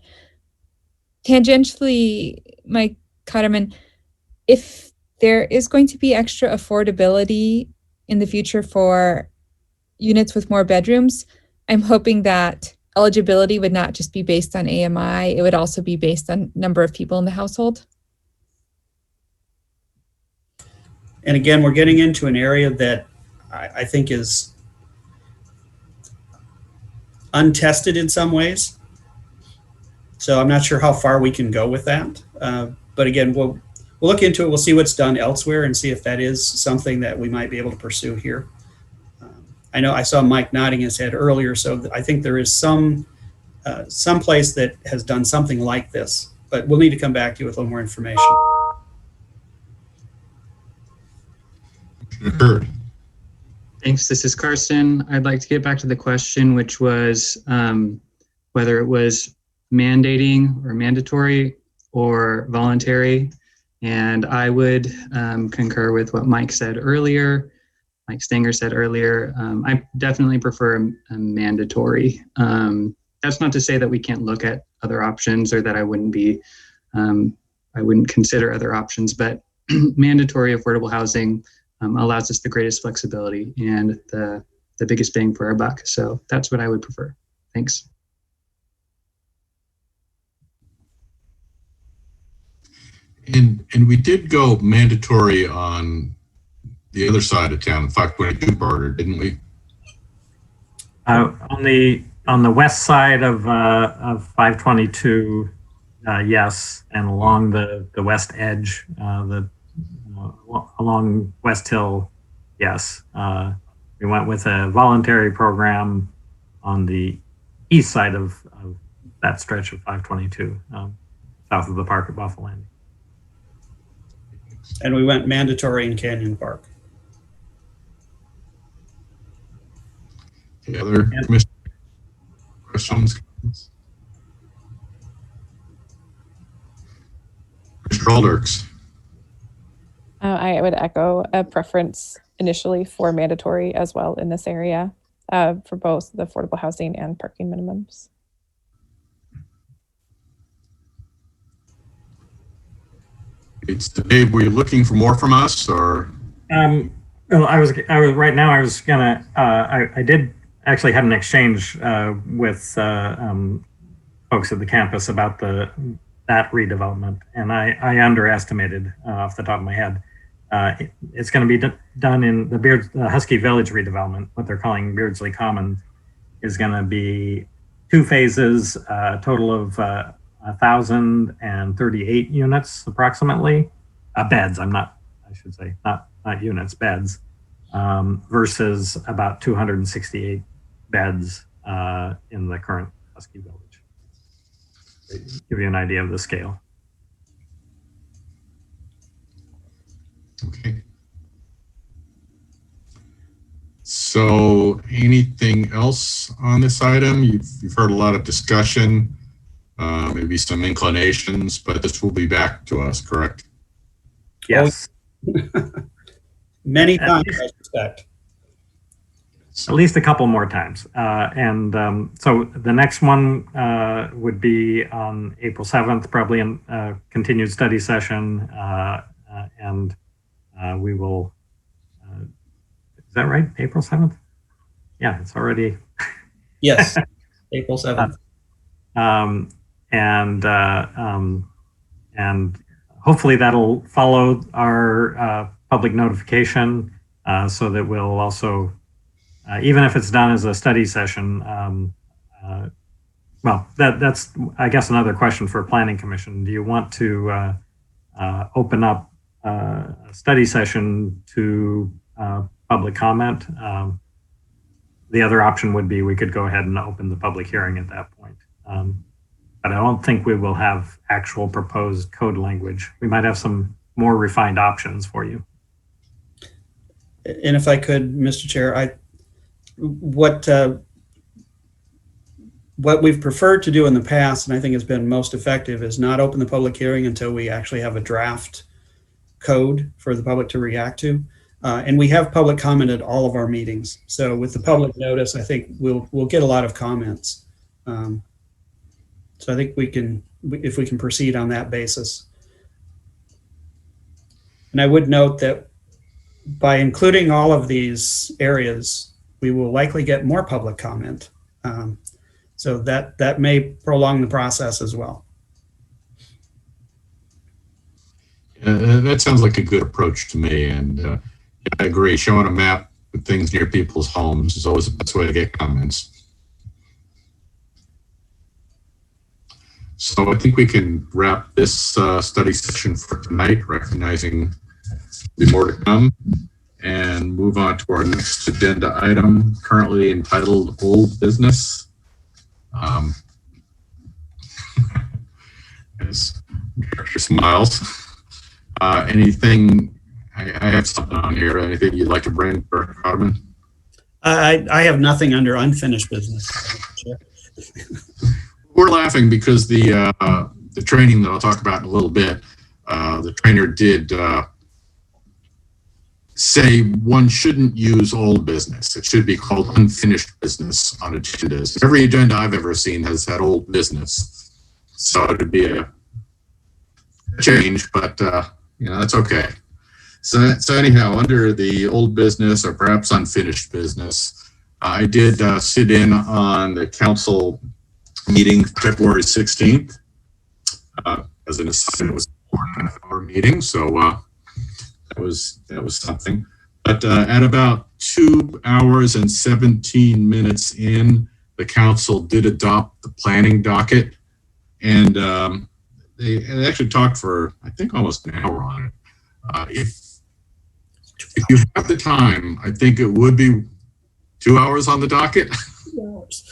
Speaker 10: Tangentially, Mike Cotterman, if there is going to be extra affordability in the future for units with more bedrooms, I'm hoping that eligibility would not just be based on AMI, it would also be based on number of people in the household.
Speaker 3: And again, we're getting into an area that I think is untested in some ways. So I'm not sure how far we can go with that. But again, we'll look into it. We'll see what's done elsewhere and see if that is something that we might be able to pursue here. I know I saw Mike nodding his head earlier, so I think there is some place that has done something like this, but we'll need to come back to you with a little more information.
Speaker 1: Kurt.
Speaker 5: Thanks. This is Carson. I'd like to get back to the question, which was whether it was mandating or mandatory or voluntary. And I would concur with what Mike said earlier. Mike Stanger said earlier. I definitely prefer a mandatory. That's not to say that we can't look at other options or that I wouldn't consider other options, but mandatory affordable housing allows us the greatest flexibility and the biggest bang for our buck. So that's what I would prefer. Thanks.
Speaker 1: And we did go mandatory on the other side of town, the 522 border, didn't we?
Speaker 13: On the west side of 522, yes, and along the west edge, along West Hill, yes. We went with a voluntary program on the east side of that stretch of 522, south of the park at Bothell Landing.
Speaker 3: And we went mandatory in Canyon Park.
Speaker 1: Any other questions? Mr. Alders.
Speaker 6: I would echo a preference initially for mandatory as well in this area for both the affordable housing and parking minimums.
Speaker 1: Dave, were you looking for more from us, or?
Speaker 13: Well, I was right now. I was gonna. I did actually had an exchange with folks at the campus about that redevelopment, and I underestimated off the top of my head. It's going to be done in the Husky Village redevelopment. What they're calling Beardsley Commons is going to be 2 phases, a total of 1,038 units approximately. Beds. I should say not units, beds. Versus about 268 beds in the current Husky Village. Give you an idea of the scale.
Speaker 1: Okay. So anything else on this item? You've heard a lot of discussion, maybe some inclinations, but this will be back to us, correct?
Speaker 13: Yes.
Speaker 3: Many times, I suspect.
Speaker 13: At least a couple more times. So the next one would be on April 7th, probably in a continued study session. And we will, is that right? April 7th? Yeah, it's already.
Speaker 3: Yes. April 7th.
Speaker 13: And hopefully that'll follow our public notification so that we'll also, even if it's done as a study session, well, that's, I guess, another question for Planning Commission. Do you want to open up a study session to public comment? The other option would be we could go ahead and open the public hearing at that point. But I don't think we will have actual proposed code language. We might have some more refined options for you.
Speaker 3: And if I could, Mr. Chair, what we've preferred to do in the past, and I think has been most effective, is not open the public hearing until we actually have a draft code for the public to react to. And we have public comment at all of our meetings. So with the public notice, I think we'll get a lot of comments. So I think if we can proceed on that basis. And I would note that by including all of these areas, we will likely get more public comment. So that may prolong the process as well.
Speaker 1: That sounds like a good approach to me. And I agree, showing a map with things near people's homes is always the best way to get comments. So I think we can wrap this study session for tonight, recognizing there's more to come, and move on to our next agenda item, currently entitled Old Business. As Director smiles. Anything, I have something on here, anything you'd like to bring, Director Hardeman?
Speaker 3: I have nothing under unfinished business.
Speaker 1: We're laughing because the training that I'll talk about in a little bit, the trainer did say one shouldn't use old business. It should be called unfinished business on agendas. Every agenda I've ever seen has had old business. So it'd be a change, but that's okay. So anyhow, under the old business or perhaps unfinished business, I did sit in on the council meeting February 16th. As an assignment, it was a 4.5-hour meeting, so that was something. But at about 2 hours and 17 minutes in, the council did adopt the planning docket, and they actually talked for, I think, almost an hour on it. If you have the time, I think it would be 2 hours on the docket.
Speaker 3: 2 hours.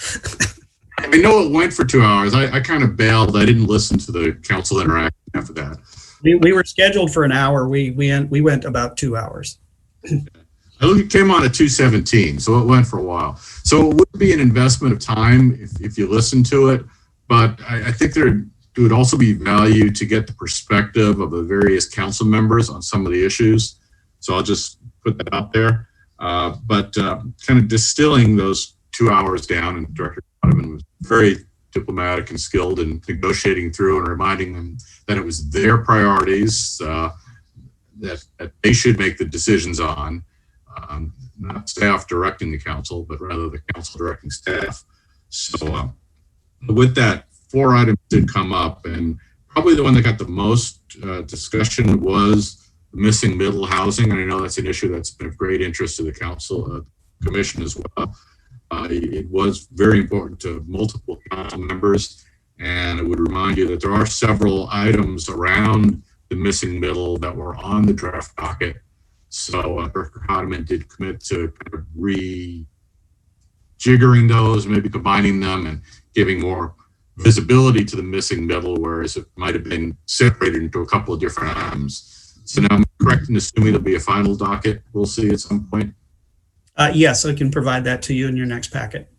Speaker 1: I know it went for 2 hours. I kind of bailed. I didn't listen to the council interaction after that.
Speaker 3: We were scheduled for an hour. We went about 2 hours.
Speaker 1: I think it came on at 2:17, so it went for a while. So it would be an investment of time if you listen to it, but I think it would also be value to get the perspective of the various council members on some of the issues. So I'll just put that out there. But kind of distilling those 2 hours down, and Director Donovan was very diplomatic and skilled in negotiating through and reminding them that it was their priorities that they should make the decisions on, not staff directing the council, but rather the council directing staff. So with that, 4 items did come up, and probably the one that got the most discussion was missing middle housing. And I know that's an issue that's been of great interest to the council commission as well. It was very important to multiple council members, and I would remind you that there are several items around the missing middle that were on the draft docket. So Director Hardeman did commit to kind of rejiggering those, maybe combining them and giving more visibility to the missing middle, whereas it might have been separated into a couple of different items. So now I'm correct in assuming there'll be a final docket we'll see at some point?
Speaker 3: Yes, I can provide that to you in your next packet.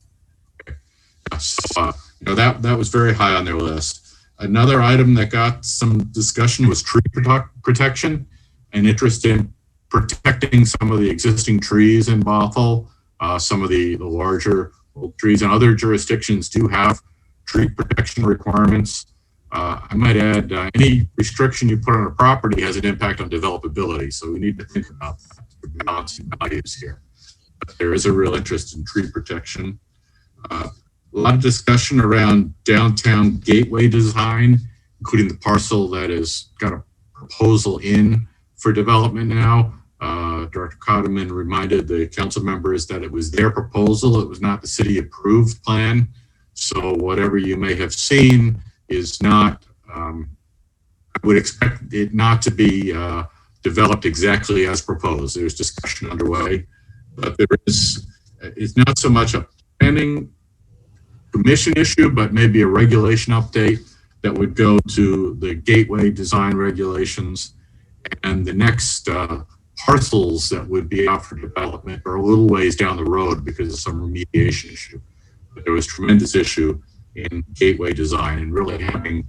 Speaker 1: So, that was very high on their list. Another item that got some discussion was tree protection and interest in protecting some of the existing trees in Bothell. Some of the larger old trees, and other jurisdictions do have tree protection requirements. I might add, any restriction you put on a property has an impact on developability, so we need to think about that for balancing values here. But there is a real interest in tree protection. a lot of discussion around downtown gateway design, including the parcel that has got a proposal in for development now. Director Cotterman reminded the council members that it was their proposal. It was not the city approved plan. So whatever you may have seen is not, I would expect it not to be developed exactly as proposed. There's discussion underway, but it's not so much a planning commission issue, but maybe a regulation update that would go to the gateway design regulations, and the next parcels that would be out for development are a little ways down the road because of some remediation issue. But there was tremendous issue in gateway design and really having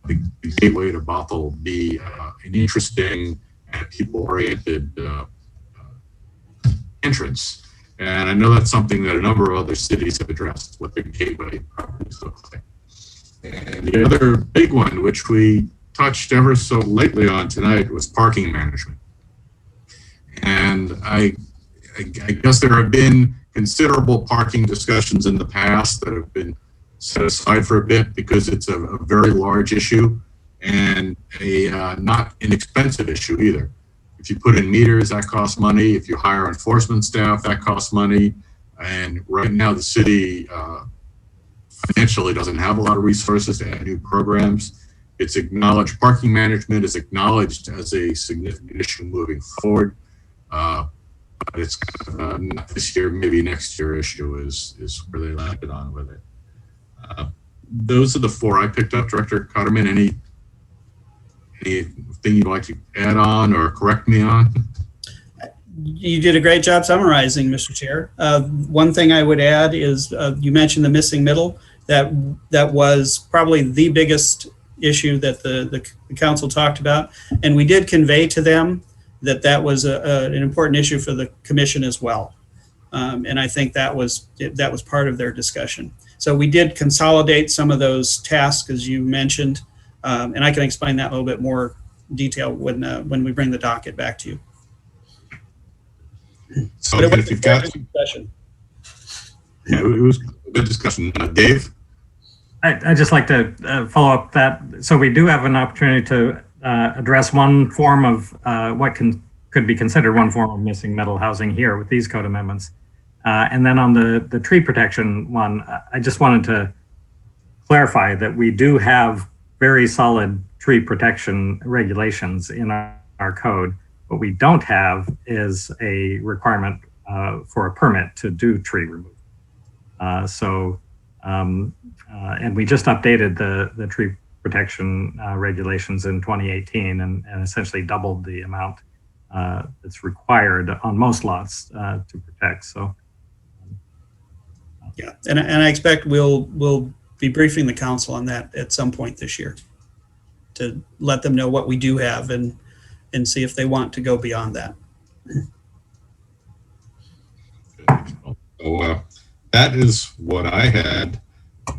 Speaker 1: the gateway to Bothell be an interesting and people-oriented entrance. And I know that's something that a number of other cities have addressed, what their gateway properties look like. And the other big one, which we touched ever so lightly on tonight, was parking management. And I guess there have been considerable parking discussions in the past that have been set aside for a bit because it's a very large issue and a not inexpensive issue either. If you put in meters, that costs money. If you hire enforcement staff, that costs money. And right now the city financially doesn't have a lot of resources to add new programs. It's acknowledged, parking management is acknowledged as a significant issue moving forward. But it's not this year, maybe next year issue is where they landed on with it. Those are the four I picked up. Director Cotterman, anything you'd like to add on or correct me on?
Speaker 3: You did a great job summarizing, Mr. Chair. One thing I would add is you mentioned the missing middle. That was probably the biggest issue that the council talked about, and we did convey to them that was an important issue for the commission as well. And I think that was part of their discussion. So we did consolidate some of those tasks, as you mentioned, and I can explain that in a little bit more detail when we bring the docket back to you.
Speaker 1: So if you've got
Speaker 3: discussion.
Speaker 1: Yeah, it was a good discussion. Dave?
Speaker 13: I'd just like to follow up that. So we do have an opportunity to address one form of what could be considered one form of missing middle housing here with these code amendments. And then on the tree protection one, I just wanted to clarify that we do have very solid tree protection regulations in our code. What we don't have is a requirement for a permit to do tree removal. And we just updated the tree protection regulations in 2018 and essentially doubled the amount that's required on most lots to protect. So,
Speaker 3: yeah, and I expect we'll be briefing the council on that at some point this year to let them know what we do have and see if they want to go beyond that.
Speaker 1: So that is what I had.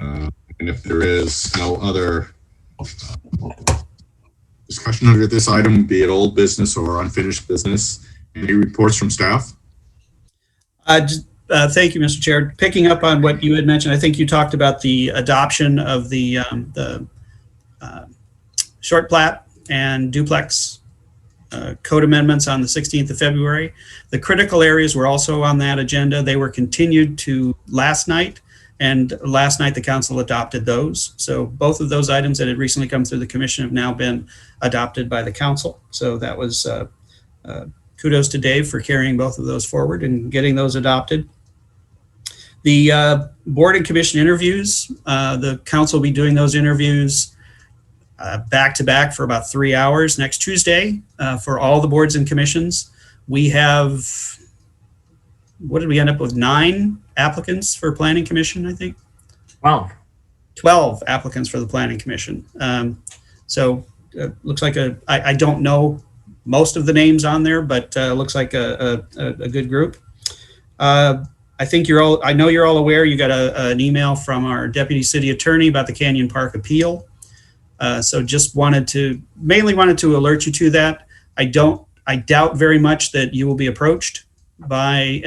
Speaker 1: And if there is no other discussion under this item, be it old business or unfinished business, any reports from staff?
Speaker 3: Thank you, Mr. Chair. Picking up on what you had mentioned, I think you talked about the adoption of the short plat and duplex code amendments on the 16th of February. The critical areas were also on that agenda. They were continued to last night, and last night the council adopted those. So both of those items that had recently come through the commission have now been adopted by the council. So that was kudos to Dave for carrying both of those forward and getting those adopted. The board and commission interviews, the council will be doing those interviews back to back for about 3 hours next Tuesday for all the boards and commissions. We have, what did we end up with, 9 applicants for planning commission, I think? 12 applicants for the planning commission. So looks like I don't know most of the names on there, but looks like a good group. I think I know you're all aware, you got an email from our deputy city attorney about the Canyon Park appeal. So just mainly wanted to alert you to that. I doubt very much that you will be approached by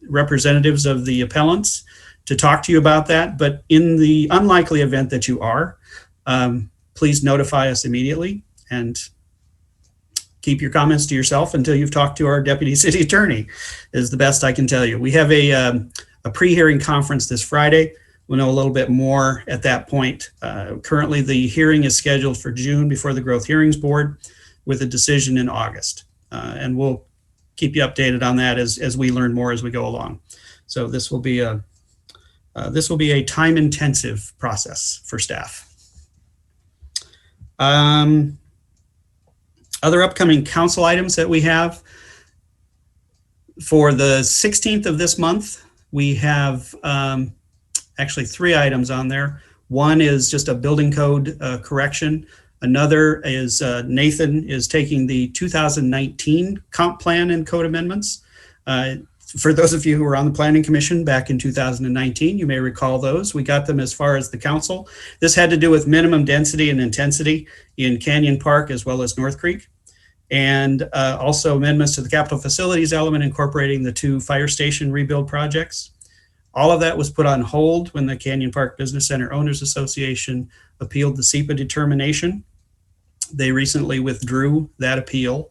Speaker 3: representatives of the appellants. to talk to you about that. But in the unlikely event that you are, please notify us immediately and keep your comments to yourself until you've talked to our deputy city attorney, is the best I can tell you. We have a pre-hearing conference this Friday. We'll know a little bit more at that point. Currently, the hearing is scheduled for June before the Growth Hearings Board with a decision in August. And we'll keep you updated on that as we learn more as we go along. So this will be a time-intensive process for staff. Other upcoming council items that we have. For the 16th of this month, we have actually 3 items on there. One is just a building code correction. Another is Nathan is taking the 2019 comp plan and code amendments. For those of you who were on the Planning Commission back in 2019, you may recall those. We got them as far as the council. This had to do with minimum density and intensity in Canyon Park as well as North Creek. And also amendments to the capital facilities element incorporating the 2 fire station rebuild projects. All of that was put on hold when the Canyon Park Business Center Owners Association appealed the SEPA determination. They recently withdrew that appeal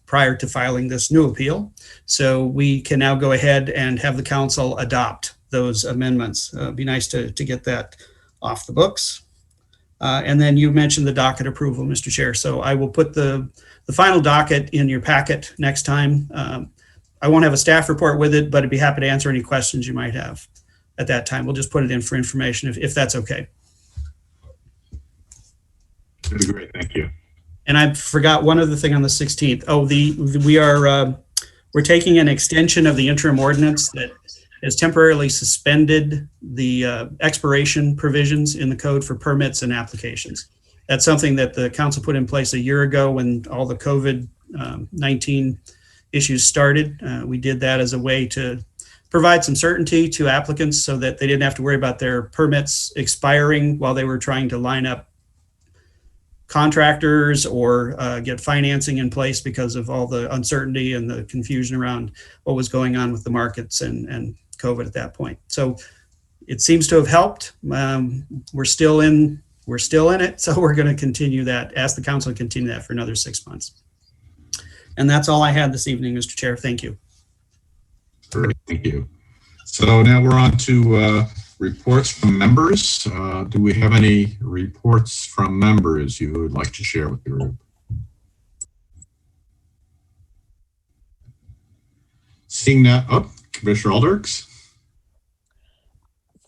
Speaker 3: prior to filing this new appeal. So we can now go ahead and have the council adopt those amendments. It'd be nice to get that off the books. And then you mentioned the docket approval, Mr. Chair. So I will put the final docket in your packet next time. I won't have a staff report with it, but I'd be happy to answer any questions you might have at that time. We'll just put it in for information if that's okay.
Speaker 1: That'd be great. Thank you.
Speaker 3: And I forgot one other thing on the 16th. Oh, we're taking an extension of the interim ordinance that has temporarily suspended the expiration provisions in the code for permits and applications. That's something that the council put in place a year ago when all the COVID-19 issues started. We did that as a way to provide some certainty to applicants so that they didn't have to worry about their permits expiring while they were trying to line up contractors or get financing in place because of all the uncertainty and the confusion around what was going on with the markets and COVID at that point. So it seems to have helped. We're still in it. So we're going to continue that, ask the council to continue that for another 6 months. And that's all I had this evening, Mr. Chair. Thank you.
Speaker 1: Great, thank you. So now we're on to reports from members. Do we have any reports from members you would like to share with the group? Seeing that, Commissioner Aldrichs.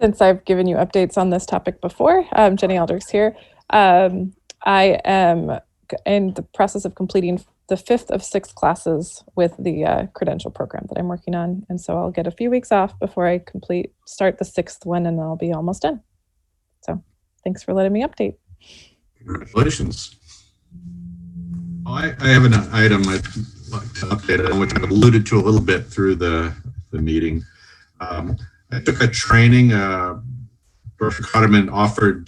Speaker 6: Since I've given you updates on this topic before, Jenny Aldrichs here. I am in the process of completing the 5th of 6 classes with the credential program that I'm working on. And so I'll get a few weeks off before I start the 6th one, and then I'll be almost done. So thanks for letting me update.
Speaker 1: Congratulations. I have an item I'd like to update on, which I've alluded to a little bit through the meeting. I took a training, Director Cotterman offered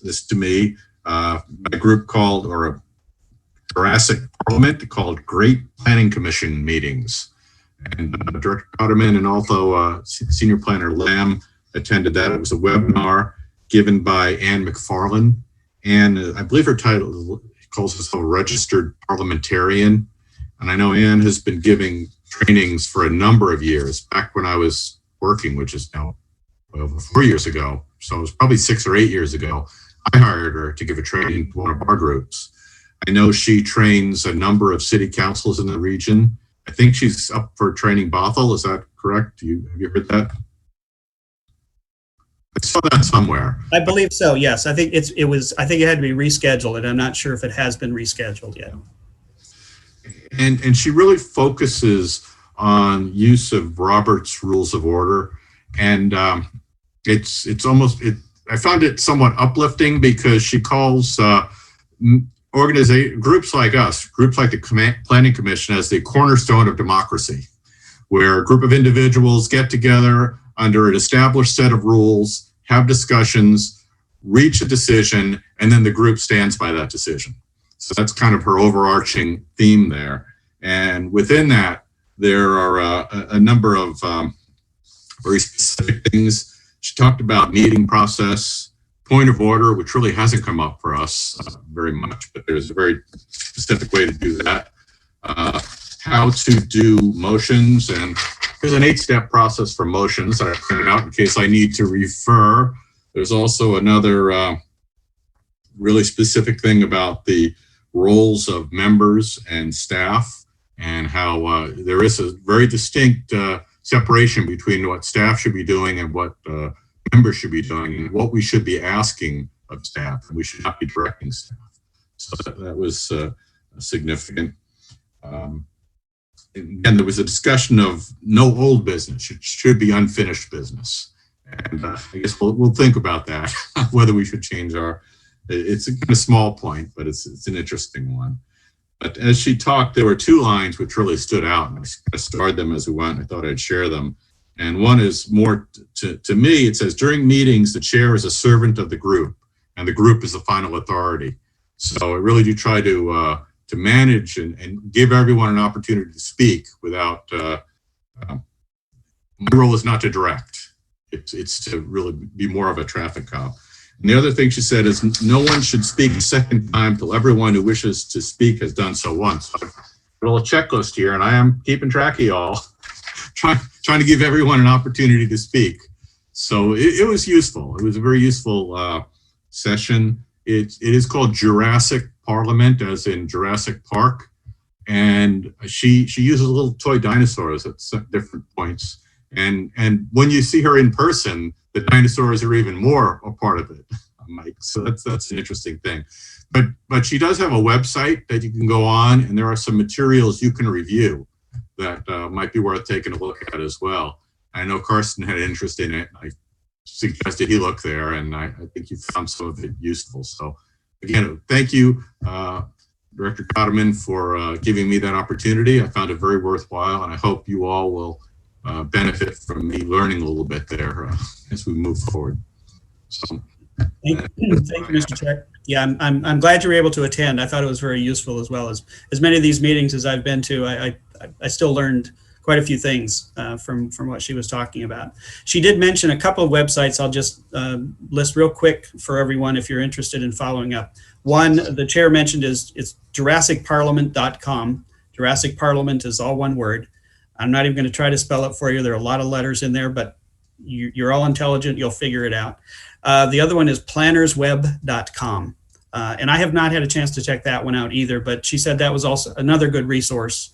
Speaker 1: this to me, a group called, or a Jurassic Parliament called Great Planning Commission Meetings. And Director Cotterman and also Senior Planner Lamb attended that. It was a webinar given by Ann McFarlane. And I believe her title calls herself a registered parliamentarian. And I know Ann has been giving trainings for a number of years, back when I was working, which is now over 4 years ago. So it was probably 6 or 8 years ago. I hired her to give a training to one of our groups. I know she trains a number of city councils in the region. I think she's up for training Bothell. Is that correct? Have you heard that? I saw that somewhere.
Speaker 3: I believe so. Yes, I think it had to be rescheduled, and I'm not sure if it has been rescheduled yet.
Speaker 1: And she really focuses on use of Robert's Rules of Order, and it's almost I found it somewhat uplifting because she calls groups like us, groups like the Planning Commission, as the cornerstone of democracy, where a group of individuals get together under an established set of rules, have discussions, reach a decision, and then the group stands by that decision. So that's kind of her overarching theme there. And within that, there are a number of very specific things. She talked about meeting process, point of order, which really hasn't come up for us very much, but there's a very specific way to do that. How to do motions, and there's an 8-step process for motions that I printed out in case I need to refer. There's also another really specific thing about the roles of members and staff, and how there is a very distinct separation between what staff should be doing and what members should be doing, and what we should be asking of staff, and we should not be directing staff. So that was significant. And there was a discussion of no old business. It should be unfinished business. And I guess we'll think about that, whether we should change our, it's a kind of small point, but it's an interesting one. But as she talked, there were 2 lines which really stood out, and I starred them as we went. I thought I'd share them. And one is more to me, it says, during meetings, the chair is a servant of the group, and the group is the final authority. So I really do try to manage and give everyone an opportunity to speak without, my role is not to direct. It's to really be more of a traffic cop. And the other thing she said is no one should speak a second time till everyone who wishes to speak has done so once. So I've got a little checklist here, and I am keeping track of y'all, trying to give everyone an opportunity to speak. So it was useful. It was a very useful session. It is called Jurassic Parliament, as in Jurassic Park. And she uses little toy dinosaurs at different points. And when you see her in person, the dinosaurs are even more a part of it, Mike. So that's an interesting thing. But she does have a website that you can go on, and there are some materials you can review that might be worth taking a look at as well. I know Carson had interest in it. I suggested he look there, and I think you found some of it useful. So again, thank you, Director Cotterman, for giving me that opportunity. I found it very worthwhile, and I hope you all will benefit from me learning a little bit there as we move forward. So,
Speaker 3: thank you, Mr. Chair. Yeah, I'm glad you were able to attend. I thought it was very useful, as well as many of these meetings as I've been to. I still learned quite a few things from what she was talking about. She did mention a couple of websites. I'll just list real quick for everyone if you're interested in following up. One, the chair mentioned, it's JurassicParliament.com. Jurassic Parliament is all one word. I'm not even going to try to spell it for you. There are a lot of letters in there, but you're all intelligent. You'll figure it out. The other one is plannersweb.com. And I have not had a chance to check that one out either, but she said that was also another good resource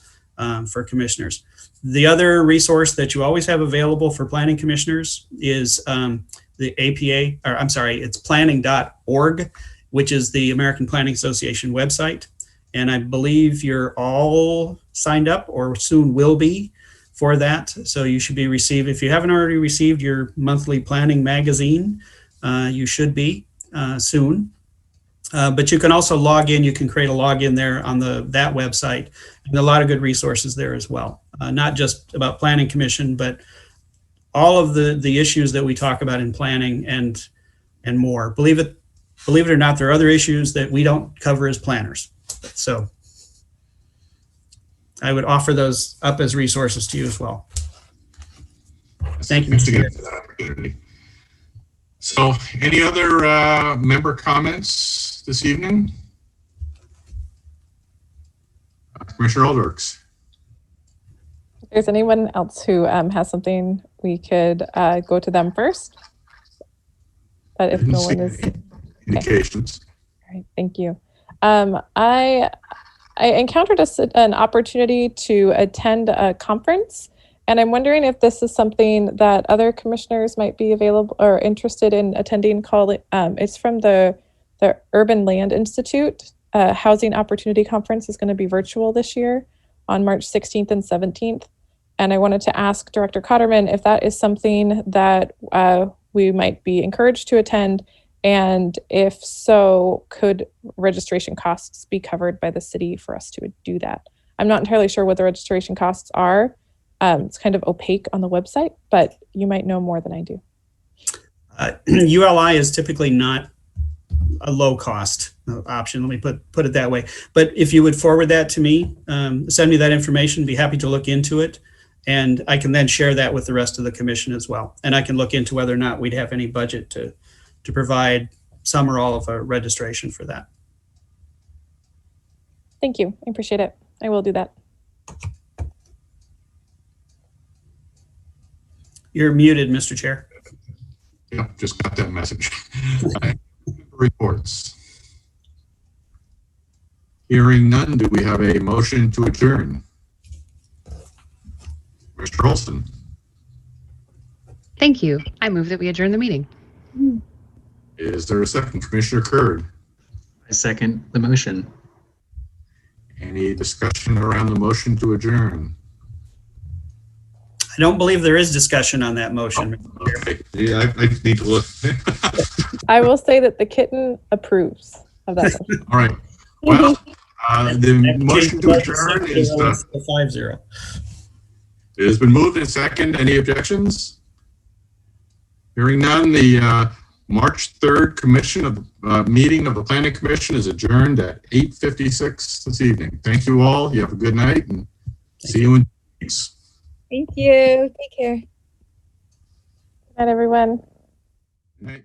Speaker 3: for commissioners. The other resource that you always have available for planning commissioners is the APA, or I'm sorry, it's planning.org, which is the American Planning Association website. And I believe you're all signed up or soon will be for that. So you should be receiving, if you haven't already received your monthly planning magazine, you should be soon. But you can also log in. You can create a login there on that website, and a lot of good resources there as well. Not just about planning commission, but all of the issues that we talk about in planning and more. Believe it or not, there are other issues that we don't cover as planners. So I would offer those up as resources to you as well. Thank you, Mr. Chair.
Speaker 1: For that opportunity. So any other member comments this evening? Commissioner Aldworks.
Speaker 6: If there's anyone else who has something, we could go to them first. But if no one is...
Speaker 1: Indications.
Speaker 6: Okay. All right, thank you. I encountered an opportunity to attend a conference, and I'm wondering if this is something that other commissioners might be available or interested in attending. It's from the Urban Land Institute. Housing Opportunity Conference is going to be virtual this year on March 16th and 17th. And I wanted to ask Director Cotterman if that is something that we might be encouraged to attend. And if so, could registration costs be covered by the city for us to do that? I'm not entirely sure what the registration costs are. It's kind of opaque on the website, but you might know more than I do.
Speaker 3: ULI is typically not a low cost option. Let me put it that way. But if you would forward that to me, send me that information, be happy to look into it And I can then share that with the rest of the commission as well. And I can look into whether or not we'd have any budget to provide some or all of a registration for that.
Speaker 6: Thank you. I appreciate it. I will do that.
Speaker 3: You're muted, Mr. Chair.
Speaker 1: Yep, just got that message. Reports. Hearing none, do we have a motion to adjourn? Mr. Olson.
Speaker 12: Thank you. I move that we adjourn the meeting.
Speaker 1: Is there a second? Commissioner Curd.
Speaker 5: I second the motion.
Speaker 1: Any discussion around the motion to adjourn?
Speaker 3: I don't believe there is discussion on that motion.
Speaker 1: Okay. Yeah, I need to look.
Speaker 6: I will say that the kitten approves of that motion.
Speaker 1: All right. Well, the motion to adjourn is
Speaker 3: 5-0.
Speaker 1: it has been moved and second. Any objections? Hearing none, the March 3rd meeting of the Planning Commission is adjourned at 8:56 this evening. Thank you all. You have a good night and see you in 2 weeks.
Speaker 10: Thank you. Take care.
Speaker 6: Good night, everyone.
Speaker 1: Good night.